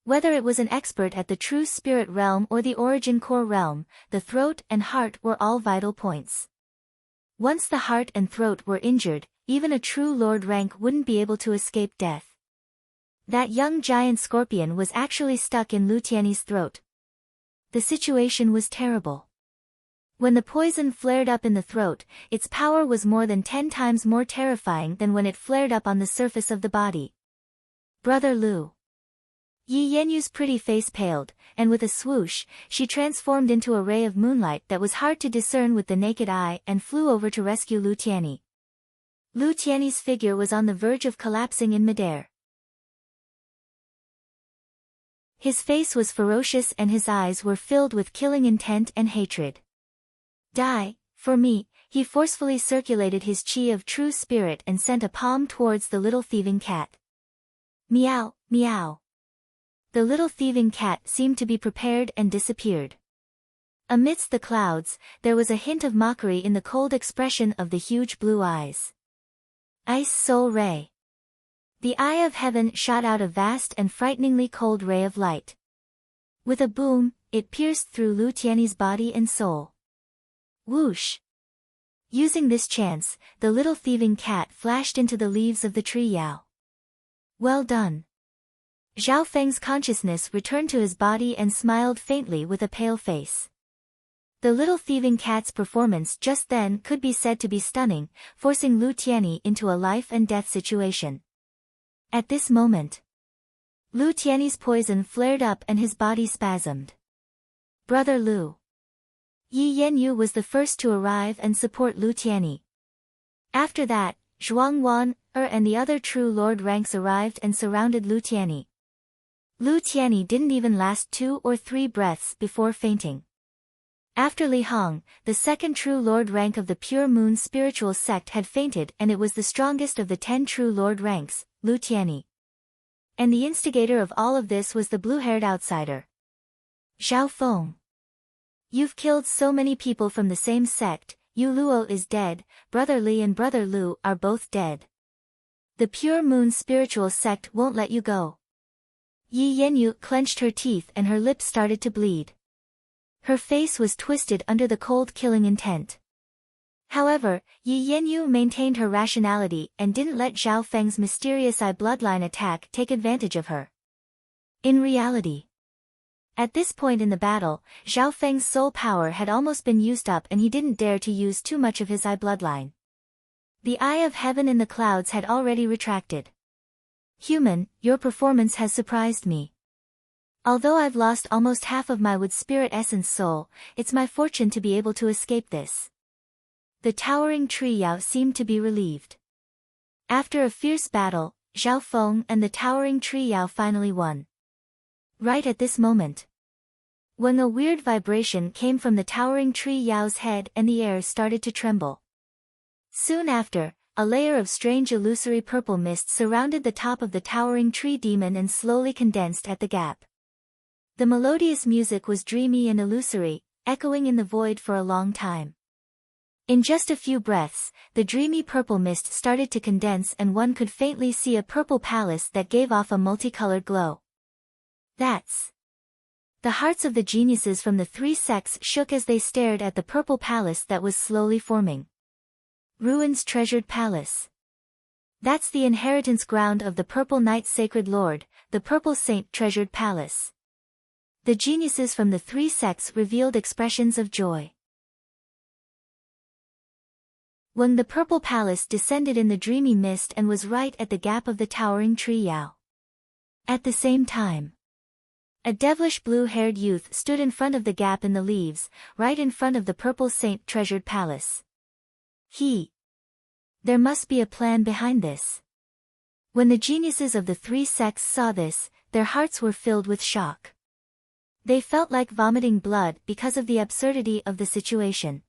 Whether it was an expert at the true spirit realm or the origin core realm, the throat and heart were all vital points. Once the heart and throat were injured, even a true lord rank wouldn't be able to escape death. That young giant scorpion was actually stuck in Lu Tiany's throat. The situation was terrible. When the poison flared up in the throat, its power was more than 10 times more terrifying than when it flared up on the surface of the body. Brother Lu. Yi Yenyu's pretty face paled, and with a swoosh, she transformed into a ray of moonlight that was hard to discern with the naked eye and flew over to rescue Lu Tiany. Lu Tiany's figure was on the verge of collapsing in midair. His face was ferocious and his eyes were filled with killing intent and hatred. Die, for me, he forcefully circulated his chi of true spirit and sent a palm towards the little thieving cat. Meow, meow. The little thieving cat seemed to be prepared and disappeared. Amidst the clouds, there was a hint of mockery in the cold expression of the huge blue eyes. Ice Soul Ray. The eye of heaven shot out a vast and frighteningly cold ray of light. With a boom, it pierced through Lu Tiany's body and soul. Whoosh! Using this chance, the little thieving cat flashed into the leaves of the tree Yao. Well done. Zhao Feng's consciousness returned to his body and smiled faintly with a pale face. The little thieving cat's performance just then could be said to be stunning, forcing Lu Tiany into a life-and-death situation. At this moment, Lu Tiany's poison flared up and his body spasmed. Brother Lu. Yi Yenyu was the first to arrive and support Lu Tiany. After that, Zhuang Wan, and the other true lord ranks arrived and surrounded Lu Tiany. Lu Tiany didn't even last 2 or 3 breaths before fainting. After Li Hong, the second true lord rank of the Pure Moon spiritual sect had fainted, and it was the strongest of the 10 true lord ranks, Lu Tiany. And the instigator of all of this was the blue-haired outsider. Zhao Feng. You've killed so many people from the same sect, Yu Luo is dead, Brother Li and Brother Lu are both dead. The Pure Moon spiritual sect won't let you go. Yi Yenyu clenched her teeth and her lips started to bleed. Her face was twisted under the cold killing intent. However, Yi Yenyu maintained her rationality and didn't let Zhao Feng's mysterious eye bloodline attack take advantage of her. In reality, at this point in the battle, Zhao Feng's soul power had almost been used up and he didn't dare to use too much of his eye bloodline. The eye of heaven in the clouds had already retracted. Human, your performance has surprised me. Although I've lost almost half of my wood spirit essence soul, it's my fortune to be able to escape this. The towering tree Yao seemed to be relieved. After a fierce battle, Zhao Feng and the towering tree Yao finally won. Right at this moment, when a weird vibration came from the towering tree Yao's head and the air started to tremble. Soon after, a layer of strange illusory purple mist surrounded the top of the towering tree demon and slowly condensed at the gap. The melodious music was dreamy and illusory, echoing in the void for a long time. In just a few breaths, the dreamy purple mist started to condense and one could faintly see a purple palace that gave off a multicolored glow. That's... The hearts of the geniuses from the 3 sects shook as they stared at the purple palace that was slowly forming. Ruin's treasured palace. That's the inheritance ground of the Purple Knight Sacred Lord, the Purple Saint Treasured Palace. The geniuses from the 3 sects revealed expressions of joy. When the purple palace descended in the dreamy mist and was right at the gap of the towering tree Yao. At the same time, a devilish blue-haired youth stood in front of the gap in the leaves, right in front of the Purple Saint Treasured Palace. There must be a plan behind this. When the geniuses of the 3 sects saw this, their hearts were filled with shock. They felt like vomiting blood because of the absurdity of the situation.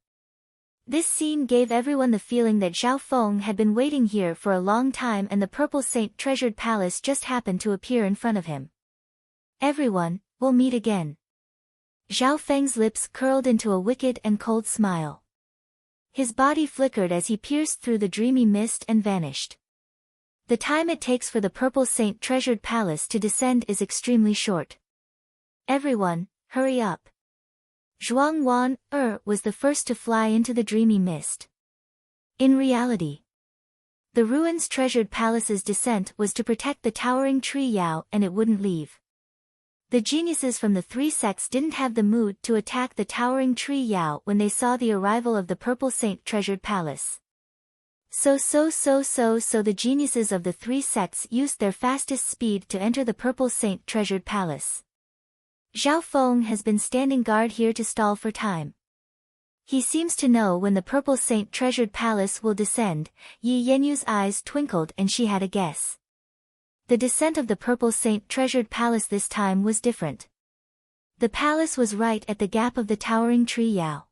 This scene gave everyone the feeling that Zhao Feng had been waiting here for a long time and the Purple Saint Treasured Palace just happened to appear in front of him. Everyone, we'll meet again. Zhao Feng's lips curled into a wicked and cold smile. His body flickered as he pierced through the dreamy mist and vanished. The time it takes for the Purple Saint treasured palace to descend is extremely short. Everyone, hurry up. Zhuang Wan was the first to fly into the dreamy mist. In reality, the ruins treasured palace's descent was to protect the towering tree Yao, and it wouldn't leave. The geniuses from the three sects didn't have the mood to attack the towering tree Yao when they saw the arrival of the Purple Saint treasured palace. So the geniuses of the three sects used their fastest speed to enter the Purple Saint treasured palace. Zhao Feng has been standing guard here to stall for time. He seems to know when the Purple Saint treasured palace will descend. Yi Yenyu's eyes twinkled and she had a guess. The descent of the Purple Saint treasured palace this time was different. The palace was right at the gap of the towering tree Yao.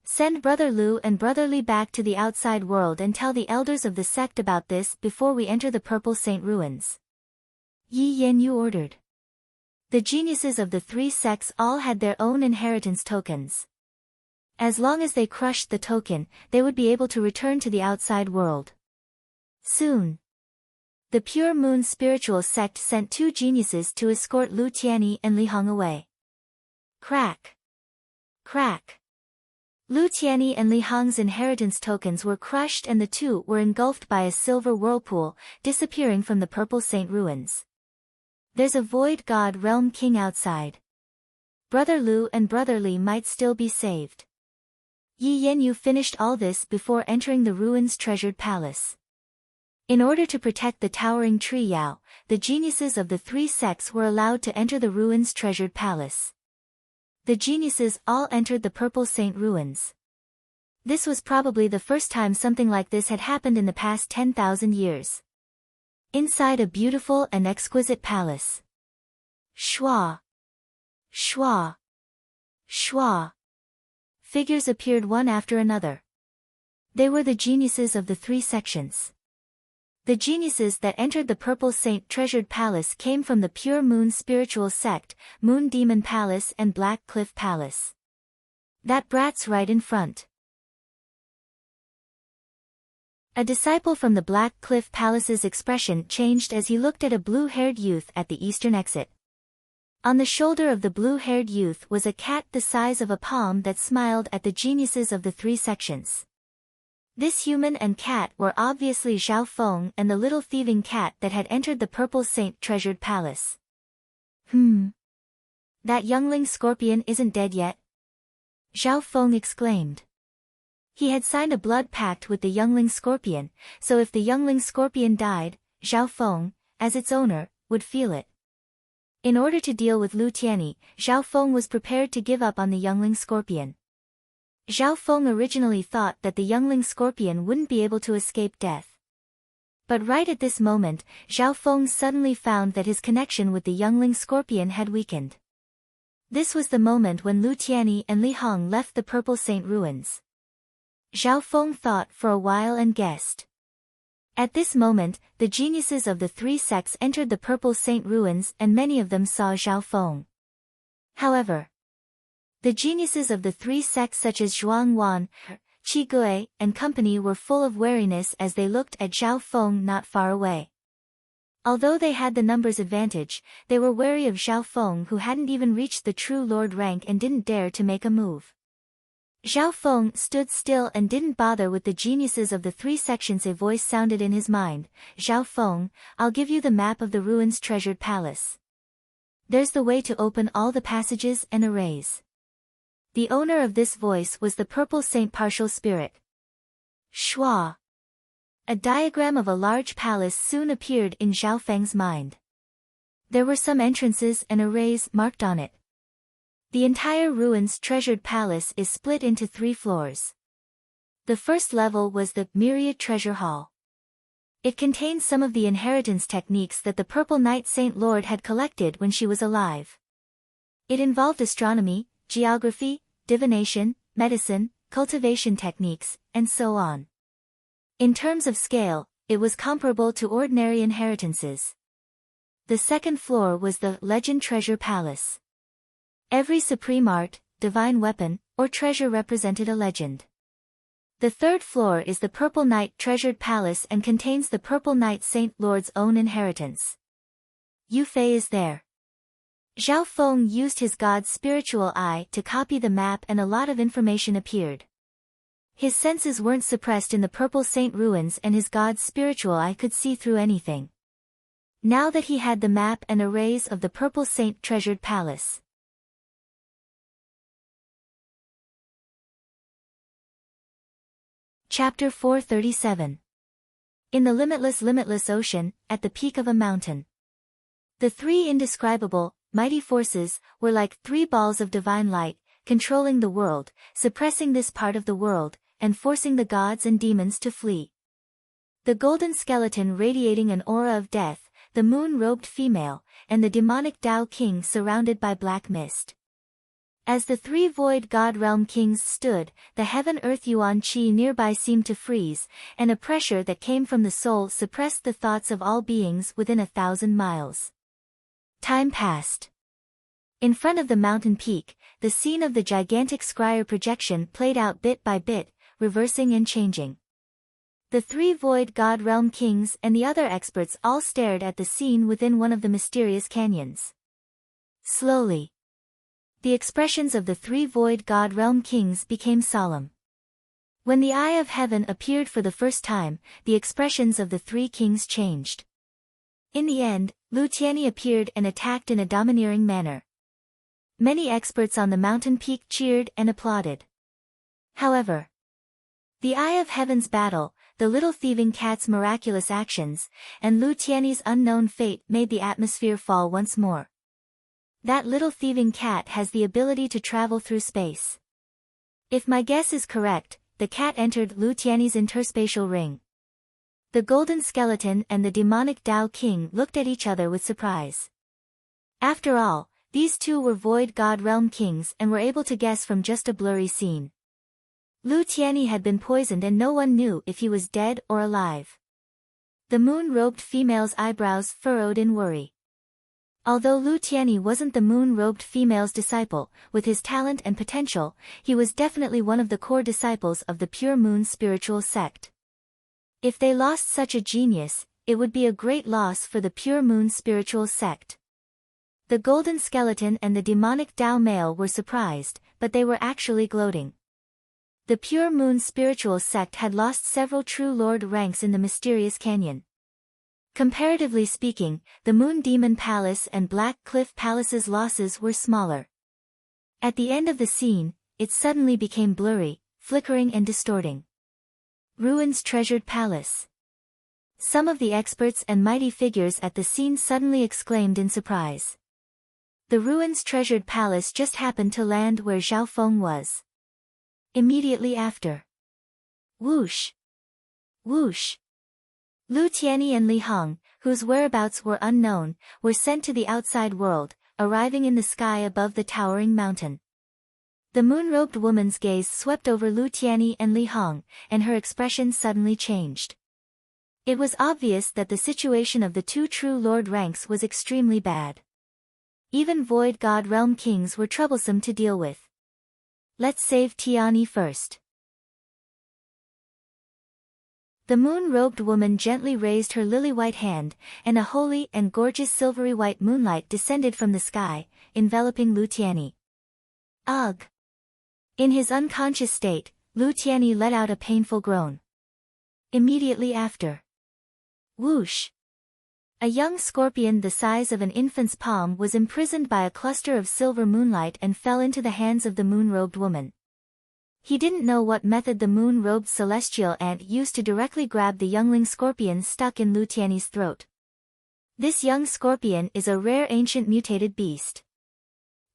Send Brother Lu and Brother Li back to the outside world and tell the elders of the sect about this before we enter the Purple Saint ruins. Yi Yenyu ordered. The geniuses of the three sects all had their own inheritance tokens. As long as they crushed the token, they would be able to return to the outside world. Soon. The Pure Moon spiritual sect sent 2 geniuses to escort Lu Tianyi and Li Hong away. Crack. Crack. Lu Tianyi and Li Hong's inheritance tokens were crushed and the two were engulfed by a silver whirlpool, disappearing from the Purple Saint ruins. There's a Void God Realm King outside. Brother Lu and Brother Li might still be saved. Yi Yenyu finished all this before entering the ruins' treasured palace. In order to protect the towering tree Yao, the geniuses of the three sects were allowed to enter the ruins' treasured palace. The geniuses all entered the Purple Saint ruins. This was probably the first time something like this had happened in the past 10,000 years. Inside a beautiful and exquisite palace. Shua. Shua. Shua. Figures appeared one after another. They were the geniuses of the three sections. The geniuses that entered the Purple Saint treasured palace came from the Pure Moon spiritual sect, Moon Demon Palace and Black Cliff Palace. That brat's right in front. A disciple from the Black Cliff Palace's expression changed as he looked at a blue-haired youth at the eastern exit. On the shoulder of the blue-haired youth was a cat the size of a palm that smiled at the geniuses of the three sections. This human and cat were obviously Zhao Feng and the little thieving cat that had entered the Purple Saint treasured palace. That youngling scorpion isn't dead yet? Zhao Feng exclaimed. He had signed a blood pact with the youngling scorpion, so if the youngling scorpion died, Zhao Feng, as its owner, would feel it. In order to deal with Lu Tianyi, Zhao Feng was prepared to give up on the youngling scorpion. Zhao Feng originally thought that the youngling scorpion wouldn't be able to escape death. But right at this moment, Zhao Feng suddenly found that his connection with the youngling scorpion had weakened. This was the moment when Lu Tianyi and Li Hong left the Purple Saint ruins. Zhao Feng thought for a while and guessed. At this moment, the geniuses of the three sects entered the Purple Saint ruins and many of them saw Zhao Feng. However, the geniuses of the three sects such as Zhuang Wan, Qi Gui, and company were full of wariness as they looked at Zhao Feng not far away. Although they had the numbers advantage, they were wary of Zhao Feng who hadn't even reached the true lord rank and didn't dare to make a move. Zhao Feng stood still and didn't bother with the geniuses of the three sections. A voice sounded in his mind, Zhao Feng, I'll give you the map of the ruins' treasured palace. There's the way to open all the passages and arrays. The owner of this voice was the Purple Saint partial spirit. Shua. A diagram of a large palace soon appeared in Zhao Feng's mind. There were some entrances and arrays marked on it. The entire ruins treasured palace is split into 3 floors. The first level was the Myriad Treasure Hall. It contained some of the inheritance techniques that the Purple Knight Saint Lord had collected when she was alive. It involved astronomy, geography, divination, medicine, cultivation techniques, and so on. In terms of scale, it was comparable to ordinary inheritances. The second floor was the Legend Treasure Palace. Every supreme art, divine weapon, or treasure represented a legend. The third floor is the Purple Knight Treasured Palace and contains the Purple Knight Saint Lord's own inheritance. Yu Fei is there. Zhao Feng used his god's spiritual eye to copy the map and a lot of information appeared. His senses weren't suppressed in the Purple Saint ruins and his god's spiritual eye could see through anything. Now that he had the map and arrays of the Purple Saint Treasured Palace. Chapter 437. In the limitless ocean, at the peak of a mountain. The three indescribable, mighty forces, were like three balls of divine light, controlling the world, suppressing this part of the world, and forcing the gods and demons to flee. The golden skeleton radiating an aura of death, the moon-robed female, and the demonic Tao King surrounded by black mist. As the three void god realm kings stood, the heaven-earth yuan qi nearby seemed to freeze, and a pressure that came from the soul suppressed the thoughts of all beings within 1,000 miles. Time passed. In front of the mountain peak, the scene of the gigantic scryer projection played out bit by bit, reversing and changing. The three void god realm kings and the other experts all stared at the scene within one of the mysterious canyons. Slowly, the expressions of the three void god realm kings became solemn. When the eye of heaven appeared for the first time, the expressions of the three kings changed. In the end, Lu Tianyi appeared and attacked in a domineering manner. Many experts on the mountain peak cheered and applauded. However, the eye of heaven's battle, the little thieving cat's miraculous actions, and Lu Tianyi's unknown fate made the atmosphere fall once more. That little thieving cat has the ability to travel through space. If my guess is correct, the cat entered Lu Tianyi's interspatial ring. The golden skeleton and the demonic Tao King looked at each other with surprise. After all, these two were void god realm kings and were able to guess from just a blurry scene. Lu Tianyi had been poisoned and no one knew if he was dead or alive. The moon-robed female's eyebrows furrowed in worry. Although Lu Tianyi wasn't the moon-robed female's disciple, with his talent and potential, he was definitely one of the core disciples of the Pure Moon spiritual sect. If they lost such a genius, it would be a great loss for the Pure Moon spiritual sect. The golden skeleton and the demonic Tao male were surprised, but they were actually gloating. The Pure Moon spiritual sect had lost several true lord ranks in the mysterious canyon. Comparatively speaking, the Moon Demon Palace and Black Cliff Palace's losses were smaller. At the end of the scene, it suddenly became blurry, flickering and distorting. Ruins Treasured Palace. Some of the experts and mighty figures at the scene suddenly exclaimed in surprise. The Ruins Treasured Palace just happened to land where Zhao Feng was. Immediately after. Whoosh! Whoosh! Lu Tianyi and Li Hong, whose whereabouts were unknown, were sent to the outside world, arriving in the sky above the towering mountain. The moon-robed woman's gaze swept over Lu Tianyi and Li Hong, and her expression suddenly changed. It was obvious that the situation of the two true lord ranks was extremely bad. Even void god realm kings were troublesome to deal with. Let's save Tianyi first. The moon-robed woman gently raised her lily-white hand, and a holy and gorgeous silvery-white moonlight descended from the sky, enveloping Lu Tianyi. Ugh! In his unconscious state, Lu Tianyi let out a painful groan. Immediately after. Whoosh! A young scorpion the size of an infant's palm was imprisoned by a cluster of silver moonlight and fell into the hands of the moon-robed woman. He didn't know what method the moon-robed celestial ant used to directly grab the youngling scorpion stuck in Lu Tianyi's throat. This young scorpion is a rare ancient mutated beast.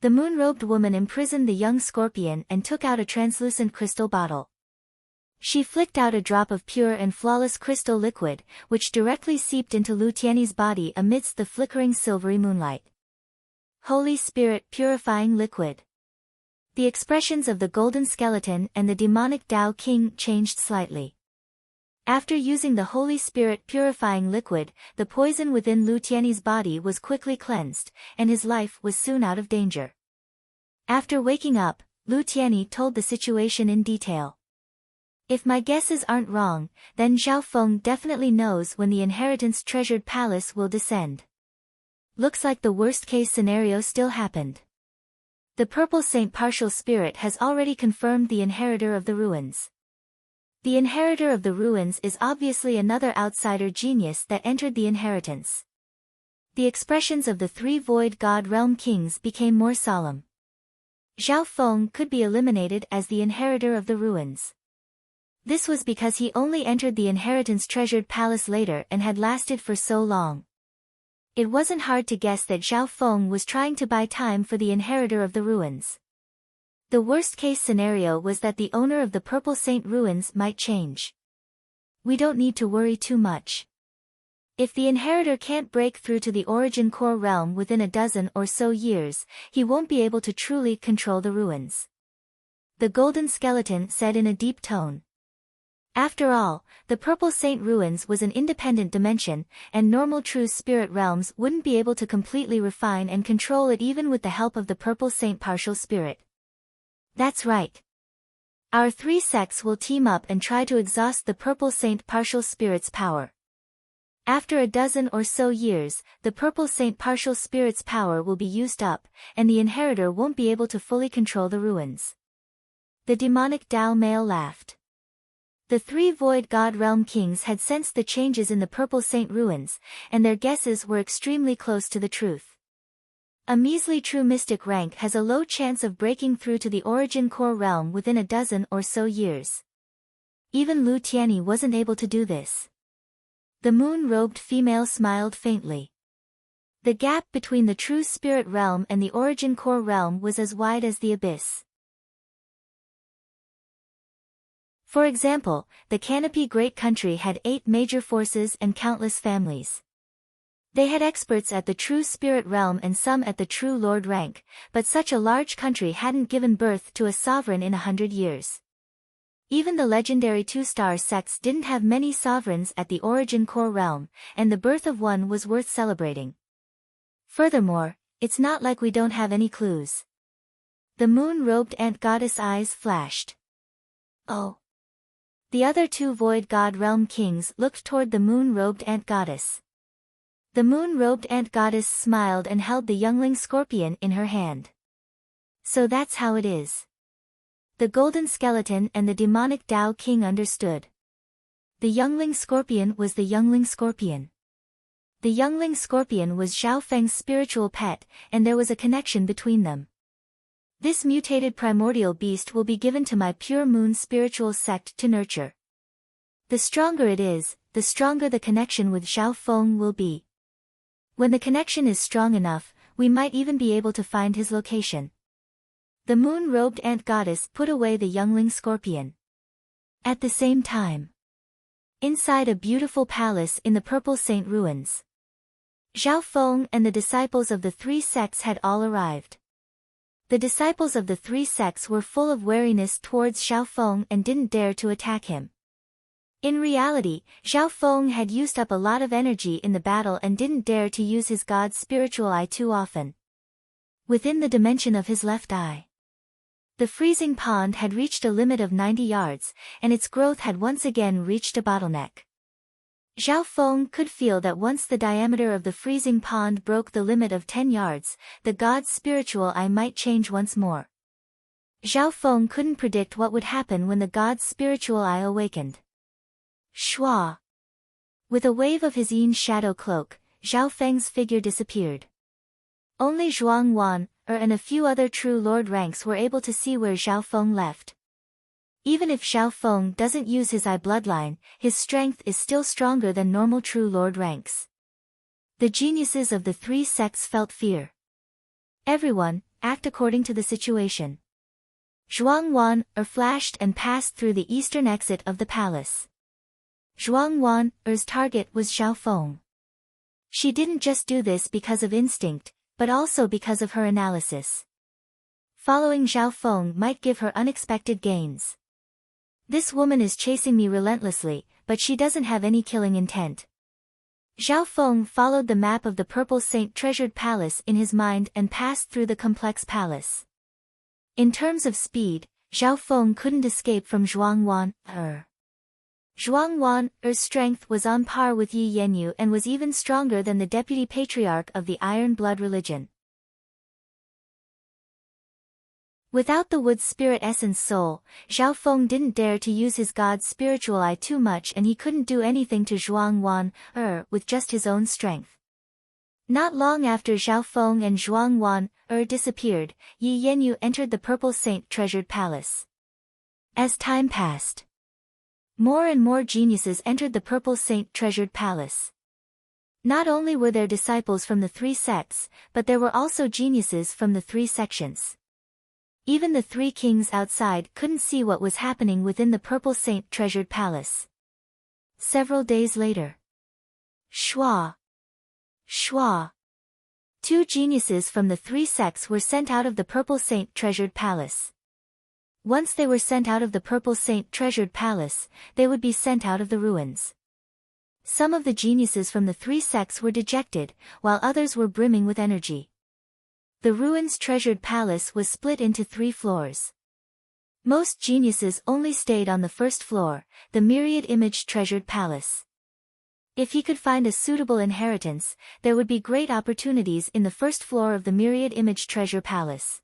The moon-robed woman imprisoned the young scorpion and took out a translucent crystal bottle. She flicked out a drop of pure and flawless crystal liquid, which directly seeped into Lu Tianyi's body amidst the flickering silvery moonlight. Holy Spirit purifying liquid. The expressions of the golden skeleton and the demonic Tao King changed slightly. After using the Holy Spirit purifying liquid, the poison within Lu Tiany's body was quickly cleansed, and his life was soon out of danger. After waking up, Lu Tiany told the situation in detail. If my guesses aren't wrong, then Zhao Feng definitely knows when the inheritance treasured palace will descend. Looks like the worst-case scenario still happened. The Purple Saint partial spirit has already confirmed the inheritor of the ruins. The inheritor of the ruins is obviously another outsider genius that entered the inheritance. The expressions of the three Void God Realm Kings became more solemn. Zhao Feng could be eliminated as the inheritor of the ruins. This was because he only entered the inheritance treasured palace later and had lasted for so long. It wasn't hard to guess that Zhao Feng was trying to buy time for the inheritor of the ruins. The worst-case scenario was that the owner of the Purple Saint ruins might change. We don't need to worry too much. If the inheritor can't break through to the origin core realm within a dozen or so years, he won't be able to truly control the ruins. The Golden Skeleton said in a deep tone. After all, the Purple Saint ruins was an independent dimension, and normal true spirit realms wouldn't be able to completely refine and control it even with the help of the Purple Saint partial spirit. That's right. Our three sects will team up and try to exhaust the Purple Saint partial spirit's power. After a dozen or so years, the Purple Saint partial spirit's power will be used up, and the inheritor won't be able to fully control the ruins. The demonic Dao male laughed. The three Void God Realm Kings had sensed the changes in the Purple Saint ruins, and their guesses were extremely close to the truth. A measly true mystic rank has a low chance of breaking through to the origin core realm within a dozen or so years. Even Lu Tiany wasn't able to do this. The moon-robed female smiled faintly. The gap between the true spirit realm and the origin core realm was as wide as the abyss. For example, the Canopy Great Country had 8 major forces and countless families. They had experts at the true spirit realm and some at the true lord rank, but such a large country hadn't given birth to a sovereign in 100 years. Even the legendary two-star sects didn't have many sovereigns at the origin core realm, and the birth of one was worth celebrating. Furthermore, it's not like we don't have any clues. The moon-robed ant goddess eyes flashed. Oh. The other two Void God Realm Kings looked toward the moon-robed ant goddess. The moon-robed ant goddess smiled and held the youngling scorpion in her hand. So that's how it is. The Golden Skeleton and the demonic Dao King understood. The youngling scorpion was the youngling scorpion. The youngling scorpion was Zhao Feng's spiritual pet, and there was a connection between them. This mutated primordial beast will be given to my pure moon spiritual sect to nurture. The stronger it is, the stronger the connection with Zhao Feng will be. When the connection is strong enough, we might even be able to find his location. The moon-robed ant goddess put away the youngling scorpion. At the same time, inside a beautiful palace in the Purple Saint ruins, Zhao Feng and the disciples of the three sects had all arrived. The disciples of the three sects were full of wariness towards Zhao Feng and didn't dare to attack him. In reality, Zhao Feng had used up a lot of energy in the battle and didn't dare to use his god's spiritual eye too often. Within the dimension of his left eye, the freezing pond had reached a limit of 90 yards, and its growth had once again reached a bottleneck. Zhao Feng could feel that once the diameter of the freezing pond broke the limit of 10 yards, the god's spiritual eye might change once more. Zhao Feng couldn't predict what would happen when the god's spiritual eye awakened. Shua! With a wave of his yin shadow cloak, Zhao Feng's figure disappeared. Only Zhuang Wan, and a few other true lord ranks were able to see where Zhao Feng left. Even if Zhao Feng doesn't use his eye bloodline, his strength is still stronger than normal true lord ranks. The geniuses of the three sects felt fear. Everyone, act according to the situation. Zhuang Wan, flashed and passed through the eastern exit of the palace. Zhuang Wan's target was Zhao Feng. She didn't just do this because of instinct, but also because of her analysis. Following Zhao Feng might give her unexpected gains. This woman is chasing me relentlessly, but but she doesn't have any killing intent. Zhao Feng followed the map of the Purple Saint treasured palace in his mind and passed through the complex palace. In terms of speed, Zhao Feng couldn't escape from Zhuang Wan. Zhuang Wan's strength was on par with Yi Yanyu and was even stronger than the deputy patriarch of the Iron Blood religion. Without the wood's spirit essence soul, Zhao Feng didn't dare to use his god's spiritual eye too much, and he couldn't do anything to Zhuang Wan with just his own strength. Not long after Zhao Feng and Zhuang Wan disappeared, Yi Yanyu entered the Purple Saint treasured palace. As time passed, more and more geniuses entered the Purple Saint treasured palace. Not only were there disciples from the three sects, but there were also geniuses from the three sections. Even the three kings outside couldn't see what was happening within the Purple Saint treasured palace. Several days later. Shua. Two geniuses from the three sects were sent out of the Purple Saint treasured palace. Once they were sent out of the Purple Saint treasured palace, they would be sent out of the ruins. Some of the geniuses from the three sects were dejected, while others were brimming with energy. The ruins treasured palace was split into 3 floors. Most geniuses only stayed on the first floor, the myriad image treasured palace. If he could find a suitable inheritance, there would be great opportunities in the first floor of the myriad image treasure palace.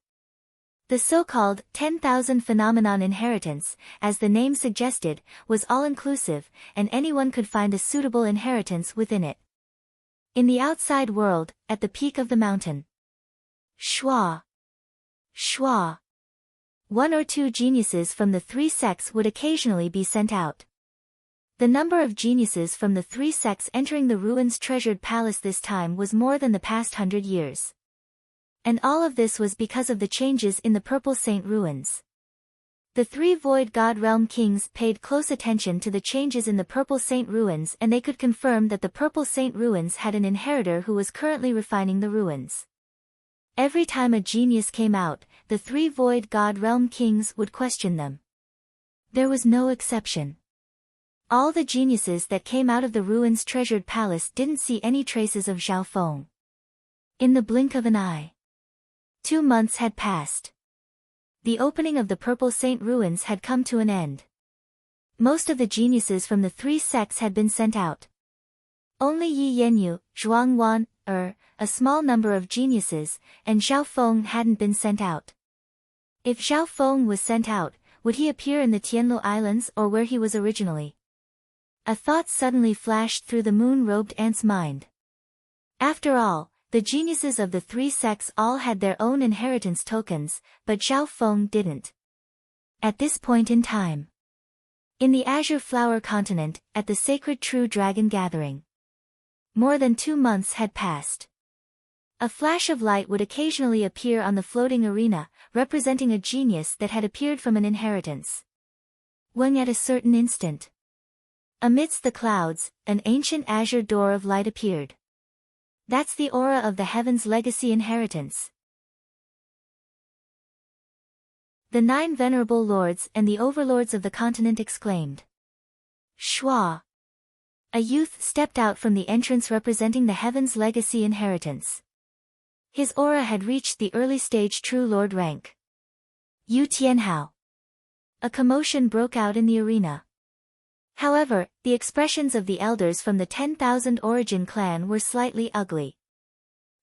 The so-called 10,000 phenomenon inheritance, as the name suggested, was all-inclusive, and anyone could find a suitable inheritance within it. In the outside world, at the peak of the mountain. Shua. 1 or 2 geniuses from the 3 sects would occasionally be sent out. The number of geniuses from the 3 sects entering the ruins treasured palace this time was more than the past 100 years. And all of this was because of the changes in the Purple Saint ruins. The 3 Void God Realm kings paid close attention to the changes in the Purple Saint ruins, and they could confirm that the Purple Saint ruins had an inheritor who was currently refining the ruins. Every time a genius came out, the 3 Void God Realm kings would question them. There was no exception. All the geniuses that came out of the ruins treasured palace didn't see any traces of Zhao Feng. In the blink of an eye. 2 months had passed. The opening of the Purple Saint ruins had come to an end. Most of the geniuses from the 3 sects had been sent out. Only Yi Yanyu, Zhuang Wan, a small number of geniuses, and Zhao Feng hadn't been sent out. If Zhao Feng was sent out, would he appear in the Tianlu Islands or where he was originally? A thought suddenly flashed through the moon-robed ant's mind. After all, the geniuses of the 3 sects all had their own inheritance tokens, but Zhao Feng didn't. At this point in time. In the Azure Flower Continent, at the Sacred True Dragon Gathering. More than 2 months had passed. A flash of light would occasionally appear on the floating arena, representing a genius that had appeared from an inheritance. When at a certain instant, amidst the clouds, an ancient azure door of light appeared. That's the aura of the Heaven's Legacy inheritance. The 9 venerable lords and the overlords of the continent exclaimed. Shua. A youth stepped out from the entrance representing the Heaven's Legacy inheritance. His aura had reached the early stage True Lord rank. Yu Tianhao. A commotion broke out in the arena. However, the expressions of the elders from the 10,000 Origin clan were slightly ugly.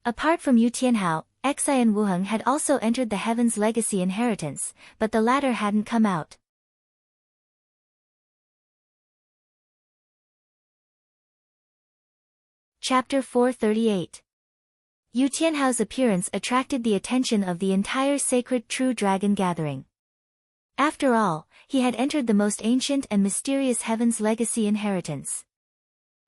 Apart from Yu Tianhao, Xi and Wuheng had also entered the Heaven's Legacy inheritance, but the latter hadn't come out. Chapter 438. Yu Tianhao's appearance attracted the attention of the entire Sacred True Dragon Gathering. After all, he had entered the most ancient and mysterious Heaven's Legacy inheritance.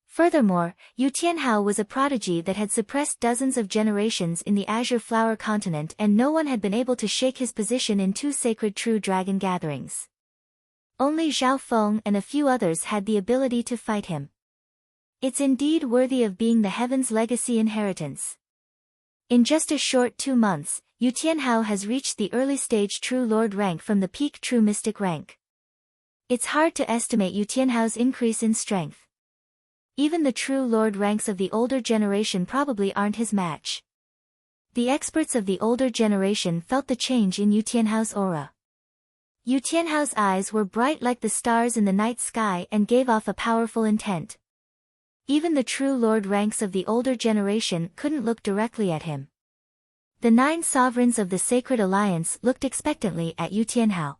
Furthermore, Yu Tianhao was a prodigy that had suppressed dozens of generations in the Azure Flower Continent, and no one had been able to shake his position in 2 Sacred True Dragon gatherings. Only Zhao Feng and a few others had the ability to fight him. It's indeed worthy of being the Heaven's Legacy inheritance. In just a short 2 months, Yu Tianhao has reached the early stage True Lord rank from the peak True Mystic rank. It's hard to estimate Yu Tianhao's increase in strength. Even the true lord ranks of the older generation probably aren't his match. The experts of the older generation felt the change in Yu Tianhao's aura. Yu Tianhao's eyes were bright like the stars in the night sky and gave off a powerful intent. Even the true lord ranks of the older generation couldn't look directly at him. The 9 sovereigns of the Sacred Alliance looked expectantly at Yu Tianhao.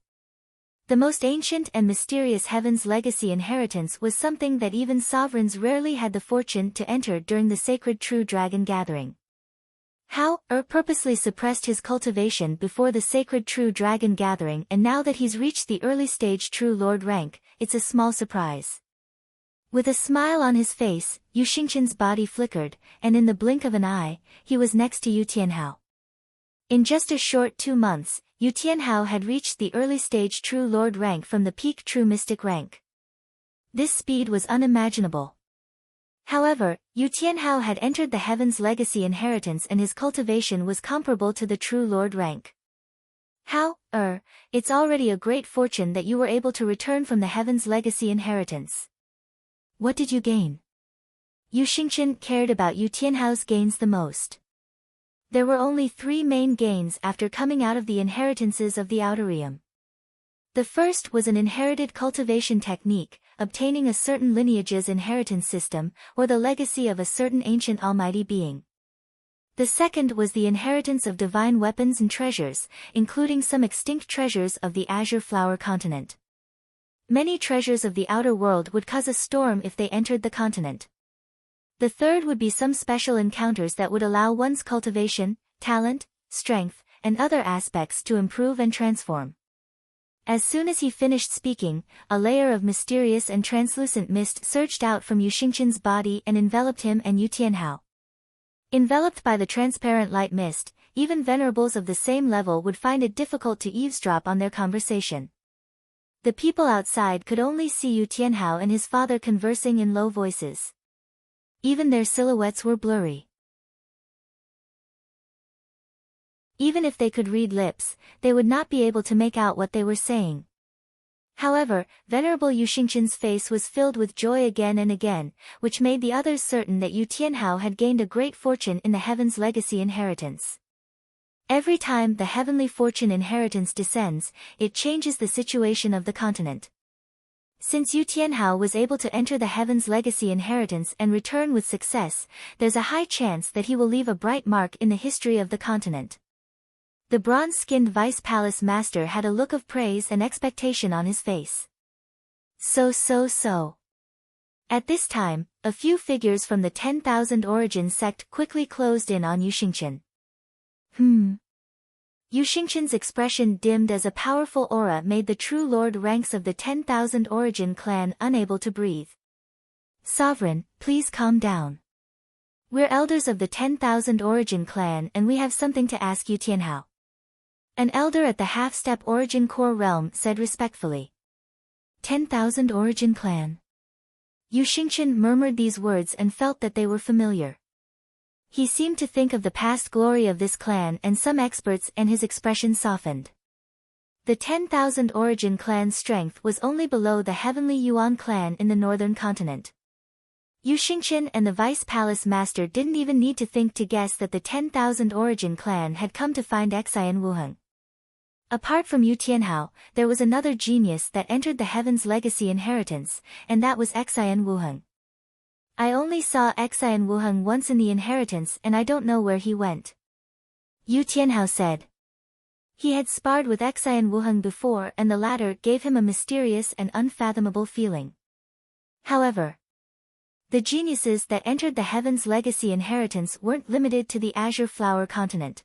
The most ancient and mysterious Heaven's Legacy inheritance was something that even sovereigns rarely had the fortune to enter during the sacred True Dragon gathering. Hao purposely suppressed his cultivation before the sacred True Dragon gathering, and now that he's reached the early stage True Lord rank, it's a small surprise. With a smile on his face, Yu Xingqian's body flickered, and in the blink of an eye, he was next to Yu Tianhao. In just a short 2 months, Yu Tianhao had reached the early stage True Lord rank from the peak True Mystic rank. This speed was unimaginable. However, Yu Tianhao had entered the Heaven's Legacy inheritance and his cultivation was comparable to the True Lord rank. How, it's already a great fortune that you were able to return from the Heaven's Legacy inheritance. What did you gain? Yu Xingqian cared about Yu Tianhao's gains the most. There were only 3 main gains after coming out of the inheritances of the Outer Realm. The first was an inherited cultivation technique, obtaining a certain lineage's inheritance system, or the legacy of a certain ancient almighty being. The second was the inheritance of divine weapons and treasures, including some extinct treasures of the Azure Flower continent. Many treasures of the outer world would cause a storm if they entered the continent. The third would be some special encounters that would allow one's cultivation, talent, strength, and other aspects to improve and transform. As soon as he finished speaking, a layer of mysterious and translucent mist surged out from Yu Xingqian's body and enveloped him and Yu Tianhao. Enveloped by the transparent light mist, even venerables of the same level would find it difficult to eavesdrop on their conversation. The people outside could only see Yu Tianhao and his father conversing in low voices. Even their silhouettes were blurry. Even if they could read lips, they would not be able to make out what they were saying. However, Venerable Yu Xingqian's face was filled with joy again and again, which made the others certain that Yu Tianhao had gained a great fortune in the Heaven's Legacy inheritance. Every time the Heavenly Fortune inheritance descends, it changes the situation of the continent. Since Yu Tianhao was able to enter the Heaven's Legacy inheritance and return with success, there's a high chance that he will leave a bright mark in the history of the continent. The bronze-skinned Vice Palace Master had a look of praise and expectation on his face. So. At this time, a few figures from the 10,000 Origin sect quickly closed in on Yu Xingqian. Yu Xingqian's expression dimmed as a powerful aura made the true lord ranks of the 10,000 Origin clan unable to breathe. Sovereign, please calm down. We're elders of the 10,000 Origin clan and we have something to ask Yu Tianhao. An elder at the half-step Origin core realm said respectfully. 10,000 Origin clan. Yu Xingqian murmured these words and felt that they were familiar. He seemed to think of the past glory of this clan and some experts, and his expression softened. The 10,000 Origin clan's strength was only below the Heavenly Yuan clan in the northern continent. Yu Xingqian and the Vice Palace Master didn't even need to think to guess that the 10,000 Origin clan had come to find Xian Wuheng. Apart from Yu Tianhao, there was another genius that entered the Heaven's Legacy inheritance, and that was Xian Wuheng. I only saw Xian Wuheng once in the inheritance and I don't know where he went. Yu Tianhao said. He had sparred with Xian Wuheng before and the latter gave him a mysterious and unfathomable feeling. However, the geniuses that entered the Heaven's Legacy inheritance weren't limited to the Azure Flower continent.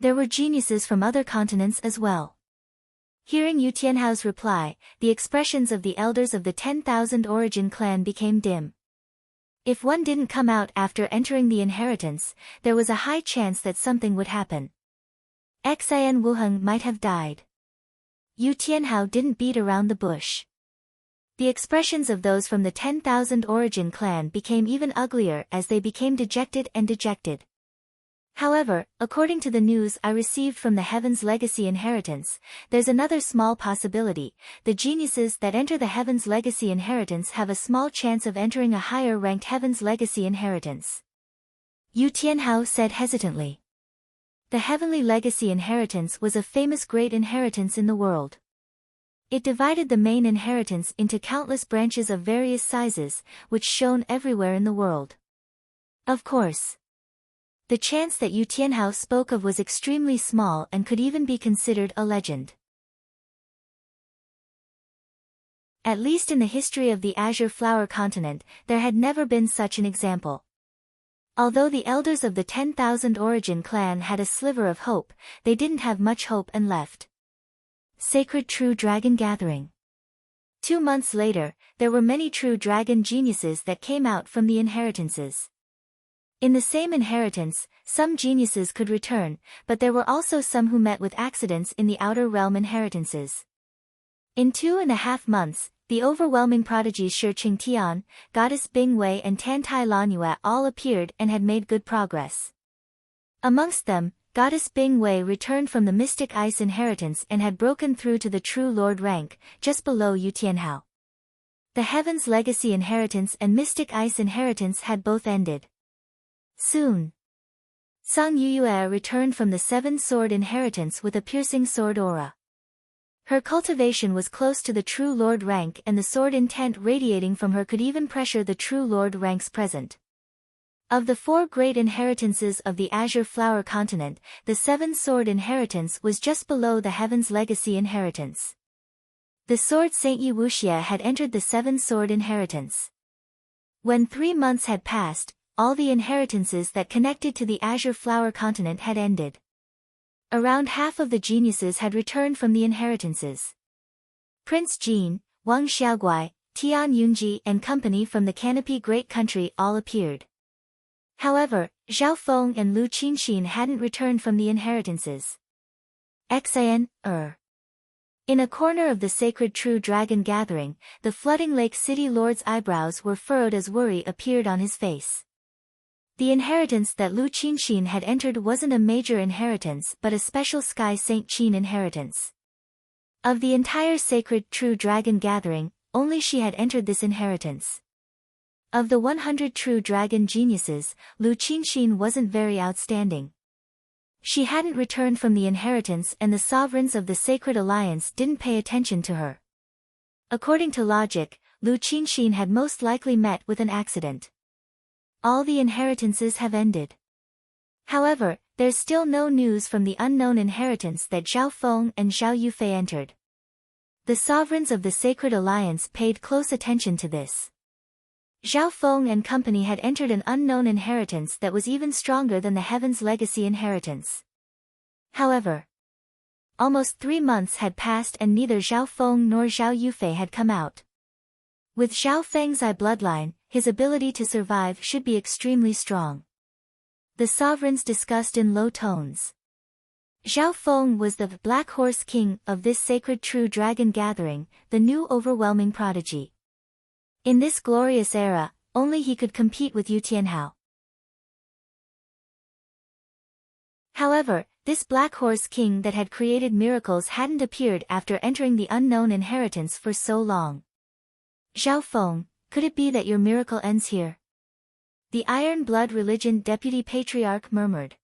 There were geniuses from other continents as well. Hearing Yu Tianhao's reply, the expressions of the elders of the 10,000 Origin clan became dim. If one didn't come out after entering the inheritance, there was a high chance that something would happen. Xian Wuheng might have died. Yu Tianhao didn't beat around the bush. The expressions of those from the 10,000 Origin clan became even uglier as they became dejected. However, according to the news I received from the Heaven's Legacy Inheritance, there's another small possibility. The geniuses that enter the Heaven's Legacy Inheritance have a small chance of entering a higher-ranked Heaven's Legacy Inheritance. Yu Tianhao said hesitantly. The Heavenly Legacy Inheritance was a famous great inheritance in the world. It divided the main inheritance into countless branches of various sizes, which shone everywhere in the world. Of course, the chance that Yu Tianhao spoke of was extremely small and could even be considered a legend. At least in the history of the Azure Flower Continent, there had never been such an example. Although the elders of the 10,000 Origin clan had a sliver of hope, they didn't have much hope and left. Sacred True Dragon Gathering. 2 months later, there were many true dragon geniuses that came out from the inheritances. In the same inheritance, some geniuses could return, but there were also some who met with accidents in the outer realm inheritances. In 2.5 months, the overwhelming prodigies Shi Qingtian, Goddess Bingwei and Tantai Lanyue all appeared and had made good progress. Amongst them, Goddess Bingwei returned from the Mystic Ice inheritance and had broken through to the True Lord rank, just below Yu Tianhao. The Heaven's Legacy inheritance and Mystic Ice inheritance had both ended. Soon, Song Yuyue returned from the Seven Sword inheritance with a piercing sword aura. Her cultivation was close to the True Lord rank and the sword intent radiating from her could even pressure the True Lord ranks present. Of the 4 great inheritances of the Azure Flower Continent, the Seven Sword inheritance was just below the Heaven's Legacy inheritance. The sword Saint Yi Wuxie had entered the Seven Sword inheritance. When 3 months had passed, all the inheritances that connected to the Azure Flower Continent had ended. Around half of the geniuses had returned from the inheritances. Prince Jin, Wang Xiaoguai, Tian Yunji and company from the Canopy Great Country all appeared. However, Zhao Feng and Lu Qinxin hadn't returned from the inheritances. Xian. In a corner of the sacred True Dragon Gathering, the Flooding Lake City Lord's eyebrows were furrowed as worry appeared on his face. The inheritance that Lu Qinxin had entered wasn't a major inheritance but a special Sky Saint Qin inheritance. Of the entire sacred True Dragon Gathering, only she had entered this inheritance. Of the 100 true dragon geniuses, Lu Qinxin wasn't very outstanding. She hadn't returned from the inheritance and the sovereigns of the Sacred Alliance didn't pay attention to her. According to logic, Lu Qinxin had most likely met with an accident. All the inheritances have ended. However, there's still no news from the unknown inheritance that Zhao Feng and Zhao Yufei entered. The sovereigns of the Sacred Alliance paid close attention to this. Zhao Feng and company had entered an unknown inheritance that was even stronger than the Heaven's Legacy inheritance. However, almost 3 months had passed and neither Zhao Feng nor Zhao Yufei had come out. With Zhao Feng's eye bloodline, his ability to survive should be extremely strong. The sovereigns discussed in low tones. Zhao Feng was the Black Horse King of this sacred True Dragon Gathering, the new overwhelming prodigy. In this glorious era, only he could compete with Yu Tianhao. However, this Black Horse King that had created miracles hadn't appeared after entering the unknown inheritance for so long. Zhao Feng, could it be that your miracle ends here? The Iron Blood Religion Deputy Patriarch murmured.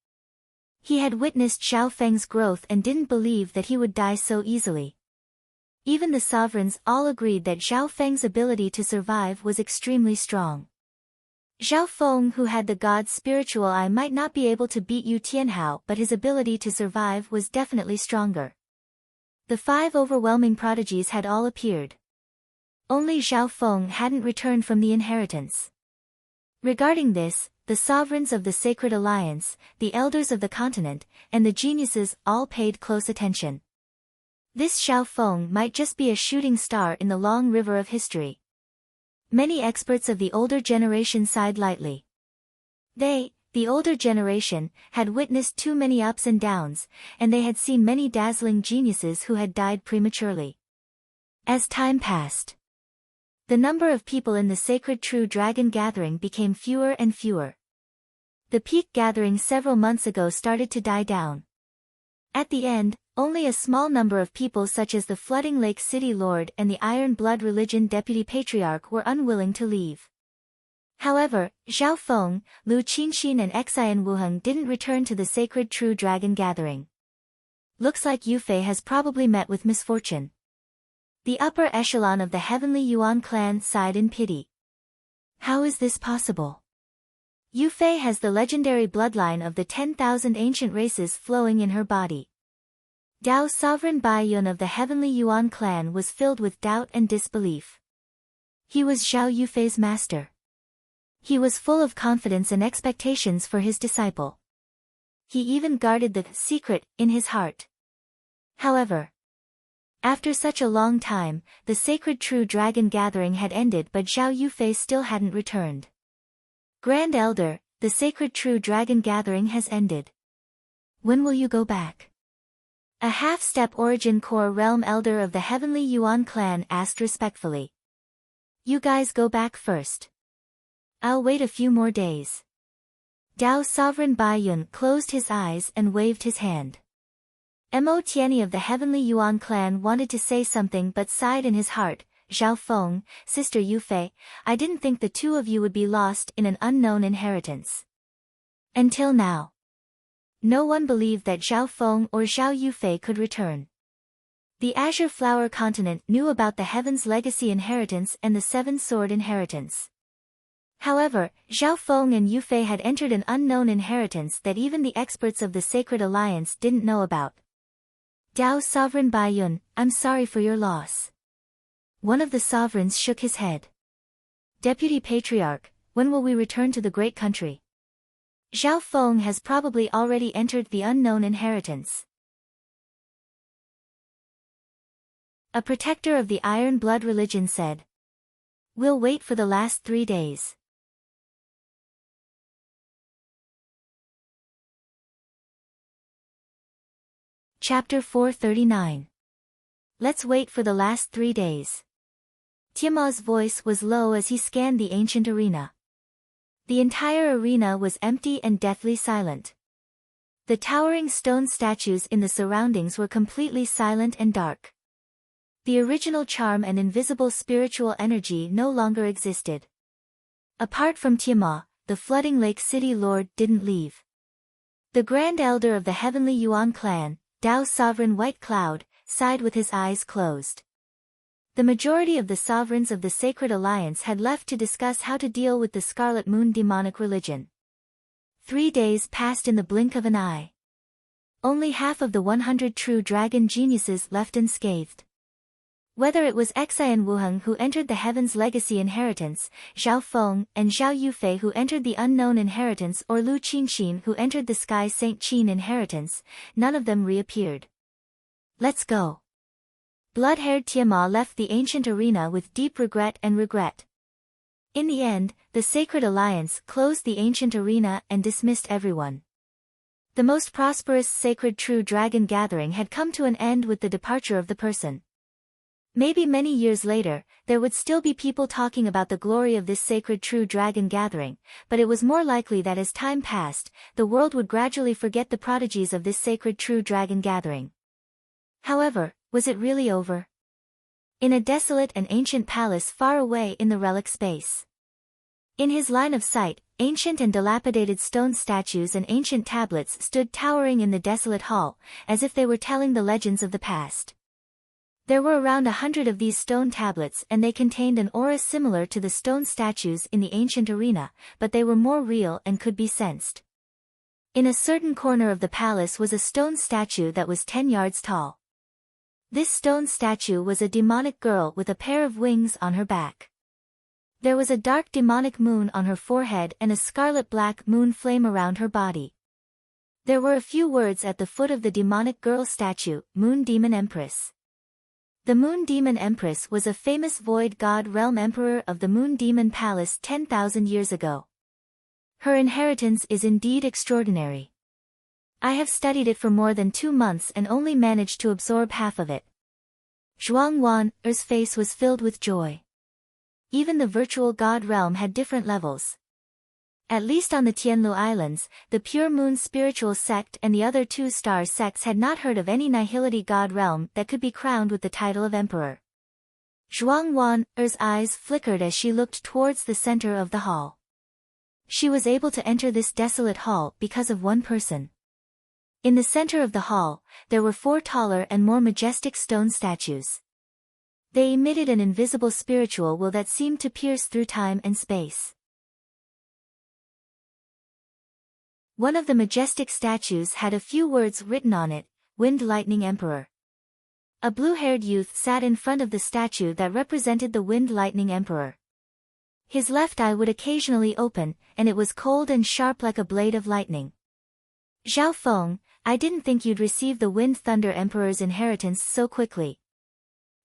He had witnessed Zhao Feng's growth and didn't believe that he would die so easily. Even the sovereigns all agreed that Zhao Feng's ability to survive was extremely strong. Zhao Feng, who had the god's spiritual eye, might not be able to beat Yu Tianhao, but his ability to survive was definitely stronger. The 5 overwhelming prodigies had all appeared. Only Zhao Feng hadn't returned from the inheritance. Regarding this, the sovereigns of the Sacred Alliance, the elders of the continent, and the geniuses all paid close attention. This Zhao Feng might just be a shooting star in the long river of history. Many experts of the older generation sighed lightly. They, the older generation, had witnessed too many ups and downs, and they had seen many dazzling geniuses who had died prematurely. As time passed, the number of people in the sacred True Dragon Gathering became fewer and fewer. The peak gathering several months ago started to die down. At the end, only a small number of people such as the Flooding Lake City Lord and the Iron Blood Religion Deputy Patriarch were unwilling to leave. However, Zhao Feng, Lu Qinxin and Xian Wuheng didn't return to the sacred True Dragon gathering. Looks like Yufei has probably met with misfortune. The upper echelon of the Heavenly Yuan clan sighed in pity. How is this possible? Yufei has the legendary bloodline of the 10,000 ancient races flowing in her body. Dao's sovereign Bai Yun of the Heavenly Yuan clan was filled with doubt and disbelief. He was Zhao Yufei's master. He was full of confidence and expectations for his disciple. He even guarded the secret in his heart. However, after such a long time, the sacred True Dragon gathering had ended, but Zhao Yufei still hadn't returned. Grand Elder, the sacred True Dragon gathering has ended. When will you go back? A half-step Origin Core Realm Elder of the Heavenly Yuan clan asked respectfully. You guys go back first. I'll wait a few more days. Dao's sovereign Bai Yun closed his eyes and waved his hand. Mo Tianyi of the Heavenly Yuan clan wanted to say something but sighed in his heart. Zhao Feng, Sister Yufei, I didn't think the two of you would be lost in an unknown inheritance. Until now. No one believed that Zhao Feng or Zhao Yufei could return. The Azure Flower Continent knew about the Heaven's Legacy inheritance and the Seven Sword inheritance. However, Zhao Feng and Yufei had entered an unknown inheritance that even the experts of the Sacred Alliance didn't know about. Dao's sovereign Bai Yun, I'm sorry for your loss. One of the sovereigns shook his head. Deputy Patriarch, when will we return to the great country? Zhao Feng has probably already entered the unknown inheritance. A protector of the Iron Blood religion said. We'll wait for the last 3 days. Chapter 439. Let's wait for the last 3 days. Tiamat's voice was low as he scanned the ancient arena. The entire arena was empty and deathly silent. The towering stone statues in the surroundings were completely silent and dark. The original charm and invisible spiritual energy no longer existed. Apart from Tiamat, the Flooding Lake City Lord didn't leave. The Grand Elder of the Heavenly Yuan clan, Dao's sovereign White Cloud, sighed with his eyes closed. The majority of the sovereigns of the Sacred Alliance had left to discuss how to deal with the Scarlet Moon demonic religion. 3 days passed in the blink of an eye. Only half of the 100 true dragon geniuses left unscathed. Whether it was Xian Wuheng who entered the Heaven's Legacy inheritance, Zhao Feng and Zhao Yufei who entered the Unknown inheritance or Lu Qinxin who entered the Sky Saint Qin inheritance, none of them reappeared. Let's go. Blood-haired Tiamat left the ancient arena with deep regret. In the end, the Sacred Alliance closed the ancient arena and dismissed everyone. The most prosperous sacred true dragon gathering had come to an end with the departure of the person. Maybe many years later, there would still be people talking about the glory of this sacred true dragon gathering, but it was more likely that as time passed, the world would gradually forget the prodigies of this sacred true dragon gathering. However, was it really over? In a desolate and ancient palace far away in the relic space. In his line of sight, ancient and dilapidated stone statues and ancient tablets stood towering in the desolate hall, as if they were telling the legends of the past. There were around 100 of these stone tablets and they contained an aura similar to the stone statues in the ancient arena, but they were more real and could be sensed. In a certain corner of the palace was a stone statue that was 10 yards tall. This stone statue was a demonic girl with a pair of wings on her back. There was a dark demonic moon on her forehead and a scarlet-black moon flame around her body. There were a few words at the foot of the demonic girl statue, Moon Demon Empress. The Moon Demon Empress was a famous void god realm emperor of the Moon Demon Palace 10,000 years ago. Her inheritance is indeed extraordinary. I have studied it for more than 2 months and only managed to absorb half of it. Zhuang Wan's face was filled with joy. Even the virtual god realm had different levels. At least on the Tianlu Islands, the Pure Moon spiritual sect and the other two star sects had not heard of any nihility god realm that could be crowned with the title of emperor. Zhuang Wan's eyes flickered as she looked towards the center of the hall. She was able to enter this desolate hall because of one person. In the center of the hall, there were 4 taller and more majestic stone statues. They emitted an invisible spiritual will that seemed to pierce through time and space. One of the majestic statues had a few words written on it, Wind Lightning Emperor. A blue-haired youth sat in front of the statue that represented the Wind Lightning Emperor. His left eye would occasionally open, and it was cold and sharp like a blade of lightning. Zhao Feng, I didn't think you'd receive the Wind Thunder Emperor's inheritance so quickly.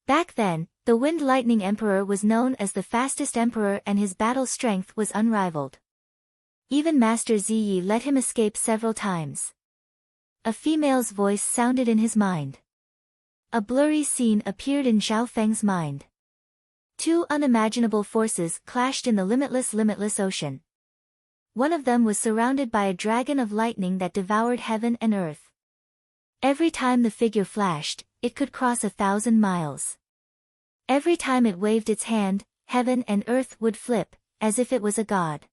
Back then, the Wind Lightning Emperor was known as the fastest emperor and his battle strength was unrivaled. Even Master Ziyi let him escape several times. A female's voice sounded in his mind. A blurry scene appeared in Zhao Feng's mind. 2 unimaginable forces clashed in the limitless ocean. One of them was surrounded by a dragon of lightning that devoured heaven and earth. Every time the figure flashed, it could cross 1,000 miles. Every time it waved its hand, heaven and earth would flip, as if it was a god.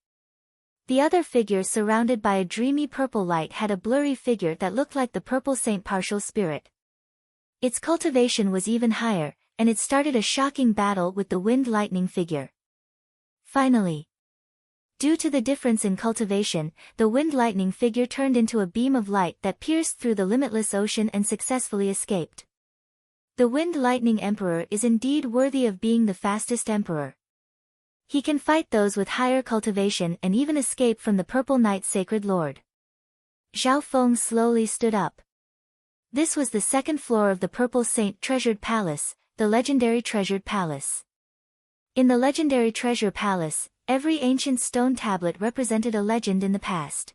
The other figure surrounded by a dreamy purple light had a blurry figure that looked like the purple saint partial spirit. Its cultivation was even higher, and it started a shocking battle with the wind lightning figure. Finally, due to the difference in cultivation, the wind lightning figure turned into a beam of light that pierced through the limitless ocean and successfully escaped. The Wind Lightning Emperor is indeed worthy of being the fastest emperor. He can fight those with higher cultivation and even escape from the Purple Night Sacred Lord. Zhao Feng slowly stood up. This was the 2nd floor of the Purple Saint Treasured Palace, the legendary Treasured Palace. In the legendary Treasure Palace, every ancient stone tablet represented a legend in the past.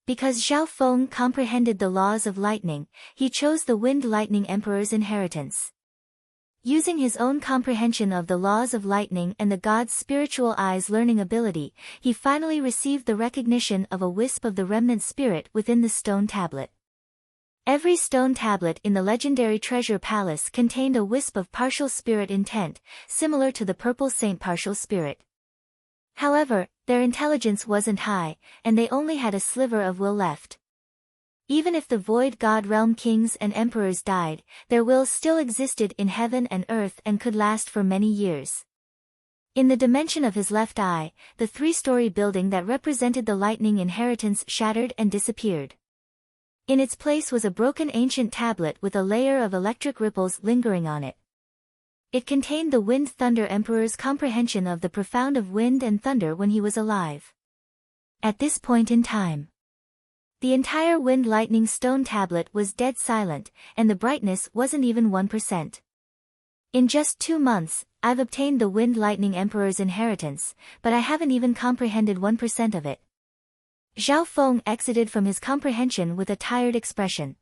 Because Zhao Feng comprehended the laws of lightning, he chose the Wind Lightning Emperor's inheritance. Using his own comprehension of the laws of lightning and the god's spiritual eyes learning ability, he finally received the recognition of a wisp of the remnant spirit within the stone tablet. Every stone tablet in the legendary treasure palace contained a wisp of partial spirit intent, similar to the purple saint partial spirit. However, their intelligence wasn't high, and they only had a sliver of will left. Even if the void god realm kings and emperors died, their will still existed in heaven and earth and could last for many years. In the dimension of his left eye, the 3-story building that represented the lightning inheritance shattered and disappeared. In its place was a broken ancient tablet with a layer of electric ripples lingering on it. It contained the Wind Thunder Emperor's comprehension of the profound of wind and thunder when he was alive. At this point in time, the entire Wind Lightning stone tablet was dead silent, and the brightness wasn't even 1%. In just 2 months, I've obtained the Wind Lightning Emperor's inheritance, but I haven't even comprehended 1% of it. Zhao Feng exited from his comprehension with a tired expression.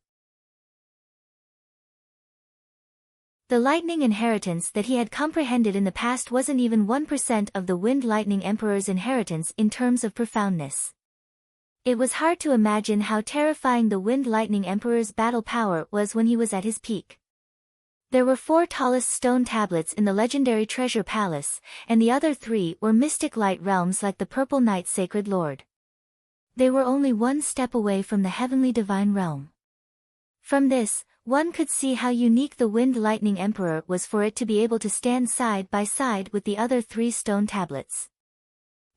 The lightning inheritance that he had comprehended in the past wasn't even 1% of the Wind Lightning Emperor's inheritance in terms of profoundness. It was hard to imagine how terrifying the Wind Lightning Emperor's battle power was when he was at his peak. There were 4 tallest stone tablets in the legendary treasure palace, and the other 3 were mystic light realms like the Purple Night Sacred Lord. They were only 1 step away from the heavenly divine realm. From this, one could see how unique the Wind Lightning Emperor was for it to be able to stand side by side with the other 3 stone tablets.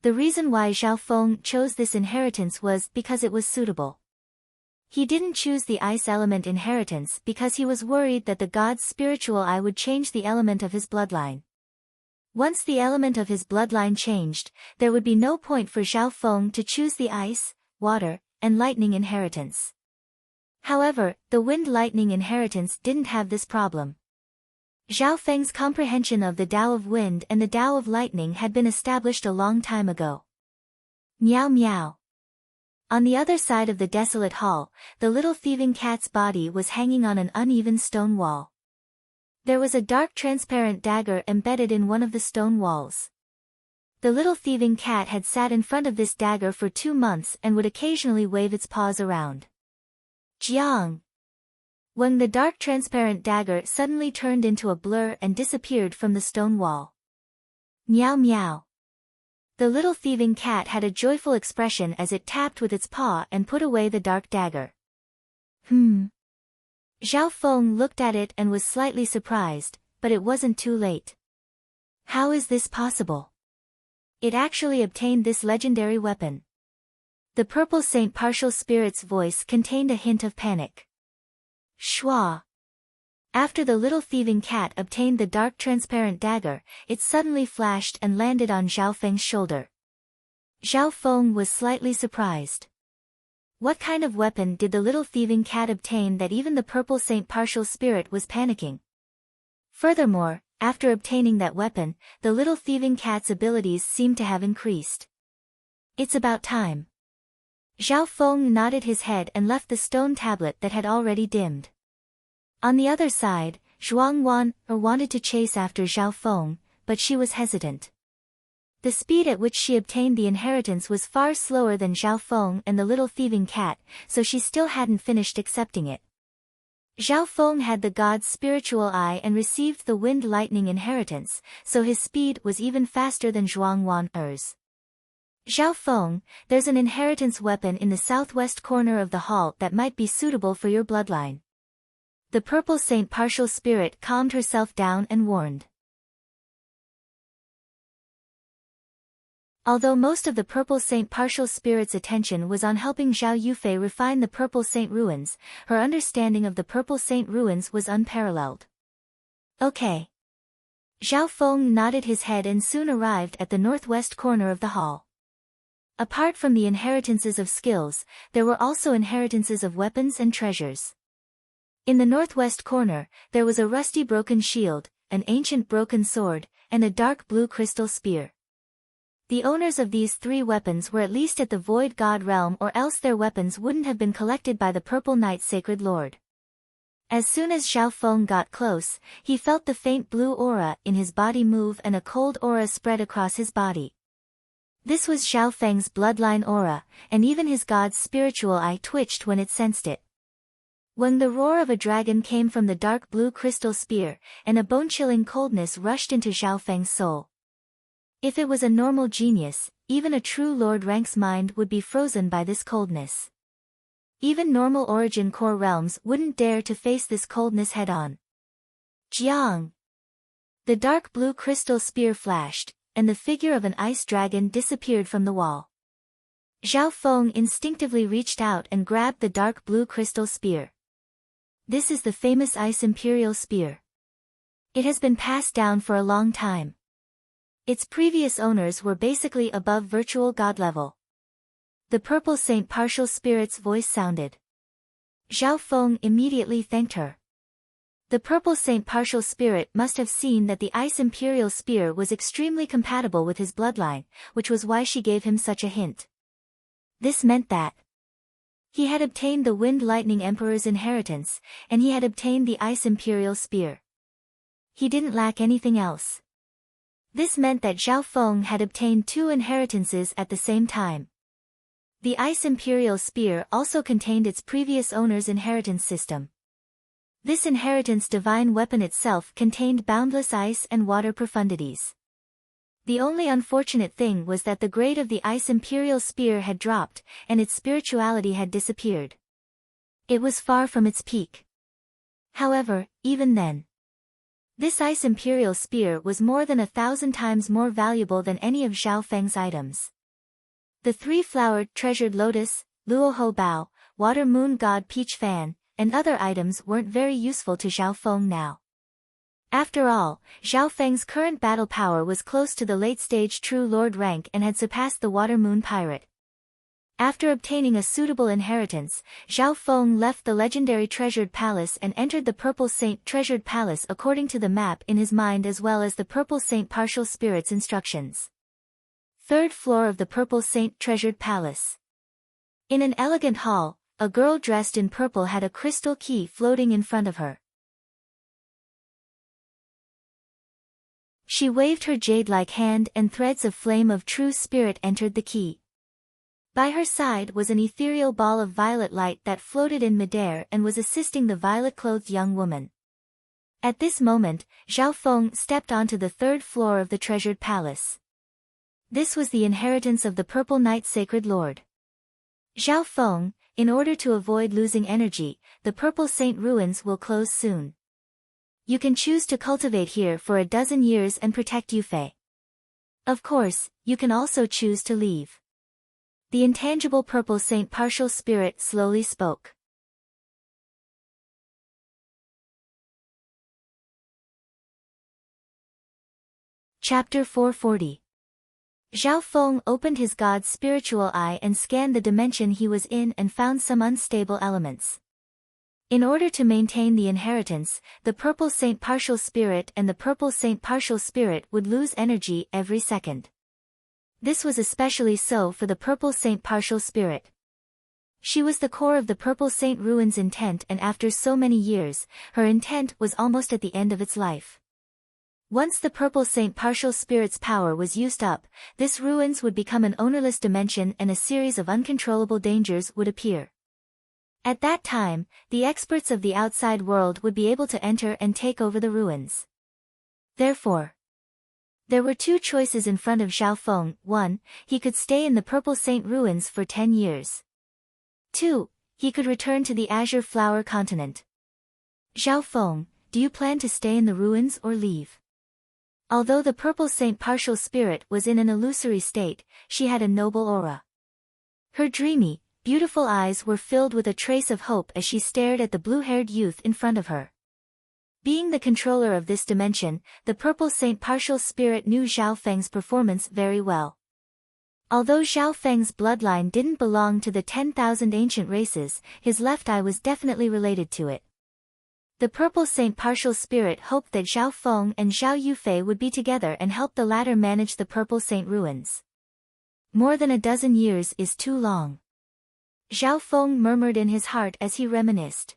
The reason why Zhao Feng chose this inheritance was because it was suitable. He didn't choose the ice element inheritance because he was worried that the god's spiritual eye would change the element of his bloodline. Once the element of his bloodline changed, there would be no point for Zhao Feng to choose the ice, water, and lightning inheritance. However, the Wind Lightning inheritance didn't have this problem. Zhao Feng's comprehension of the Tao of Wind and the Tao of Lightning had been established a long time ago. Meow meow. On the other side of the desolate hall, the little thieving cat's body was hanging on an uneven stone wall. There was a dark transparent dagger embedded in one of the stone walls. The little thieving cat had sat in front of this dagger for 2 months and would occasionally wave its paws around. Jiang! When the dark transparent dagger suddenly turned into a blur and disappeared from the stone wall. Meow meow. The little thieving cat had a joyful expression as it tapped with its paw and put away the dark dagger. Zhao Feng looked at it and was slightly surprised, but it wasn't too late. How is this possible? It actually obtained this legendary weapon. The purple Saint Partial Spirit's voice contained a hint of panic. Shua. After the little thieving cat obtained the dark transparent dagger, it suddenly flashed and landed on Zhao Feng's shoulder. Zhao Feng was slightly surprised. What kind of weapon did the little thieving cat obtain that even the purple Saint Partial Spirit was panicking? Furthermore, after obtaining that weapon, the little thieving cat's abilities seemed to have increased. It's about time. Zhao Feng nodded his head and left the stone tablet that had already dimmed. On the other side, Zhuang Wan wanted to chase after Zhao Feng, but she was hesitant. The speed at which she obtained the inheritance was far slower than Zhao Feng and the little thieving cat, so she still hadn't finished accepting it. Zhao Feng had the god's spiritual eye and received the wind lightning inheritance, so his speed was even faster than Zhuang Wan's. Zhao Feng, there's an inheritance weapon in the southwest corner of the hall that might be suitable for your bloodline. The purple Saint Partial Spirit calmed herself down and warned. Although most of the purple Saint Partial Spirit's attention was on helping Zhao Yufei refine the purple Saint ruins, her understanding of the purple Saint ruins was unparalleled. Okay. Zhao Feng nodded his head and soon arrived at the northwest corner of the hall. Apart from the inheritances of skills, there were also inheritances of weapons and treasures. In the northwest corner, there was a rusty broken shield, an ancient broken sword, and a dark blue crystal spear. The owners of these 3 weapons were at least at the Void God realm, or else their weapons wouldn't have been collected by the Purple Knight Sacred Lord. As soon as Zhao Feng got close, he felt the faint blue aura in his body move and a cold aura spread across his body. This was Zhao Feng's bloodline aura, and even his god's spiritual eye twitched when it sensed it. When the roar of a dragon came from the dark blue crystal spear, and a bone-chilling coldness rushed into Zhao Feng's soul. If it was a normal genius, even a true Lord Rank's mind would be frozen by this coldness. Even normal origin core realms wouldn't dare to face this coldness head-on. Jiang! The dark blue crystal spear flashed, and the figure of an ice dragon disappeared from the wall. Zhao Feng instinctively reached out and grabbed the dark blue crystal spear. This is the famous Ice Imperial Spear. It has been passed down for a long time. Its previous owners were basically above virtual god level. The purple Saint Partial Spirit's voice sounded. Zhao Feng immediately thanked her. The purple Saint Partial Spirit must have seen that the Ice Imperial Spear was extremely compatible with his bloodline, which was why she gave him such a hint. This meant that he had obtained the Wind Lightning Emperor's inheritance, and he had obtained the Ice Imperial Spear. He didn't lack anything else. This meant that Zhao Feng had obtained 2 inheritances at the same time. The Ice Imperial Spear also contained its previous owner's inheritance system. This inheritance divine weapon itself contained boundless ice and water profundities. The only unfortunate thing was that the grade of the Ice Imperial Spear had dropped, and its spirituality had disappeared. It was far from its peak. However, even then, this Ice Imperial Spear was more than 1,000 times more valuable than any of Zhao Feng's items. The 3-flowered treasured lotus, Luoho Bao, water moon god peach fan, and other items weren't very useful to Zhao Feng now. After all, Zhao Feng's current battle power was close to the late-stage True Lord rank and had surpassed the Water Moon Pirate. After obtaining a suitable inheritance, Zhao Feng left the legendary Treasured Palace and entered the Purple Saint Treasured Palace according to the map in his mind as well as the Purple Saint Partial Spirit's instructions. 3rd floor of the Purple Saint Treasured Palace. In an elegant hall, a girl dressed in purple had a crystal key floating in front of her. She waved her jade-like hand and threads of flame of true spirit entered the key. By her side was an ethereal ball of violet light that floated in midair and was assisting the violet-clothed young woman. At this moment, Zhao Feng stepped onto the third floor of the treasured palace. This was the inheritance of the Purple Knight Sacred Lord. Zhao Feng, in order to avoid losing energy, the Purple Saint ruins will close soon. You can choose to cultivate here for a dozen years and protect Yufei. Of course, you can also choose to leave. The intangible Purple Saint partial spirit slowly spoke. Chapter 440. Zhao Feng opened his god's spiritual eye and scanned the dimension he was in and found some unstable elements. In order to maintain the inheritance, the Purple Saint partial spirit and the Purple Saint partial spirit would lose energy every second. This was especially so for the Purple Saint partial spirit. She was the core of the Purple Saint ruins' intent, and after so many years, her intent was almost at the end of its life. Once the Purple Saint partial spirit's power was used up, this ruins would become an ownerless dimension and a series of uncontrollable dangers would appear. At that time, the experts of the outside world would be able to enter and take over the ruins. Therefore, there were two choices in front of Zhao Feng. 1. He could stay in the Purple Saint ruins for 10 years. 2. He could return to the Azure Flower continent. Zhao Feng, do you plan to stay in the ruins or leave? Although the Purple Saint partial spirit was in an illusory state, she had a noble aura. Her dreamy, beautiful eyes were filled with a trace of hope as she stared at the blue-haired youth in front of her. Being the controller of this dimension, the Purple Saint partial spirit knew Zhao Feng's performance very well. Although Zhao Feng's bloodline didn't belong to the 10,000 ancient races, his left eye was definitely related to it. The Purple Saint partial spirit hoped that Zhao Feng and Zhao Yufei would be together and help the latter manage the Purple Saint ruins. More than a dozen years is too long. Zhao Feng murmured in his heart as he reminisced.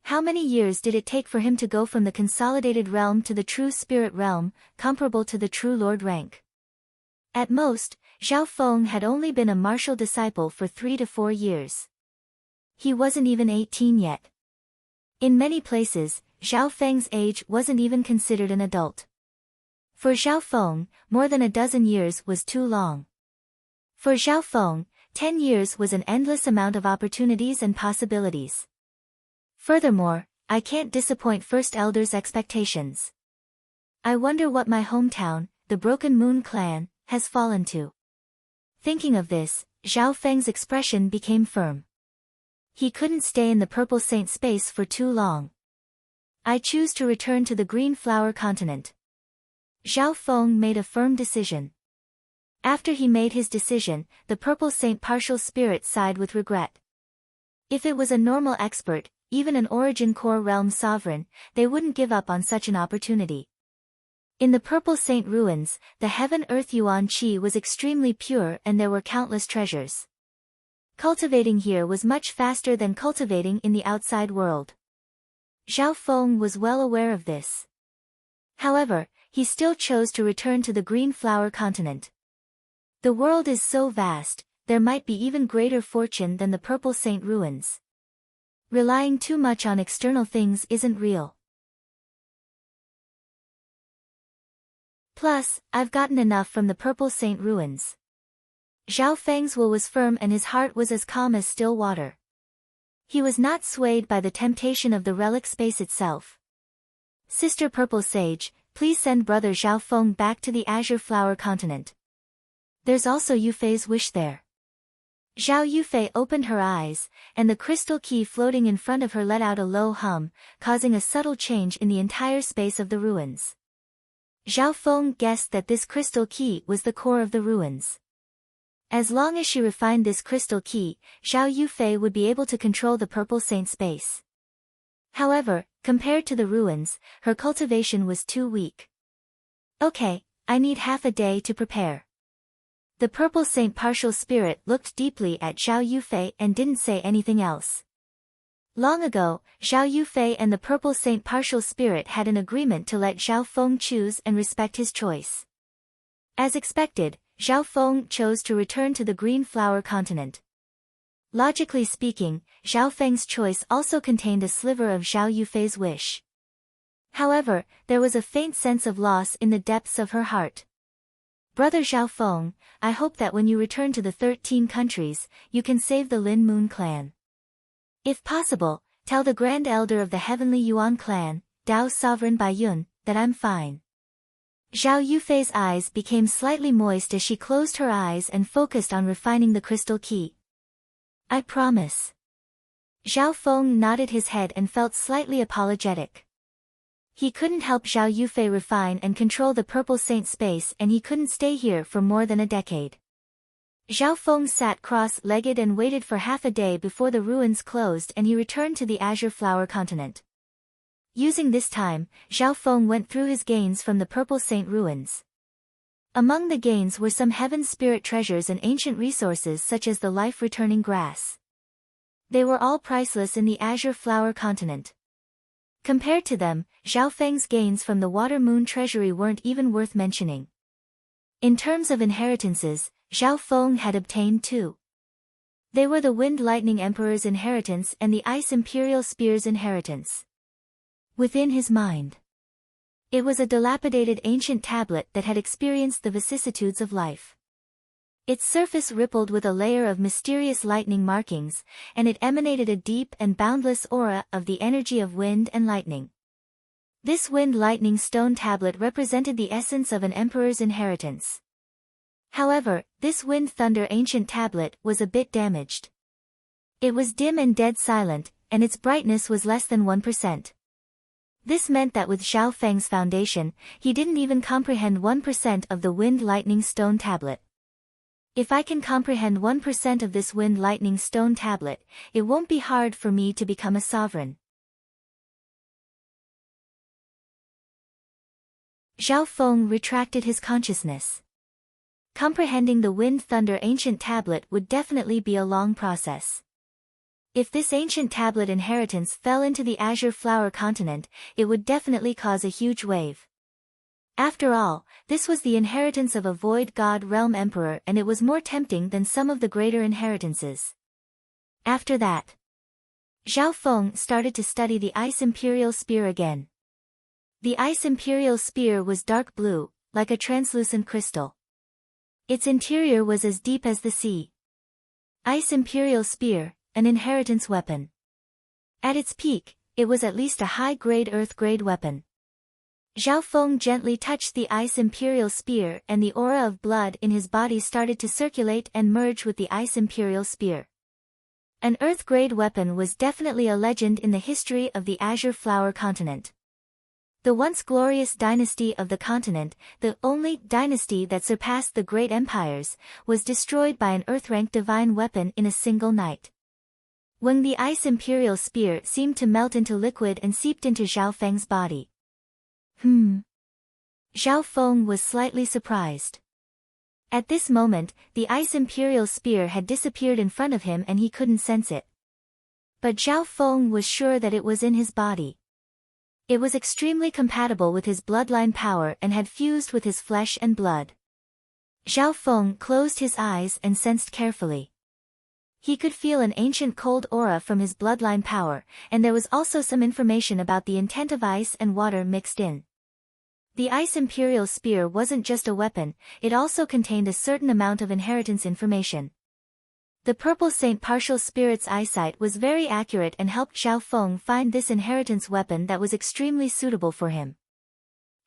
How many years did it take for him to go from the consolidated realm to the true spirit realm, comparable to the true lord rank? At most, Zhao Feng had only been a martial disciple for 3 to 4 years. He wasn't even 18 yet. In many places, Zhao Feng's age wasn't even considered an adult. For Zhao Feng, more than a dozen years was too long. For Zhao Feng, 10 years was an endless amount of opportunities and possibilities. Furthermore, I can't disappoint First Elder's expectations. I wonder what my hometown, the Broken Moon clan, has fallen to. Thinking of this, Zhao Feng's expression became firm. He couldn't stay in the Purple Saint space for too long. I choose to return to the Green Flower continent. Zhao Feng made a firm decision. After he made his decision, the Purple Saint partial spirit sighed with regret. If it was a normal expert, even an Origin Core realm sovereign, they wouldn't give up on such an opportunity. In the Purple Saint ruins, the Heaven-Earth Yuan Qi was extremely pure and there were countless treasures. Cultivating here was much faster than cultivating in the outside world. Zhao Feng was well aware of this. However, he still chose to return to the Green Flower continent. The world is so vast, there might be even greater fortune than the Purple Saint ruins. Relying too much on external things isn't real. Plus, I've gotten enough from the Purple Saint ruins. Zhao Feng's will was firm and his heart was as calm as still water. He was not swayed by the temptation of the relic space itself. Sister Purple Sage, please send brother Zhao Feng back to the Azure Flower continent. There's also Yufei's wish there. Zhao Yufei opened her eyes, and the crystal key floating in front of her let out a low hum, causing a subtle change in the entire space of the ruins. Zhao Feng guessed that this crystal key was the core of the ruins. As long as she refined this crystal key, Zhao Yufei would be able to control the Purple Saint space. However, compared to the ruins, her cultivation was too weak. Okay, I need half a day to prepare. The Purple Saint partial spirit looked deeply at Zhao Yufei and didn't say anything else. Long ago, Zhao Yufei and the Purple Saint Partial Spirit had an agreement to let Zhao Feng choose and respect his choice. As expected, Zhao Feng chose to return to the Green Flower Continent. Logically speaking, Zhao Feng's choice also contained a sliver of Zhao Yufei's wish. However, there was a faint sense of loss in the depths of her heart. Brother Zhao Feng, I hope that when you return to the 13 countries, you can save the Lin Moon clan. If possible, tell the Grand Elder of the Heavenly Yuan clan, Dao's Sovereign Bai Yun, that I'm fine. Zhao Yufei's eyes became slightly moist as she closed her eyes and focused on refining the crystal key. I promise. Zhao Feng nodded his head and felt slightly apologetic. He couldn't help Zhao Yufei refine and control the Purple Saint space, and he couldn't stay here for more than a decade. Zhao Feng sat cross-legged and waited for half a day before the ruins closed and he returned to the Azure Flower Continent. Using this time, Zhao Feng went through his gains from the Purple Saint ruins. Among the gains were some heaven spirit treasures and ancient resources such as the life-returning grass. They were all priceless in the Azure Flower Continent. Compared to them, Zhao Feng's gains from the Water Moon Treasury weren't even worth mentioning. In terms of inheritances, Zhao Feng had obtained two. They were the Wind Lightning Emperor's inheritance and the Ice Imperial Spear's inheritance. Within his mind, it was a dilapidated ancient tablet that had experienced the vicissitudes of life. Its surface rippled with a layer of mysterious lightning markings, and it emanated a deep and boundless aura of the energy of wind and lightning. This Wind Lightning Stone tablet represented the essence of an emperor's inheritance. However, this Wind Thunder ancient tablet was a bit damaged. It was dim and dead silent, and its brightness was less than 1%. This meant that with Zhao Feng's foundation, he didn't even comprehend 1% of the Wind Lightning Stone tablet. If I can comprehend 1% of this Wind Lightning Stone tablet, it won't be hard for me to become a sovereign. Zhao Feng retracted his consciousness. Comprehending the Wind Thunder ancient tablet would definitely be a long process. If this ancient tablet inheritance fell into the Azure Flower Continent, it would definitely cause a huge wave. After all, this was the inheritance of a Void God Realm Emperor, and it was more tempting than some of the greater inheritances. After that, Zhao Feng started to study the Ice Imperial Spear again. The Ice Imperial Spear was dark blue, like a translucent crystal. Its interior was as deep as the sea. Ice Imperial Spear, an inheritance weapon. At its peak, it was at least a high-grade Earth-grade weapon. Zhao Feng gently touched the Ice Imperial Spear and the aura of blood in his body started to circulate and merge with the Ice Imperial Spear. An Earth-grade weapon was definitely a legend in the history of the Azure Flower Continent. The once glorious dynasty of the continent, the only dynasty that surpassed the great empires, was destroyed by an Earth-ranked divine weapon in a single night. When the Ice Imperial Spear seemed to melt into liquid and seeped into Zhao Feng's body. Zhao Feng was slightly surprised. At this moment, the Ice Imperial Spear had disappeared in front of him and he couldn't sense it. But Zhao Feng was sure that it was in his body. It was extremely compatible with his bloodline power and had fused with his flesh and blood. Zhao Feng closed his eyes and sensed carefully. He could feel an ancient cold aura from his bloodline power, and there was also some information about the intent of ice and water mixed in. The Ice Imperial Spear wasn't just a weapon, it also contained a certain amount of inheritance information. The Purple Saint Partial Spirit's eyesight was very accurate and helped Zhao Feng find this inheritance weapon that was extremely suitable for him.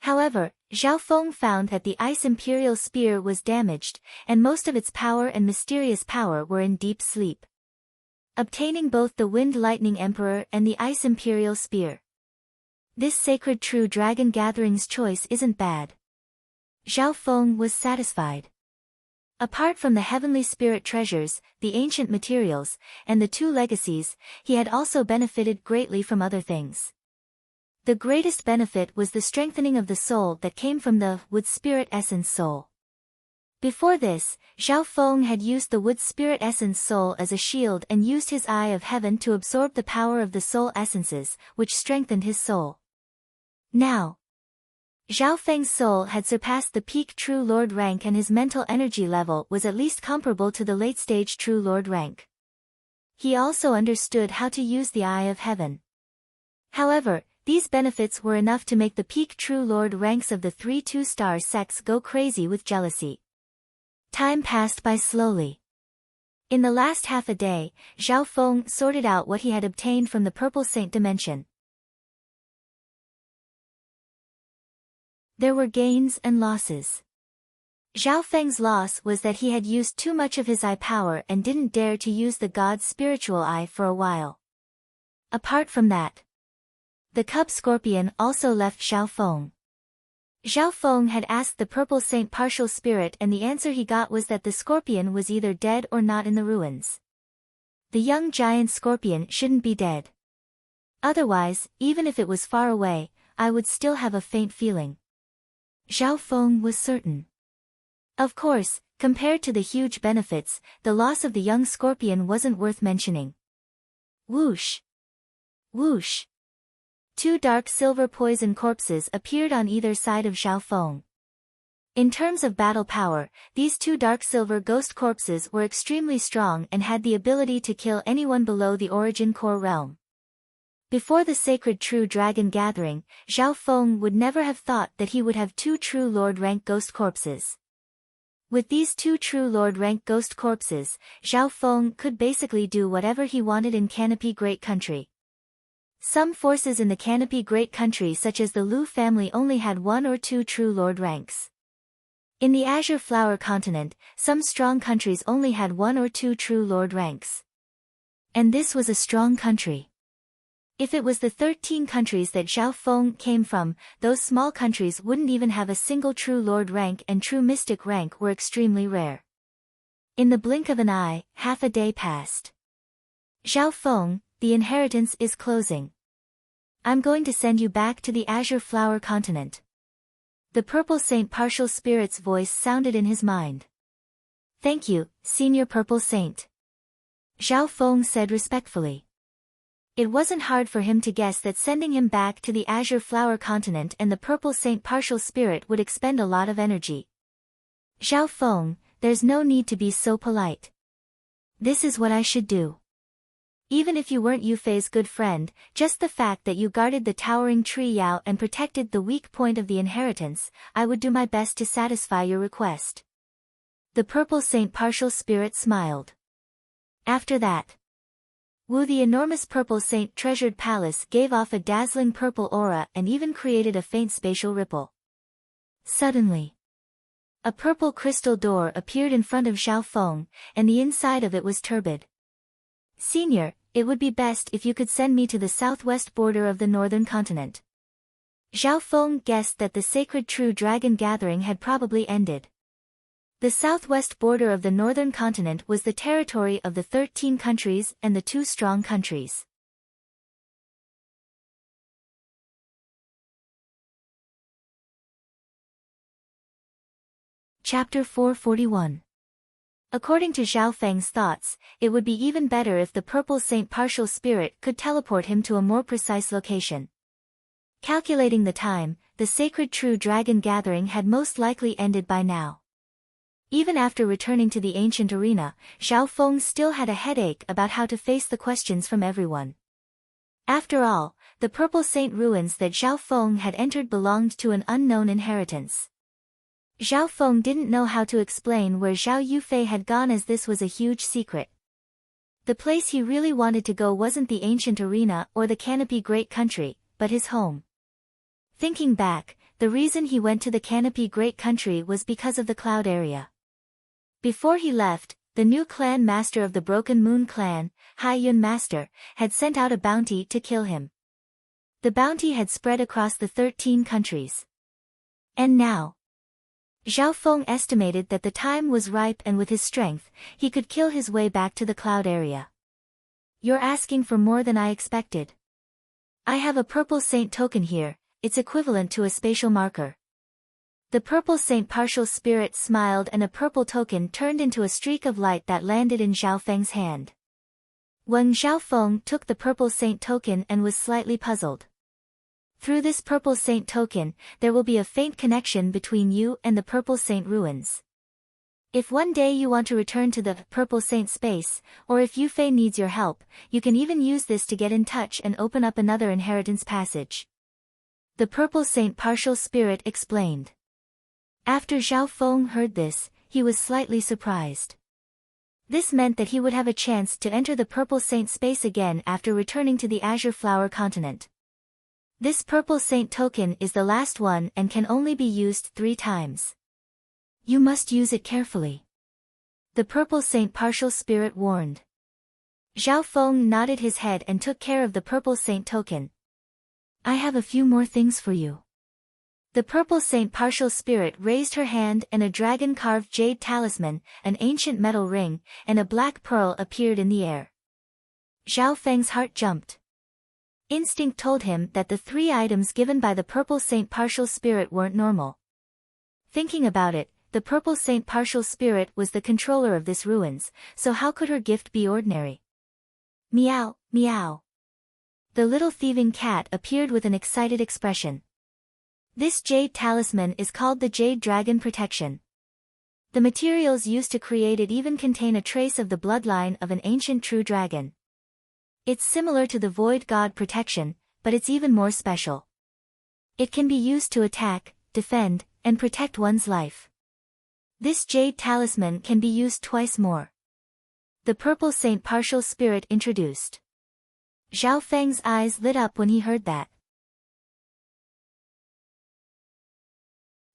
However, Zhao Feng found that the Ice Imperial Spear was damaged, and most of its power and mysterious power were in deep sleep. Obtaining both the Wind Lightning Emperor and the Ice Imperial Spear. This sacred true dragon gathering's choice isn't bad. Zhao Feng was satisfied. Apart from the heavenly spirit treasures, the ancient materials, and the two legacies, he had also benefited greatly from other things. The greatest benefit was the strengthening of the soul that came from the Wood Spirit Essence Soul. Before this, Zhao Feng had used the wood spirit essence soul as a shield and used his eye of heaven to absorb the power of the soul essences, which strengthened his soul. Now, Zhao Feng's soul had surpassed the peak True Lord rank and his mental energy level was at least comparable to the late-stage True Lord rank. He also understood how to use the Eye of Heaven. However, these benefits were enough to make the peak True Lord ranks of the 3 2-star sects go crazy with jealousy. Time passed by slowly. In the last half a day, Zhao Feng sorted out what he had obtained from the Purple Saint Dimension. There were gains and losses. Zhao Feng's loss was that he had used too much of his eye power and didn't dare to use the god's spiritual eye for a while. Apart from that, the cub scorpion also left Zhao Feng. Zhao Feng had asked the Purple Saint Partial Spirit and the answer he got was that the scorpion was either dead or not in the ruins. The young giant scorpion shouldn't be dead. Otherwise, even if it was far away, I would still have a faint feeling. Zhao Feng was certain. Of course, compared to the huge benefits, the loss of the young scorpion wasn't worth mentioning. Whoosh! Whoosh! 2 dark silver poison corpses appeared on either side of Zhao Feng. In terms of battle power, these 2 dark silver ghost corpses were extremely strong and had the ability to kill anyone below the origin core realm. Before the sacred True Dragon gathering, Zhao Feng would never have thought that he would have 2 True Lord rank ghost corpses. With these 2 True Lord rank ghost corpses, Zhao Feng could basically do whatever he wanted in Canopy Great Country. Some forces in the Canopy Great Country such as the Lu family only had 1 or 2 True Lord ranks. In the Azure Flower Continent, some strong countries only had 1 or 2 True Lord ranks. And this was a strong country. If it was the 13 countries that Zhao Feng came from, those small countries wouldn't even have a single True Lord rank and True Mystic rank were extremely rare. In the blink of an eye, half a day passed. Zhao Feng, the inheritance is closing. I'm going to send you back to the Azure Flower Continent. The Purple Saint Partial Spirit's voice sounded in his mind. Thank you, Senior Purple Saint. Zhao Feng said respectfully. It wasn't hard for him to guess that sending him back to the Azure Flower Continent and the Purple Saint Partial Spirit would expend a lot of energy. Zhao Feng, there's no need to be so polite. This is what I should do. Even if you weren't Yufei's good friend, just the fact that you guarded the towering tree Yao and protected the weak point of the inheritance, I would do my best to satisfy your request. The Purple Saint Partial Spirit smiled. After that, Wu the enormous Purple Saint treasured palace gave off a dazzling purple aura and even created a faint spatial ripple. Suddenly, a purple crystal door appeared in front of Zhao Feng, and the inside of it was turbid. Senior, it would be best if you could send me to the southwest border of the northern continent. Zhao Feng guessed that the sacred True Dragon gathering had probably ended. The southwest border of the northern continent was the territory of the 13 countries and the 2 strong countries. Chapter 441. According to Zhao Feng's thoughts, it would be even better if the Purple Saint Partial Spirit could teleport him to a more precise location. Calculating the time, the sacred True Dragon gathering had most likely ended by now. Even after returning to the ancient arena, Zhao Feng still had a headache about how to face the questions from everyone. After all, the Purple Saint ruins that Zhao Feng had entered belonged to an unknown inheritance. Zhao Feng didn't know how to explain where Zhao Yufei had gone as this was a huge secret. The place he really wanted to go wasn't the ancient arena or the Canopy Great Country, but his home. Thinking back, the reason he went to the Canopy Great Country was because of the cloud area. Before he left, the new clan master of the Broken Moon clan, Hai Yun Master, had sent out a bounty to kill him. The bounty had spread across the 13 countries. And now, Zhao Feng estimated that the time was ripe and with his strength, he could kill his way back to the cloud area. You're asking for more than I expected. I have a Purple Saint token here, it's equivalent to a spatial marker. The purple saint partial spirit smiled and a purple token turned into a streak of light that landed in Zhao Feng's hand. Wang Xiaofeng took the purple saint token and was slightly puzzled. Through this purple saint token, there will be a faint connection between you and the purple saint ruins. If one day you want to return to the purple saint space, or if Yufei needs your help, you can even use this to get in touch and open up another inheritance passage. The purple saint partial spirit explained. After Zhao Feng heard this, he was slightly surprised. This meant that he would have a chance to enter the purple saint space again after returning to the azure flower continent. This purple saint token is the last one and can only be used 3 times. You must use it carefully. The purple saint partial spirit warned. Zhao Feng nodded his head and took care of the purple saint token. I have a few more things for you. The purple saint partial spirit raised her hand and a dragon-carved jade talisman, an ancient metal ring, and a black pearl appeared in the air. Zhao Feng's heart jumped. Instinct told him that the 3 items given by the purple saint partial spirit weren't normal. Thinking about it, the purple saint partial spirit was the controller of this ruins, so how could her gift be ordinary? Meow, meow. The little thieving cat appeared with an excited expression. This jade talisman is called the Jade Dragon Protection. The materials used to create it even contain a trace of the bloodline of an ancient true dragon. It's similar to the Void God Protection, but it's even more special. It can be used to attack, defend, and protect one's life. This jade talisman can be used twice more. The purple saint partial spirit introduced. Zhao Feng's eyes lit up when he heard that.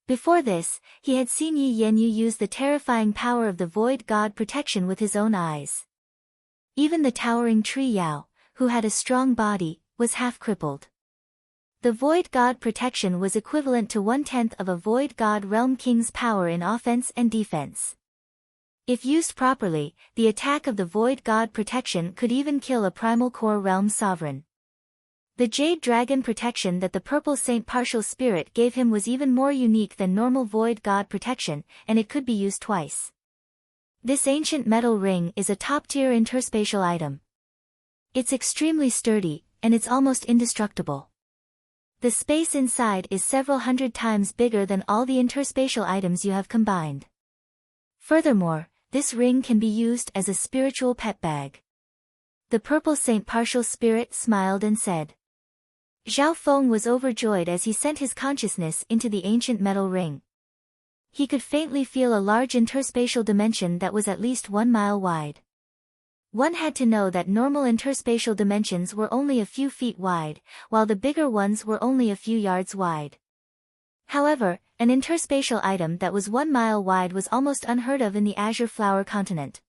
Before this, he had seen Yi Yanyu use the terrifying power of the Void God Protection with his own eyes. Even the towering tree Yao, who had a strong body, was half-crippled. The Void God Protection was equivalent to 1/10 of a Void God Realm King's power in offense and defense. If used properly, the attack of the Void God Protection could even kill a Primal Core Realm Sovereign. The Jade Dragon Protection that the Purple Saint Partial Spirit gave him was even more unique than normal Void God Protection, and it could be used twice. This ancient metal ring is a top-tier interspatial item. It's extremely sturdy, and it's almost indestructible. The space inside is several hundred times bigger than all the interspatial items you have combined. Furthermore, this ring can be used as a spiritual pet bag. The Purple Saint Partial Spirit smiled and said. Zhao Feng was overjoyed as he sent his consciousness into the ancient metal ring. He could faintly feel a large interspatial dimension that was at least 1 mile wide. One had to know that normal interspatial dimensions were only a few feet wide, while the bigger ones were only a few yards wide. However, an interspatial item that was 1 mile wide was almost unheard of in the Azure Flower continent.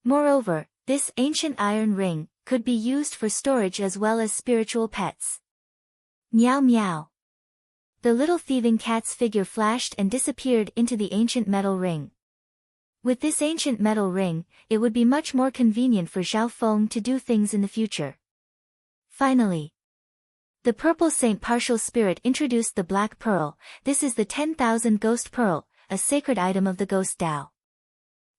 Moreover, this ancient iron ring could be used for storage as well as spiritual pets. Meow meow. The little thieving cat's figure flashed and disappeared into the ancient metal ring. With this ancient metal ring, it would be much more convenient for Zhao Feng to do things in the future. Finally, the Purple Saint Partial Spirit introduced the Black Pearl. This is the 10,000 Ghost Pearl, a sacred item of the Ghost Dao.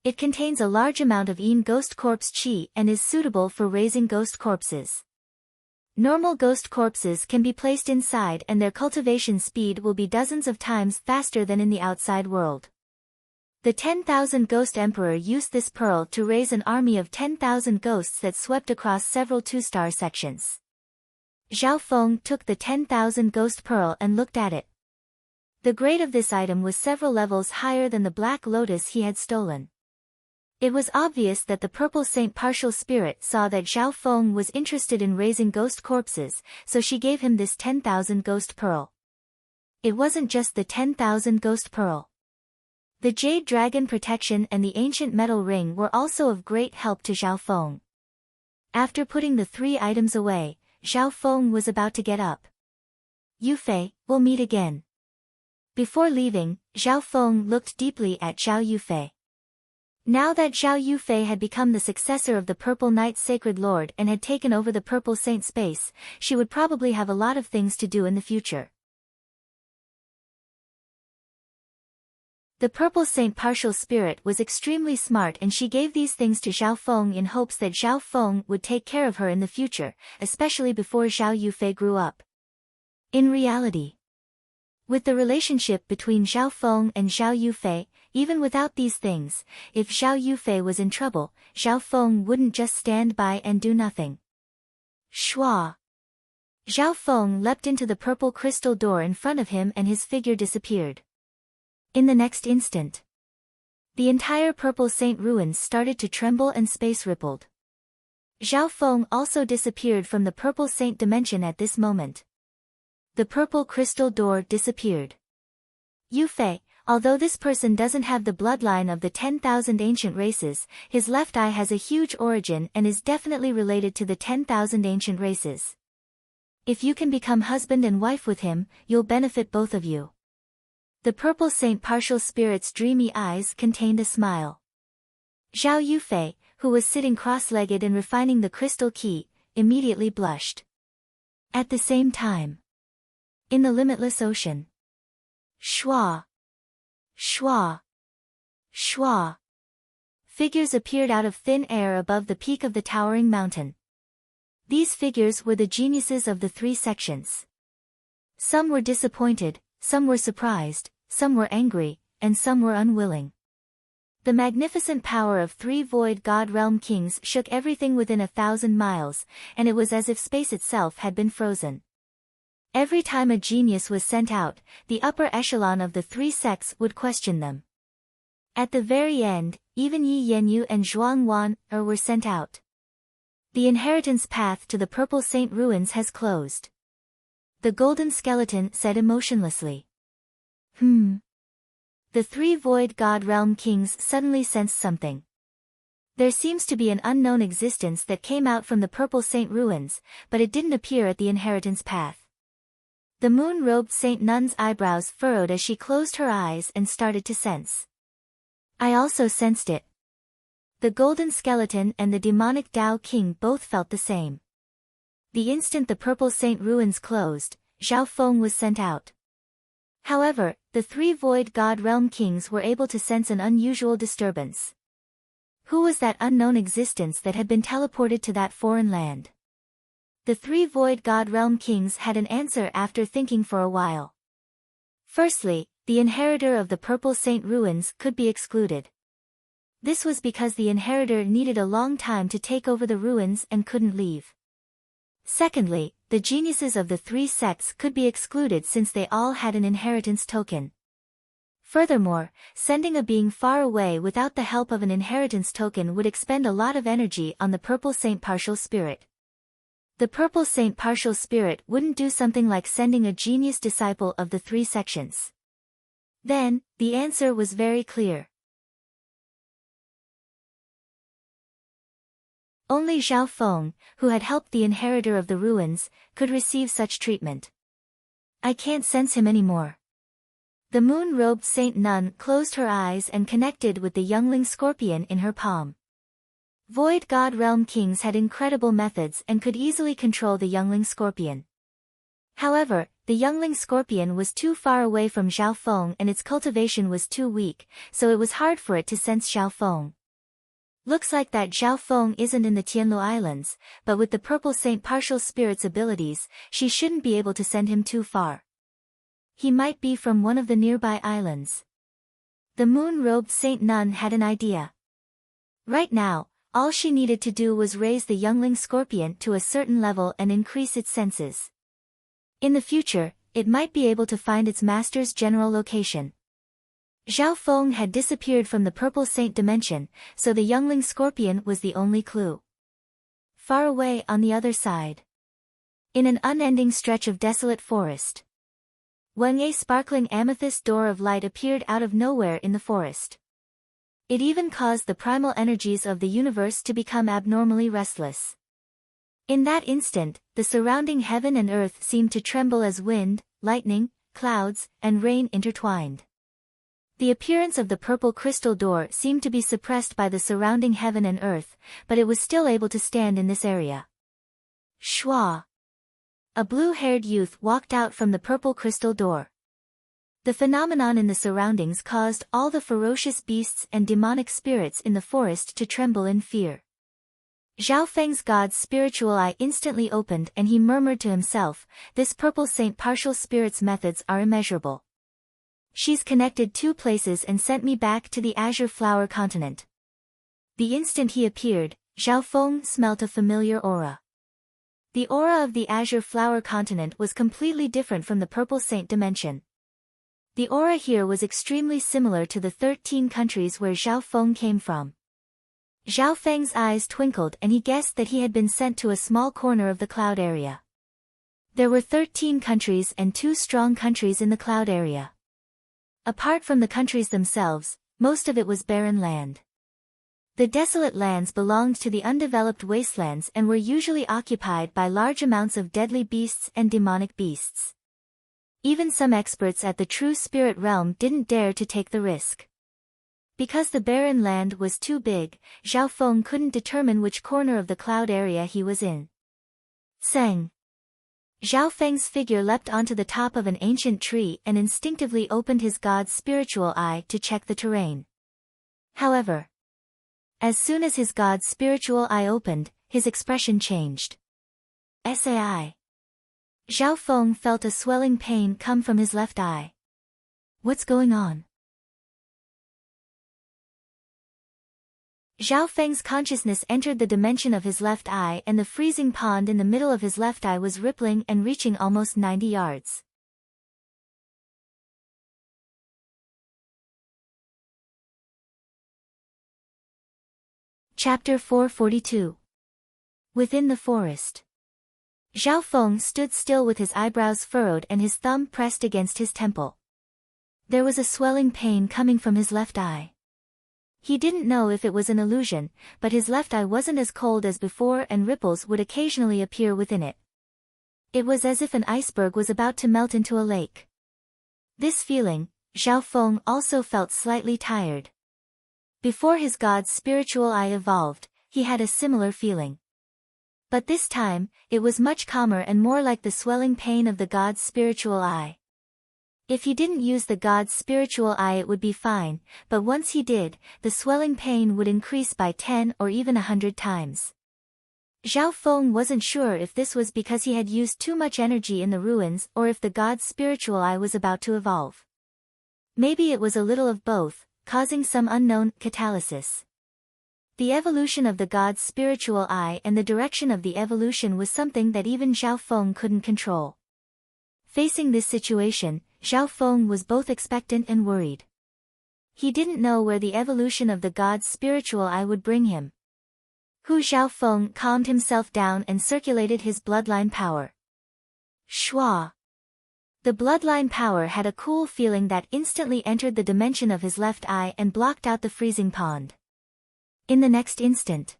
It contains a large amount of Yin Ghost Corpse Qi and is suitable for raising ghost corpses. Normal ghost corpses can be placed inside and their cultivation speed will be dozens of times faster than in the outside world. The 10,000 Ghost Emperor used this pearl to raise an army of 10,000 ghosts that swept across several 2-star sections. Zhao Feng took the 10,000 Ghost Pearl and looked at it. The grade of this item was several levels higher than the Black Lotus he had stolen. It was obvious that the Purple Saint Partial Spirit saw that Zhao Feng was interested in raising ghost corpses, so she gave him this 10,000 Ghost Pearl. It wasn't just the 10,000 Ghost Pearl. The Jade Dragon Protection and the Ancient Metal Ring were also of great help to Zhao Feng. After putting the 3 items away, Zhao Feng was about to get up. Yufei, we'll meet again. Before leaving, Zhao Feng looked deeply at Zhao Yufei. Now that Zhao Yufei had become the successor of the Purple Knight Sacred Lord and had taken over the Purple Saint space, she would probably have a lot of things to do in the future. The purple saint partial spirit was extremely smart, and she gave these things to Xiao Feng in hopes that Xiao Feng would take care of her in the future, especially before Xiao Yufei grew up. In reality, with the relationship between Xiao Feng and Xiao Yufei, even without these things, if Xiao Yufei was in trouble, Xiao Feng wouldn't just stand by and do nothing. Shua! Xiao Feng leapt into the purple crystal door in front of him and his figure disappeared. In the next instant, the entire purple saint ruins started to tremble and space rippled. Xiao Feng also disappeared from the purple saint dimension at this moment. The purple crystal door disappeared. Yufei, although this person doesn't have the bloodline of the 10,000 ancient races, his left eye has a huge origin and is definitely related to the 10,000 ancient races. If you can become husband and wife with him, you'll benefit both of you. The purple saint partial spirit's dreamy eyes contained a smile. Xiao Yufei, who was sitting cross-legged and refining the crystal key, immediately blushed. At the same time, in the limitless ocean, Shua! Shua! Shua! Figures appeared out of thin air above the peak of the towering mountain. These figures were the geniuses of the three sections. Some were disappointed, some were surprised, some were angry, and some were unwilling. The magnificent power of three void god realm kings shook everything within 1,000 miles, and it was as if space itself had been frozen. Every time a genius was sent out, the upper echelon of the three sects would question them. At the very end, even Yi Yanyu and Zhuang Wan were sent out. The inheritance path to the Purple Saint ruins has closed. The golden skeleton said emotionlessly. The three void god realm kings suddenly sensed something. There seems to be an unknown existence that came out from the Purple Saint ruins, but it didn't appear at the inheritance path. The moon-robed Saint Nun's eyebrows furrowed as she closed her eyes and started to sense. I also sensed it. The golden skeleton and the demonic Dao King both felt the same. The instant the Purple Saint ruins closed, Xiao Feng was sent out. However, the three void god realm kings were able to sense an unusual disturbance. Who was that unknown existence that had been teleported to that foreign land? The three void god realm kings had an answer after thinking for a while. Firstly, the inheritor of the Purple Saint ruins could be excluded. This was because the inheritor needed a long time to take over the ruins and couldn't leave. Secondly, the geniuses of the three sects could be excluded since they all had an inheritance token. Furthermore, sending a being far away without the help of an inheritance token would expend a lot of energy on the Purple Saint partial spirit. The Purple Saint partial spirit wouldn't do something like sending a genius disciple of the three sections. Then, the answer was very clear. Only Xiao Feng, who had helped the inheritor of the ruins, could receive such treatment. I can't sense him anymore. The moon-robed Saint Nun closed her eyes and connected with the youngling scorpion in her palm. Void God Realm Kings had incredible methods and could easily control the youngling scorpion. However, the youngling scorpion was too far away from Xiao Feng and its cultivation was too weak, so it was hard for it to sense Xiao Feng. Looks like that Xiao Feng isn't in the Tianlu Islands, but with the Purple Saint partial spirit's abilities, she shouldn't be able to send him too far. He might be from one of the nearby islands. The moon-robed Saint Nun had an idea. Right now, all she needed to do was raise the youngling scorpion to a certain level and increase its senses. In the future, it might be able to find its master's general location. Xiao Feng had disappeared from the Purple Saint dimension, so the youngling scorpion was the only clue. Far away on the other side, in an unending stretch of desolate forest, a sparkling amethyst door of light appeared out of nowhere in the forest. It even caused the primal energies of the universe to become abnormally restless. In that instant, the surrounding heaven and earth seemed to tremble as wind, lightning, clouds, and rain intertwined. The appearance of the purple crystal door seemed to be suppressed by the surrounding heaven and earth, but it was still able to stand in this area. Shua! A blue-haired youth walked out from the purple crystal door. The phenomenon in the surroundings caused all the ferocious beasts and demonic spirits in the forest to tremble in fear. Zhao Feng's god's spiritual eye instantly opened and he murmured to himself, "This purple Saint partial spirit's methods are immeasurable. She's connected two places and sent me back to the azure flower continent." The instant he appeared, Zhao Feng smelt a familiar aura. The aura of the azure flower continent was completely different from the purple saint dimension. The aura here was extremely similar to the 13 countries where Zhao Feng came from. Zhao Feng's eyes twinkled and he guessed that he had been sent to a small corner of the cloud area. There were 13 countries and 2 strong countries in the cloud area. Apart from the countries themselves, most of it was barren land. The desolate lands belonged to the undeveloped wastelands and were usually occupied by large amounts of deadly beasts and demonic beasts. Even some experts at the true spirit realm didn't dare to take the risk. Because the barren land was too big, Zhao Feng couldn't determine which corner of the cloud area he was in. Seng. Zhao Feng's figure leapt onto the top of an ancient tree and instinctively opened his god's spiritual eye to check the terrain. However, as soon as his god's spiritual eye opened, his expression changed. Sai. Zhao Feng felt a swelling pain come from his left eye. What's going on? Zhao Feng's consciousness entered the dimension of his left eye and the freezing pond in the middle of his left eye was rippling and reaching almost 90 yards. Chapter 442. Within the forest. Zhao Feng stood still with his eyebrows furrowed and his thumb pressed against his temple. There was a swelling pain coming from his left eye. He didn't know if it was an illusion, but his left eye wasn't as cold as before and ripples would occasionally appear within it. It was as if an iceberg was about to melt into a lake. This feeling, Zhao Feng also felt slightly tired. Before his god's spiritual eye evolved, he had a similar feeling. But this time, it was much calmer and more like the swelling pain of the god's spiritual eye. If he didn't use the god's spiritual eye it would be fine, but once he did, the swelling pain would increase by 10 or even 100 times. Zhao Feng wasn't sure if this was because he had used too much energy in the ruins or if the god's spiritual eye was about to evolve. Maybe it was a little of both, causing some unknown catalysis. The evolution of the god's spiritual eye and the direction of the evolution was something that even Zhao Feng couldn't control. Facing this situation, Zhao Feng was both expectant and worried. He didn't know where the evolution of the god's spiritual eye would bring him. Zhao Feng calmed himself down and circulated his bloodline power. Shua. The bloodline power had a cool feeling that instantly entered the dimension of his left eye and blocked out the freezing pond. In the next instant,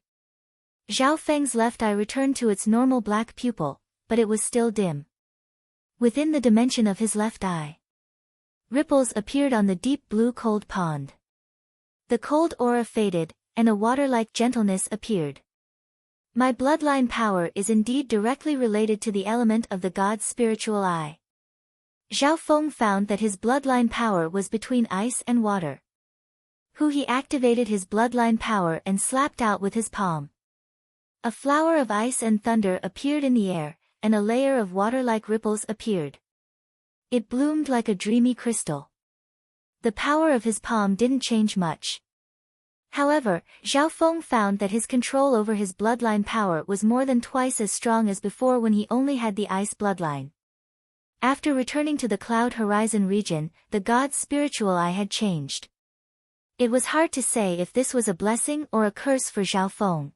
Zhao Feng's left eye returned to its normal black pupil, but it was still dim. Within the dimension of his left eye, ripples appeared on the deep blue cold pond. The cold aura faded, and a water-like gentleness appeared. My bloodline power is indeed directly related to the element of the god's spiritual eye. Zhao Feng found that his bloodline power was between ice and water. He activated his bloodline power and slapped out with his palm. A flower of ice and thunder appeared in the air, and a layer of water-like ripples appeared. It bloomed like a dreamy crystal. The power of his palm didn't change much. However, Zhao Feng found that his control over his bloodline power was more than twice as strong as before when he only had the ice bloodline. After returning to the Cloud Horizon region, the god's spiritual eye had changed. It was hard to say if this was a blessing or a curse for Zhao Feng.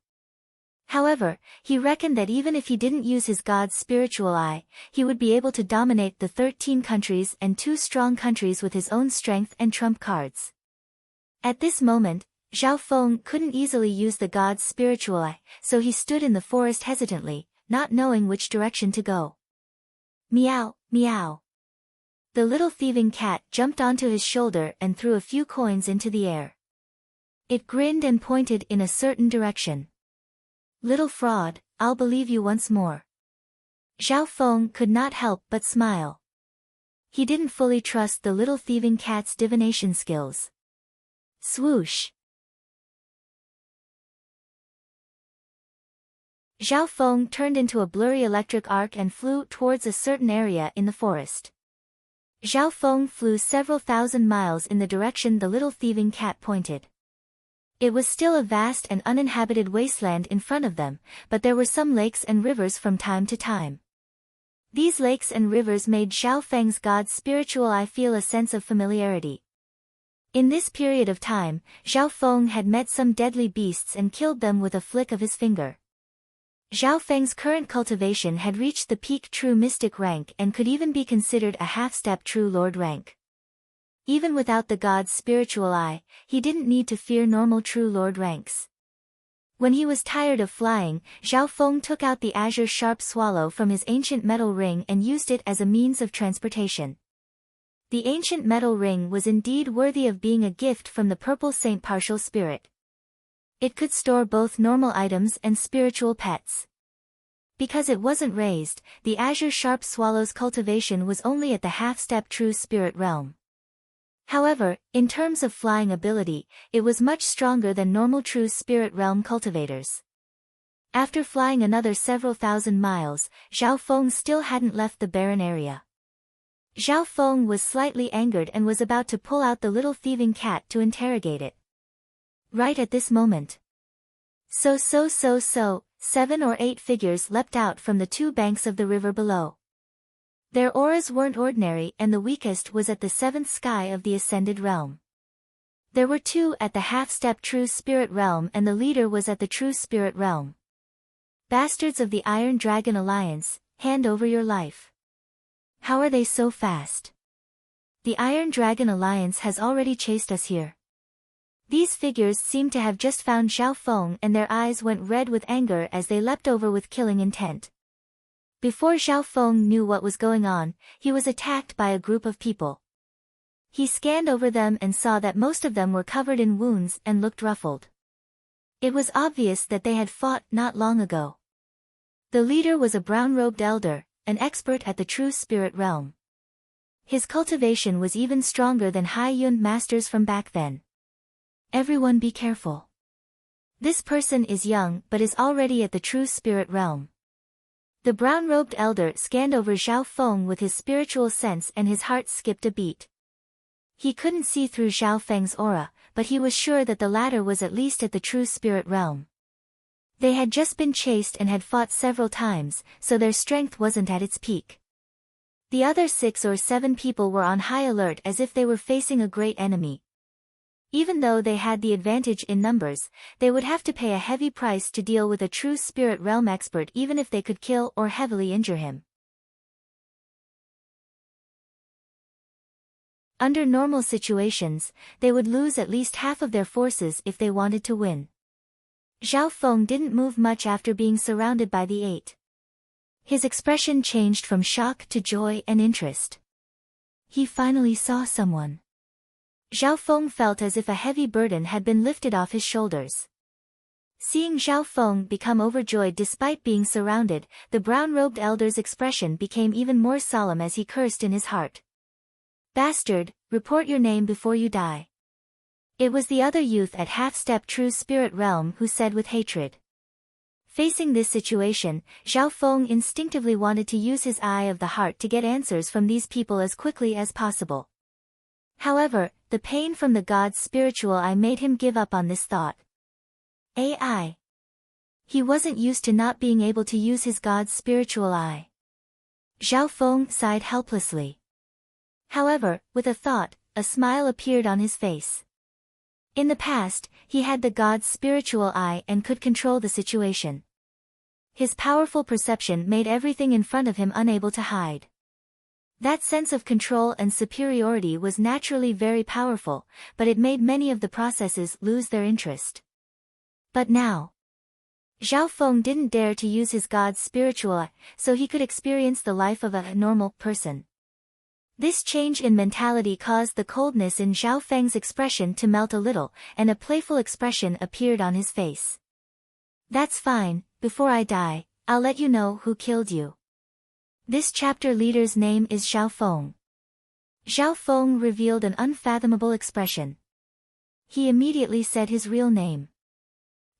However, he reckoned that even if he didn't use his god's spiritual eye, he would be able to dominate the 13 countries and 2 strong countries with his own strength and trump cards. At this moment, Zhao Feng couldn't easily use the god's spiritual eye, so he stood in the forest hesitantly, not knowing which direction to go. Meow, meow. The little thieving cat jumped onto his shoulder and threw a few coins into the air. It grinned and pointed in a certain direction. Little fraud, I'll believe you once more. Zhao Feng could not help but smile. He didn't fully trust the little thieving cat's divination skills. Swoosh! Zhao Feng turned into a blurry electric arc and flew towards a certain area in the forest. Zhao Feng flew several thousand miles in the direction the little thieving cat pointed. It was still a vast and uninhabited wasteland in front of them, but there were some lakes and rivers from time to time. These lakes and rivers made Zhao Feng's god's spiritual eye feel a sense of familiarity. In this period of time, Zhao Feng had met some deadly beasts and killed them with a flick of his finger. Zhao Feng's current cultivation had reached the peak true mystic rank and could even be considered a half-step true lord rank. Even without the god's spiritual eye, he didn't need to fear normal true lord ranks. When he was tired of flying, Zhao Feng took out the azure sharp swallow from his ancient metal ring and used it as a means of transportation. The ancient metal ring was indeed worthy of being a gift from the purple saint partial spirit. It could store both normal items and spiritual pets. Because it wasn't raised, the azure sharp swallow's cultivation was only at the half-step true spirit realm. However, in terms of flying ability, it was much stronger than normal true spirit realm cultivators. After flying another several thousand miles, Zhao Feng still hadn't left the barren area. Zhao Feng was slightly angered and was about to pull out the little thieving cat to interrogate it. Right at this moment. 7 or 8 figures leapt out from the 2 banks of the river below. Their auras weren't ordinary and the weakest was at the 7th sky of the ascended realm. There were 2 at the half-step true spirit realm and the leader was at the true spirit realm. Bastards of the Iron Dragon Alliance, hand over your life. How are they so fast? The Iron Dragon Alliance has already chased us here. These figures seemed to have just found Zhao Feng and their eyes went red with anger as they leapt over with killing intent. Before Zhao Feng knew what was going on, he was attacked by a group of people. He scanned over them and saw that most of them were covered in wounds and looked ruffled. It was obvious that they had fought not long ago. The leader was a brown-robed elder, an expert at the true spirit realm. His cultivation was even stronger than Hai Yun masters from back then. Everyone be careful. This person is young but is already at the true spirit realm. The brown-robed elder scanned over Zhao Feng with his spiritual sense and his heart skipped a beat. He couldn't see through Zhao Feng's aura, but he was sure that the latter was at least at the true spirit realm. They had just been chased and had fought several times, so their strength wasn't at its peak. The other 6 or 7 people were on high alert as if they were facing a great enemy. Even though they had the advantage in numbers, they would have to pay a heavy price to deal with a true spirit realm expert even if they could kill or heavily injure him. Under normal situations, they would lose at least half of their forces if they wanted to win. Zhao Feng didn't move much after being surrounded by the 8. His expression changed from shock to joy and interest. He finally saw someone. Zhao Feng felt as if a heavy burden had been lifted off his shoulders. Seeing Zhao Feng become overjoyed despite being surrounded, the brown-robed elder's expression became even more solemn as he cursed in his heart. Bastard, report your name before you die. It was the other youth at half-step true spirit realm who said with hatred. Facing this situation, Zhao Feng instinctively wanted to use his eye of the heart to get answers from these people as quickly as possible. However, the pain from the god's spiritual eye made him give up on this thought. AI. He wasn't used to not being able to use his god's spiritual eye. Zhao Feng sighed helplessly. However, with a thought, a smile appeared on his face. In the past, he had the god's spiritual eye and could control the situation. His powerful perception made everything in front of him unable to hide. That sense of control and superiority was naturally very powerful, but it made many of the processes lose their interest. But now, Zhao Feng didn't dare to use his god's spiritual eye, so he could experience the life of a normal person. This change in mentality caused the coldness in Zhao Feng's expression to melt a little, and a playful expression appeared on his face. That's fine, before I die, I'll let you know who killed you. This chapter leader's name is Zhao Feng. Zhao Feng revealed an unfathomable expression. He immediately said his real name.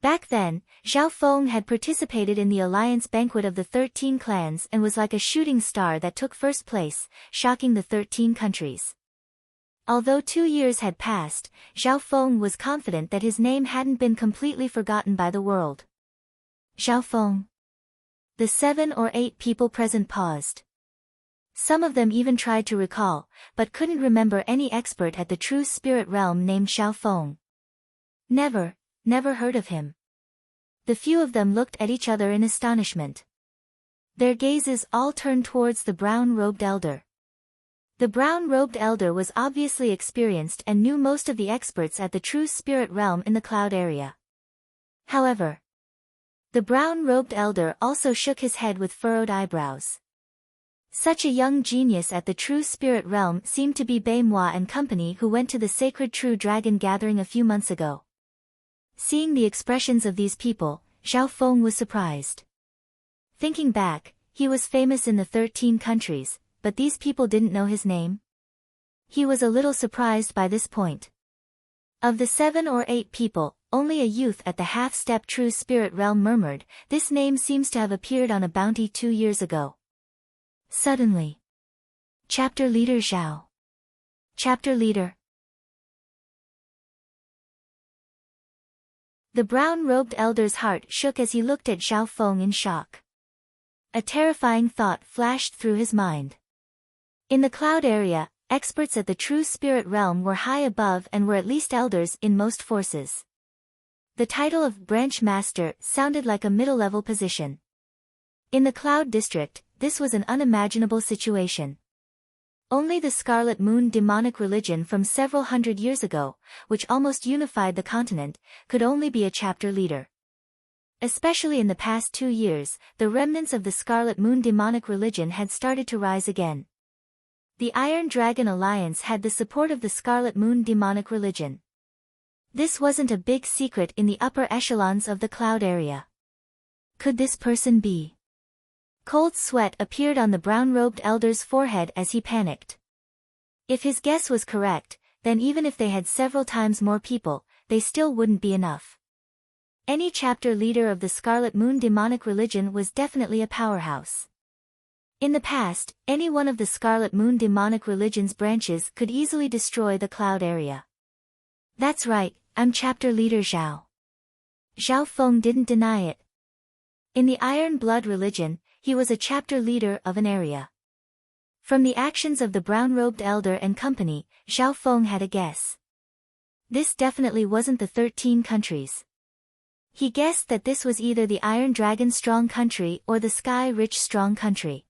Back then, Zhao Feng had participated in the alliance banquet of the 13 clans and was like a shooting star that took first place, shocking the 13 countries. Although 2 years had passed, Zhao Feng was confident that his name hadn't been completely forgotten by the world. Zhao Feng. The 7 or 8 people present paused. Some of them even tried to recall, but couldn't remember any expert at the true spirit realm named Zhao Feng. Never heard of him. The few of them looked at each other in astonishment. Their gazes all turned towards the brown-robed elder. The brown-robed elder was obviously experienced and knew most of the experts at the true spirit realm in the cloud area. However, the brown-robed elder also shook his head with furrowed eyebrows. Such a young genius at the true spirit realm seemed to be Beimhua and company who went to the sacred true dragon gathering a few months ago. Seeing the expressions of these people, Zhao Feng was surprised. Thinking back, he was famous in the 13 countries, but these people didn't know his name? He was a little surprised by this point. Of the 7 or 8 people, only a youth at the half-step true spirit realm murmured, "This name seems to have appeared on a bounty 2 years ago." Suddenly. Chapter Leader Zhao. Chapter Leader. The brown-robed elder's heart shook as he looked at Zhao Feng in shock. A terrifying thought flashed through his mind. In the cloud area, experts at the true spirit realm were high above and were at least elders in most forces. The title of branch master sounded like a middle-level position. In the cloud district, this was an unimaginable situation. Only the Scarlet Moon demonic religion from several hundred years ago, which almost unified the continent, could only be a chapter leader. Especially in the past 2 years, the remnants of the Scarlet Moon demonic religion had started to rise again. The Iron Dragon Alliance had the support of the Scarlet Moon demonic religion. This wasn't a big secret in the upper echelons of the cloud area. Could this person be? Cold sweat appeared on the brown-robed elder's forehead as he panicked. If his guess was correct, then even if they had several times more people, they still wouldn't be enough. Any chapter leader of the Scarlet Moon demonic religion was definitely a powerhouse. In the past, any one of the Scarlet Moon demonic religion's branches could easily destroy the cloud area. That's right, I'm chapter leader Zhao. Zhao Feng didn't deny it. In the Iron Blood religion, he was a chapter leader of an area. From the actions of the brown-robed elder and company, Zhao Feng had a guess. This definitely wasn't the 13 countries. He guessed that this was either the Iron Dragon Strong Country or the Sky Rich Strong Country.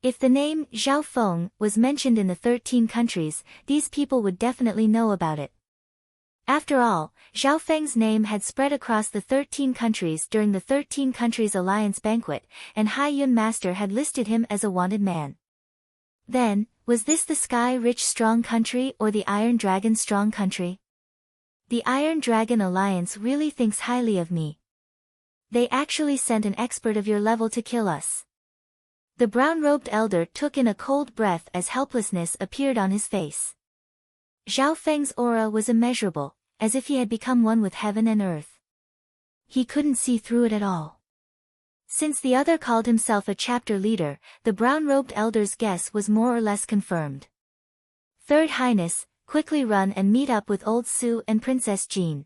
If the name Zhao Feng was mentioned in the 13 countries, these people would definitely know about it. After all, Zhao Feng's name had spread across the 13 countries during the 13 Countries Alliance banquet, and Hai Yun Master had listed him as a wanted man. Then, was this the Sky Rich Strong Country or the Iron Dragon Strong Country? The Iron Dragon Alliance really thinks highly of me. They actually sent an expert of your level to kill us. The brown-robed elder took in a cold breath as helplessness appeared on his face. Zhao Feng's aura was immeasurable, as if he had become one with heaven and earth. He couldn't see through it at all. Since the other called himself a chapter leader, the brown-robed elder's guess was more or less confirmed. Third Highness, quickly run and meet up with Old Su and Princess Jean.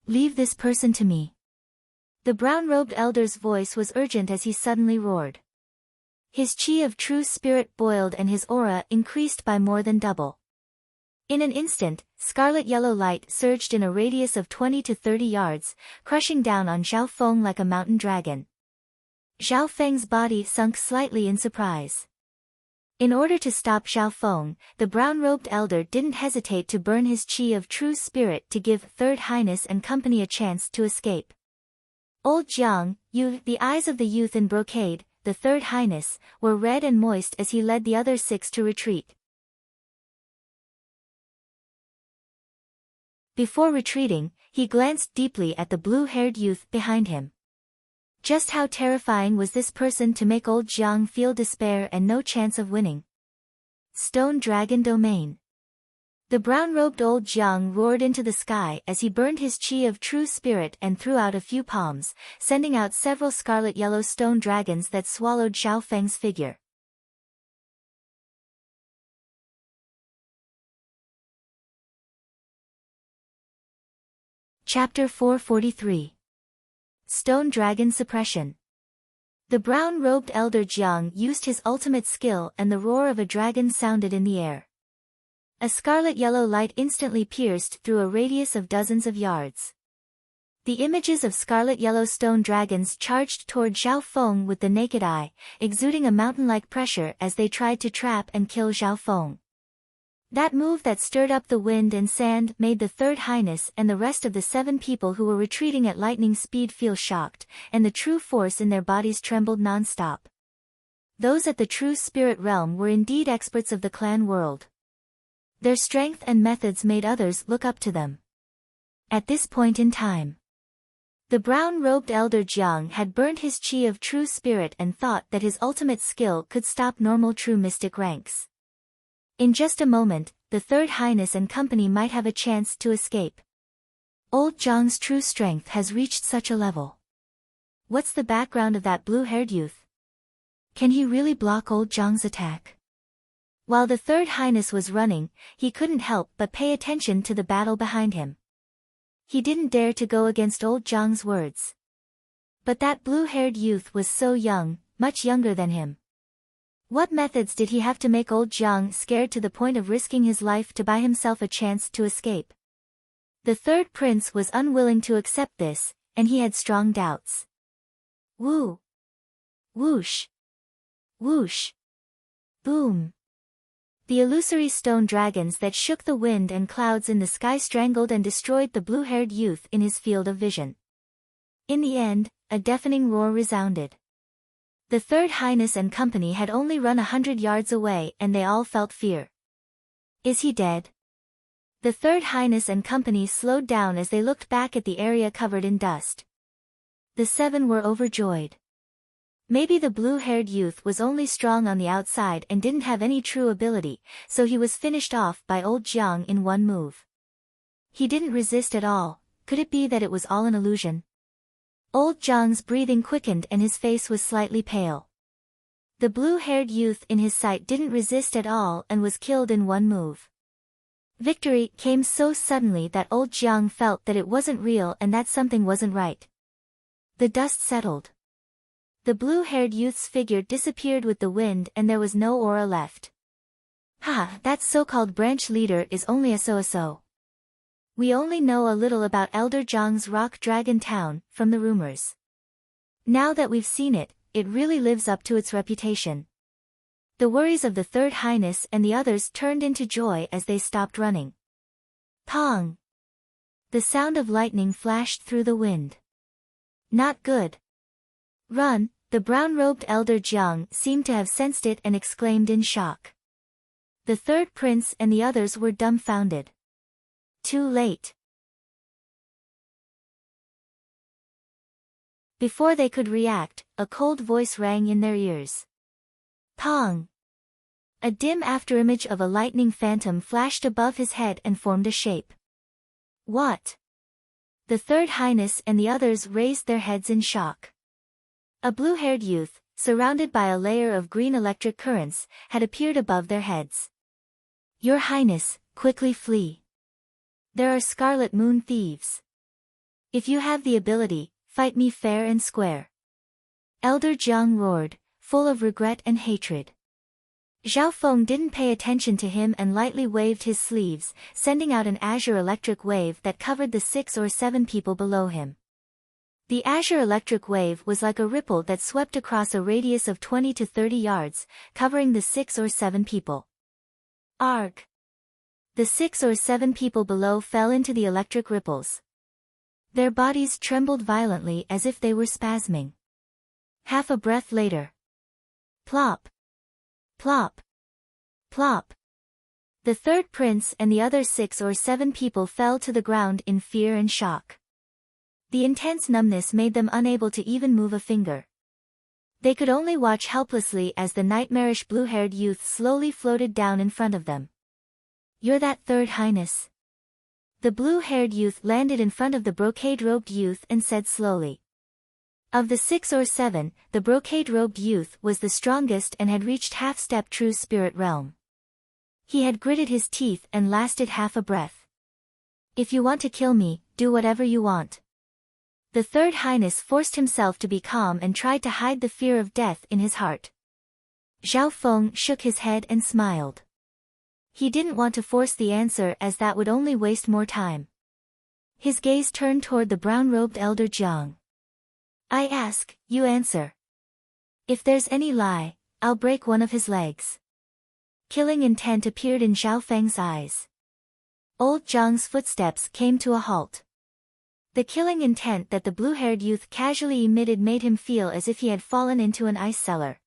Leave this person to me. The brown-robed elder's voice was urgent as he suddenly roared. His chi of true spirit boiled and his aura increased by more than double. In an instant, scarlet-yellow light surged in a radius of 20 to 30 yards, crushing down on Zhao Feng like a mountain dragon. Zhao Feng's body sunk slightly in surprise. In order to stop Zhao Feng, the brown-robed elder didn't hesitate to burn his chi of true spirit to give Third Highness and company a chance to escape. Old Jiang, the eyes of the youth in brocade, the Third Highness, were red and moist as he led the other 6 to retreat. Before retreating, he glanced deeply at the blue-haired youth behind him. Just how terrifying was this person to make old Jiang feel despair and no chance of winning? Stone Dragon Domain. The brown-robed old Jiang roared into the sky as he burned his chi of true spirit and threw out a few palms, sending out several scarlet-yellow stone dragons that swallowed Xiao Feng's figure. Chapter 443. Stone Dragon Suppression. The brown-robed elder Jiang used his ultimate skill and the roar of a dragon sounded in the air. A scarlet-yellow light instantly pierced through a radius of dozens of yards. The images of scarlet-yellow stone dragons charged toward Xiao Feng with the naked eye, exuding a mountain-like pressure as they tried to trap and kill Xiao Feng. That move that stirred up the wind and sand made the Third Highness and the rest of the 7 people who were retreating at lightning speed feel shocked, and the true force in their bodies trembled non-stop. Those at the true spirit realm were indeed experts of the clan world. Their strength and methods made others look up to them. At this point in time, the brown-robed elder Jiang had burnt his chi of true spirit and thought that his ultimate skill could stop normal true mystic ranks. In just a moment, the Third Highness and company might have a chance to escape. Old Jiang's true strength has reached such a level. What's the background of that blue-haired youth? Can he really block old Jiang's attack? While the Third Highness was running, he couldn't help but pay attention to the battle behind him. He didn't dare to go against old Jiang's words. But that blue-haired youth was so young, much younger than him. What methods did he have to make old Jiang scared to the point of risking his life to buy himself a chance to escape? The third prince was unwilling to accept this, and he had strong doubts. Woo! Whoosh! Whoosh! Boom! The illusory stone dragons that shook the wind and clouds in the sky strangled and destroyed the blue-haired youth in his field of vision. In the end, a deafening roar resounded. The Third Highness and company had only run 100 yards away and they all felt fear. Is he dead? The Third Highness and company slowed down as they looked back at the area covered in dust. The 7 were overjoyed. Maybe the blue-haired youth was only strong on the outside and didn't have any true ability, so he was finished off by old Jiang in one move. He didn't resist at all. Could it be that it was all an illusion? Old Jiang's breathing quickened and his face was slightly pale. The blue-haired youth in his sight didn't resist at all and was killed in one move. Victory came so suddenly that old Jiang felt that it wasn't real and that something wasn't right. The dust settled. The blue-haired youth's figure disappeared with the wind and there was no aura left. That so-called branch leader is only a so-so. We only know a little about Elder Jiang's Rock Dragon Town, from the rumors. Now that we've seen it, it really lives up to its reputation. The worries of the Third Highness and the others turned into joy as they stopped running. Pong! The sound of lightning flashed through the wind. Not good. Run! The brown-robed Elder Jiang seemed to have sensed it and exclaimed in shock. The third prince and the others were dumbfounded. Too late. Before they could react, a cold voice rang in their ears. Pong! A dim afterimage of a lightning phantom flashed above his head and formed a shape. What? The Third Highness and the others raised their heads in shock. A blue-haired youth, surrounded by a layer of green electric currents, had appeared above their heads. Your Highness, quickly flee. There are Scarlet Moon thieves. If you have the ability, fight me fair and square. Elder Jiang roared, full of regret and hatred. Xiao Feng didn't pay attention to him and lightly waved his sleeves, sending out an azure electric wave that covered the 6 or 7 people below him. The azure electric wave was like a ripple that swept across a radius of 20 to 30 yards, covering the 6 or 7 people. Arg! The 6 or 7 people below fell into the electric ripples. Their bodies trembled violently as if they were spasming. Half a breath later. Plop! Plop! Plop! The third prince and the other 6 or 7 people fell to the ground in fear and shock. The intense numbness made them unable to even move a finger. They could only watch helplessly as the nightmarish blue-haired youth slowly floated down in front of them. "You're that third highness." The blue-haired youth landed in front of the brocade-robed youth and said slowly. Of the 6 or 7, the brocade-robed youth was the strongest and had reached half-step true spirit realm. He had gritted his teeth and lasted half a breath. "If you want to kill me, do whatever you want." The third highness forced himself to be calm and tried to hide the fear of death in his heart. Zhao Feng shook his head and smiled. He didn't want to force the answer as that would only waste more time. His gaze turned toward the brown-robed elder Jiang. "I ask, you answer. If there's any lie, I'll break one of his legs." Killing intent appeared in Zhao Feng's eyes. Old Jiang's footsteps came to a halt. The killing intent that the blue-haired youth casually emitted made him feel as if he had fallen into an ice cellar.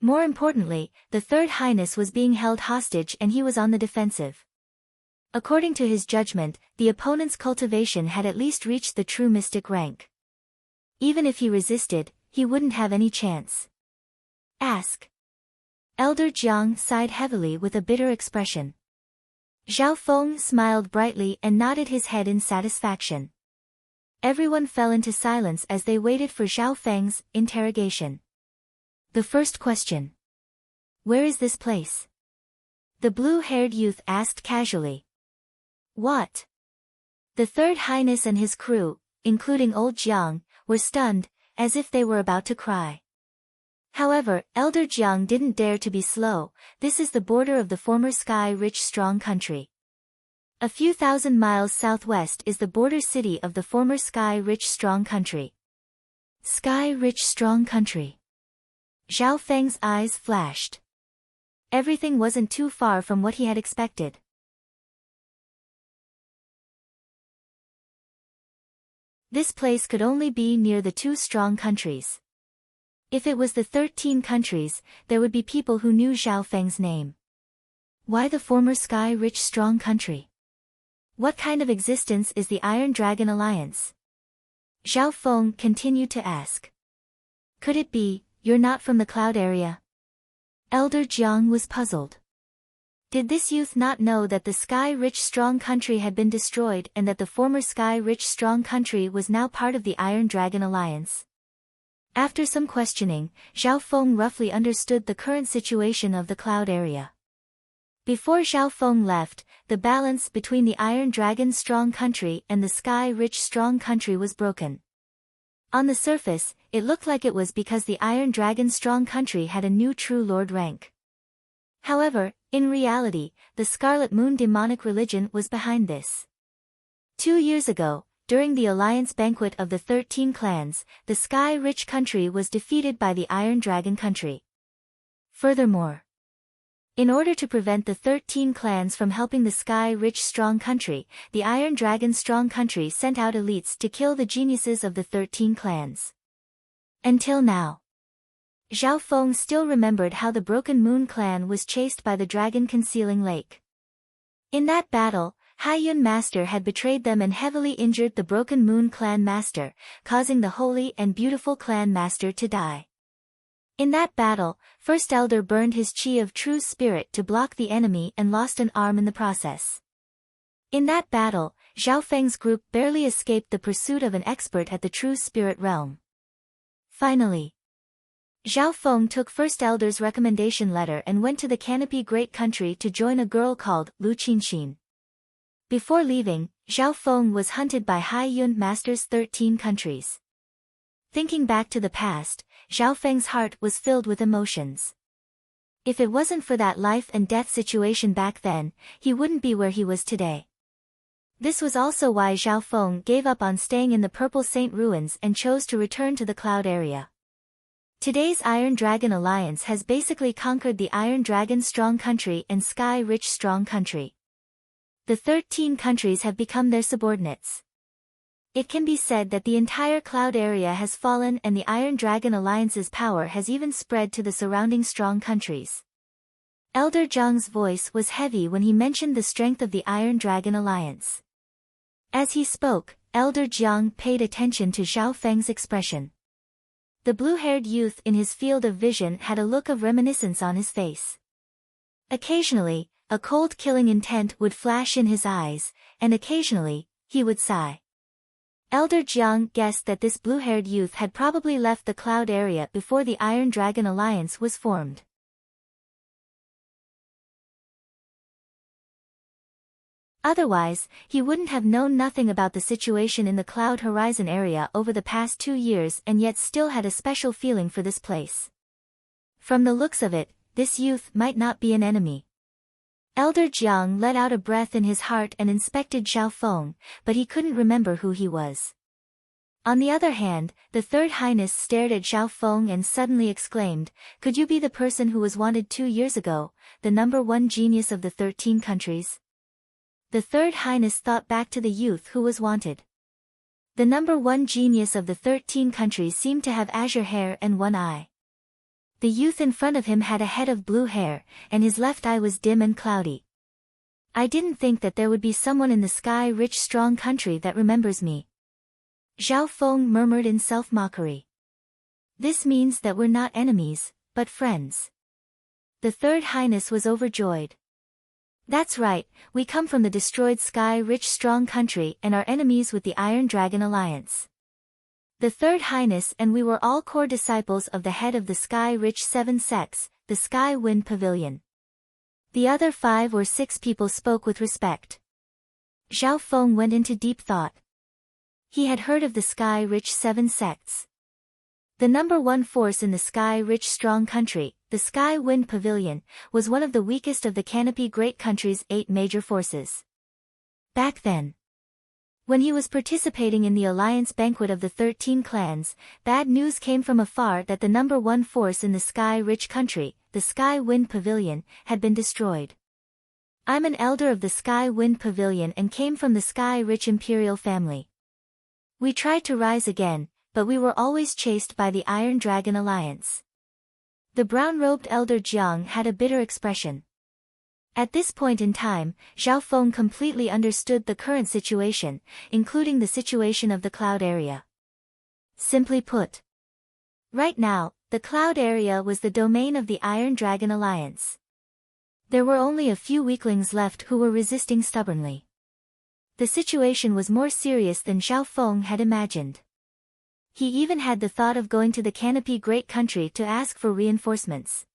More importantly, the third highness was being held hostage and he was on the defensive. According to his judgment, the opponent's cultivation had at least reached the true mystic rank. Even if he resisted, he wouldn't have any chance. "Ask." Elder Jiang sighed heavily with a bitter expression. Zhao Feng smiled brightly and nodded his head in satisfaction. Everyone fell into silence as they waited for Zhao Feng's interrogation. The first question. "Where is this place?" The blue-haired youth asked casually. "What?" The third highness and his crew, including old Jiang, were stunned, as if they were about to cry. However, Elder Jiang didn't dare to be slow. "This is the border of the former sky-rich strong country. A few thousand miles southwest is the border city of the former sky-rich strong country." Sky-rich strong country. Zhao Feng's eyes flashed. Everything wasn't too far from what he had expected. This place could only be near the 2 strong countries. If it was the 13 countries, there would be people who knew Zhao Feng's name. Why the former sky-rich strong country? What kind of existence is the Iron Dragon Alliance? Zhao Feng continued to ask. Could it be, you're not from the cloud area? Elder Jiang was puzzled. Did this youth not know that the sky-rich strong country had been destroyed and that the former sky-rich strong country was now part of the Iron Dragon Alliance? After some questioning, Zhao Feng roughly understood the current situation of the cloud area. Before Zhao Feng left, the balance between the Iron Dragon strong country and the sky-rich strong country was broken. On the surface, it looked like it was because the Iron Dragon strong country had a new true lord rank. However, in reality, the Scarlet Moon demonic religion was behind this. 2 years ago, during the alliance banquet of the 13 clans, the sky-rich country was defeated by the Iron Dragon country. Furthermore, in order to prevent the 13 clans from helping the sky-rich strong country, the Iron Dragon strong country sent out elites to kill the geniuses of the 13 clans. Until now, Zhao Feng still remembered how the Broken Moon clan was chased by the dragon concealing lake. In that battle, Haiyun Master had betrayed them and heavily injured the Broken Moon clan master, causing the holy and beautiful clan master to die. In that battle, First Elder burned his chi of true spirit to block the enemy and lost an arm in the process. In that battle, Zhao Feng's group barely escaped the pursuit of an expert at the true spirit realm. Finally, Zhao Feng took First Elder's recommendation letter and went to the Canopy Great Country to join a girl called Lu Qinxin. Before leaving, Zhao Feng was hunted by Haiyun Master's 13 countries. Thinking back to the past, Zhao Feng's heart was filled with emotions. If it wasn't for that life and death situation back then, he wouldn't be where he was today. This was also why Zhao Feng gave up on staying in the Purple Saint ruins and chose to return to the cloud area. Today's Iron Dragon Alliance has basically conquered the Iron Dragon strong country and Sky-rich strong country. The 13 countries have become their subordinates. It can be said that the entire cloud area has fallen and the Iron Dragon Alliance's power has even spread to the surrounding strong countries. Elder Jiang's voice was heavy when he mentioned the strength of the Iron Dragon Alliance. As he spoke, Elder Jiang paid attention to Zhao Feng's expression. The blue-haired youth in his field of vision had a look of reminiscence on his face. Occasionally, a cold killing intent would flash in his eyes, and occasionally, he would sigh. Elder Jiang guessed that this blue-haired youth had probably left the cloud area before the Iron Dragon Alliance was formed. Otherwise, he wouldn't have known nothing about the situation in the Cloud Horizon area over the past 2 years and yet still had a special feeling for this place. From the looks of it, this youth might not be an enemy. Elder Jiang let out a breath in his heart and inspected Xiao Feng, but he couldn't remember who he was. On the other hand, the Third Highness stared at Xiao Feng and suddenly exclaimed, "Could you be the person who was wanted 2 years ago, the #1 genius of the 13 countries? The Third Highness thought back to the youth who was wanted. The #1 genius of the 13 countries seemed to have azure hair and one eye. The youth in front of him had a head of blue hair, and his left eye was dim and cloudy. I didn't think that there would be someone in the sky-rich strong country that remembers me." Xiao Feng murmured in self-mockery. "This means that we're not enemies, but friends." The Third Highness was overjoyed. "That's right, we come from the destroyed sky-rich strong country and are enemies with the Iron Dragon Alliance. The Third Highness and we were all core disciples of the head of the sky-rich 7 sects, the Sky Wind Pavilion." The other 5 or 6 people spoke with respect. Xiao Feng went into deep thought. He had heard of the sky-rich 7 sects. The #1 force in the sky-rich strong country, the Sky Wind Pavilion, was one of the weakest of the Canopy Great Country's 8 major forces. Back then, when he was participating in the alliance banquet of the 13 clans, bad news came from afar that the #1 force in the sky-rich country, the Sky Wind Pavilion, had been destroyed. "I'm an elder of the Sky Wind Pavilion and came from the sky-rich imperial family. We tried to rise again, but we were always chased by the Iron Dragon Alliance." The brown-robed Elder Jiang had a bitter expression. At this point in time, Xiao Feng completely understood the current situation, including the situation of the cloud area. Simply put, right now, the cloud area was the domain of the Iron Dragon Alliance. There were only a few weaklings left who were resisting stubbornly. The situation was more serious than Xiao Feng had imagined. He even had the thought of going to the Canopy Great Country to ask for reinforcements.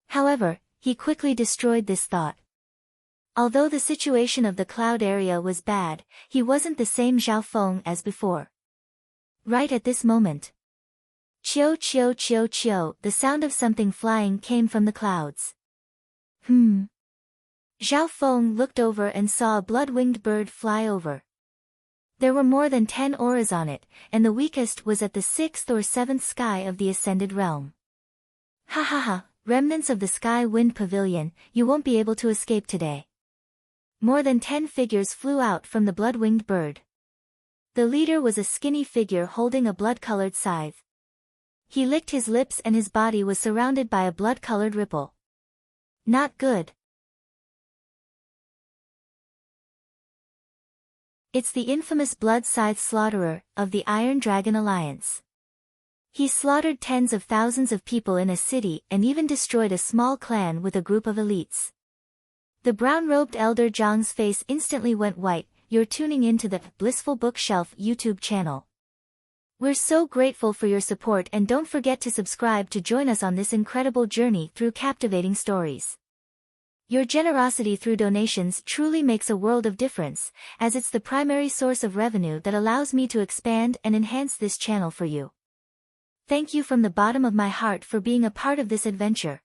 However, he quickly destroyed this thought. Although the situation of the cloud area was bad, he wasn't the same Xiao Feng as before. Right at this moment, "Chio chio chio chio," the sound of something flying came from the clouds. Xiao Feng looked over and saw a blood-winged bird fly over. There were more than 10 auras on it, and the weakest was at the 6th or 7th sky of the Ascended Realm. "Ha ha ha, remnants of the Sky Wind Pavilion, you won't be able to escape today." More than 10 figures flew out from the blood-winged bird. The leader was a skinny figure holding a blood-colored scythe. He licked his lips and his body was surrounded by a blood-colored ripple. Not good. It's the infamous Blood Scythe Slaughterer of the Iron Dragon Alliance. He slaughtered tens of thousands of people in a city and even destroyed a small clan with a group of elites. The brown-robed Elder Jiang's face instantly went white. "You're tuning into the Blissful Bookshelf YouTube channel. We're so grateful for your support and don't forget to subscribe to join us on this incredible journey through captivating stories. Your generosity through donations truly makes a world of difference, as it's the primary source of revenue that allows me to expand and enhance this channel for you. Thank you from the bottom of my heart for being a part of this adventure.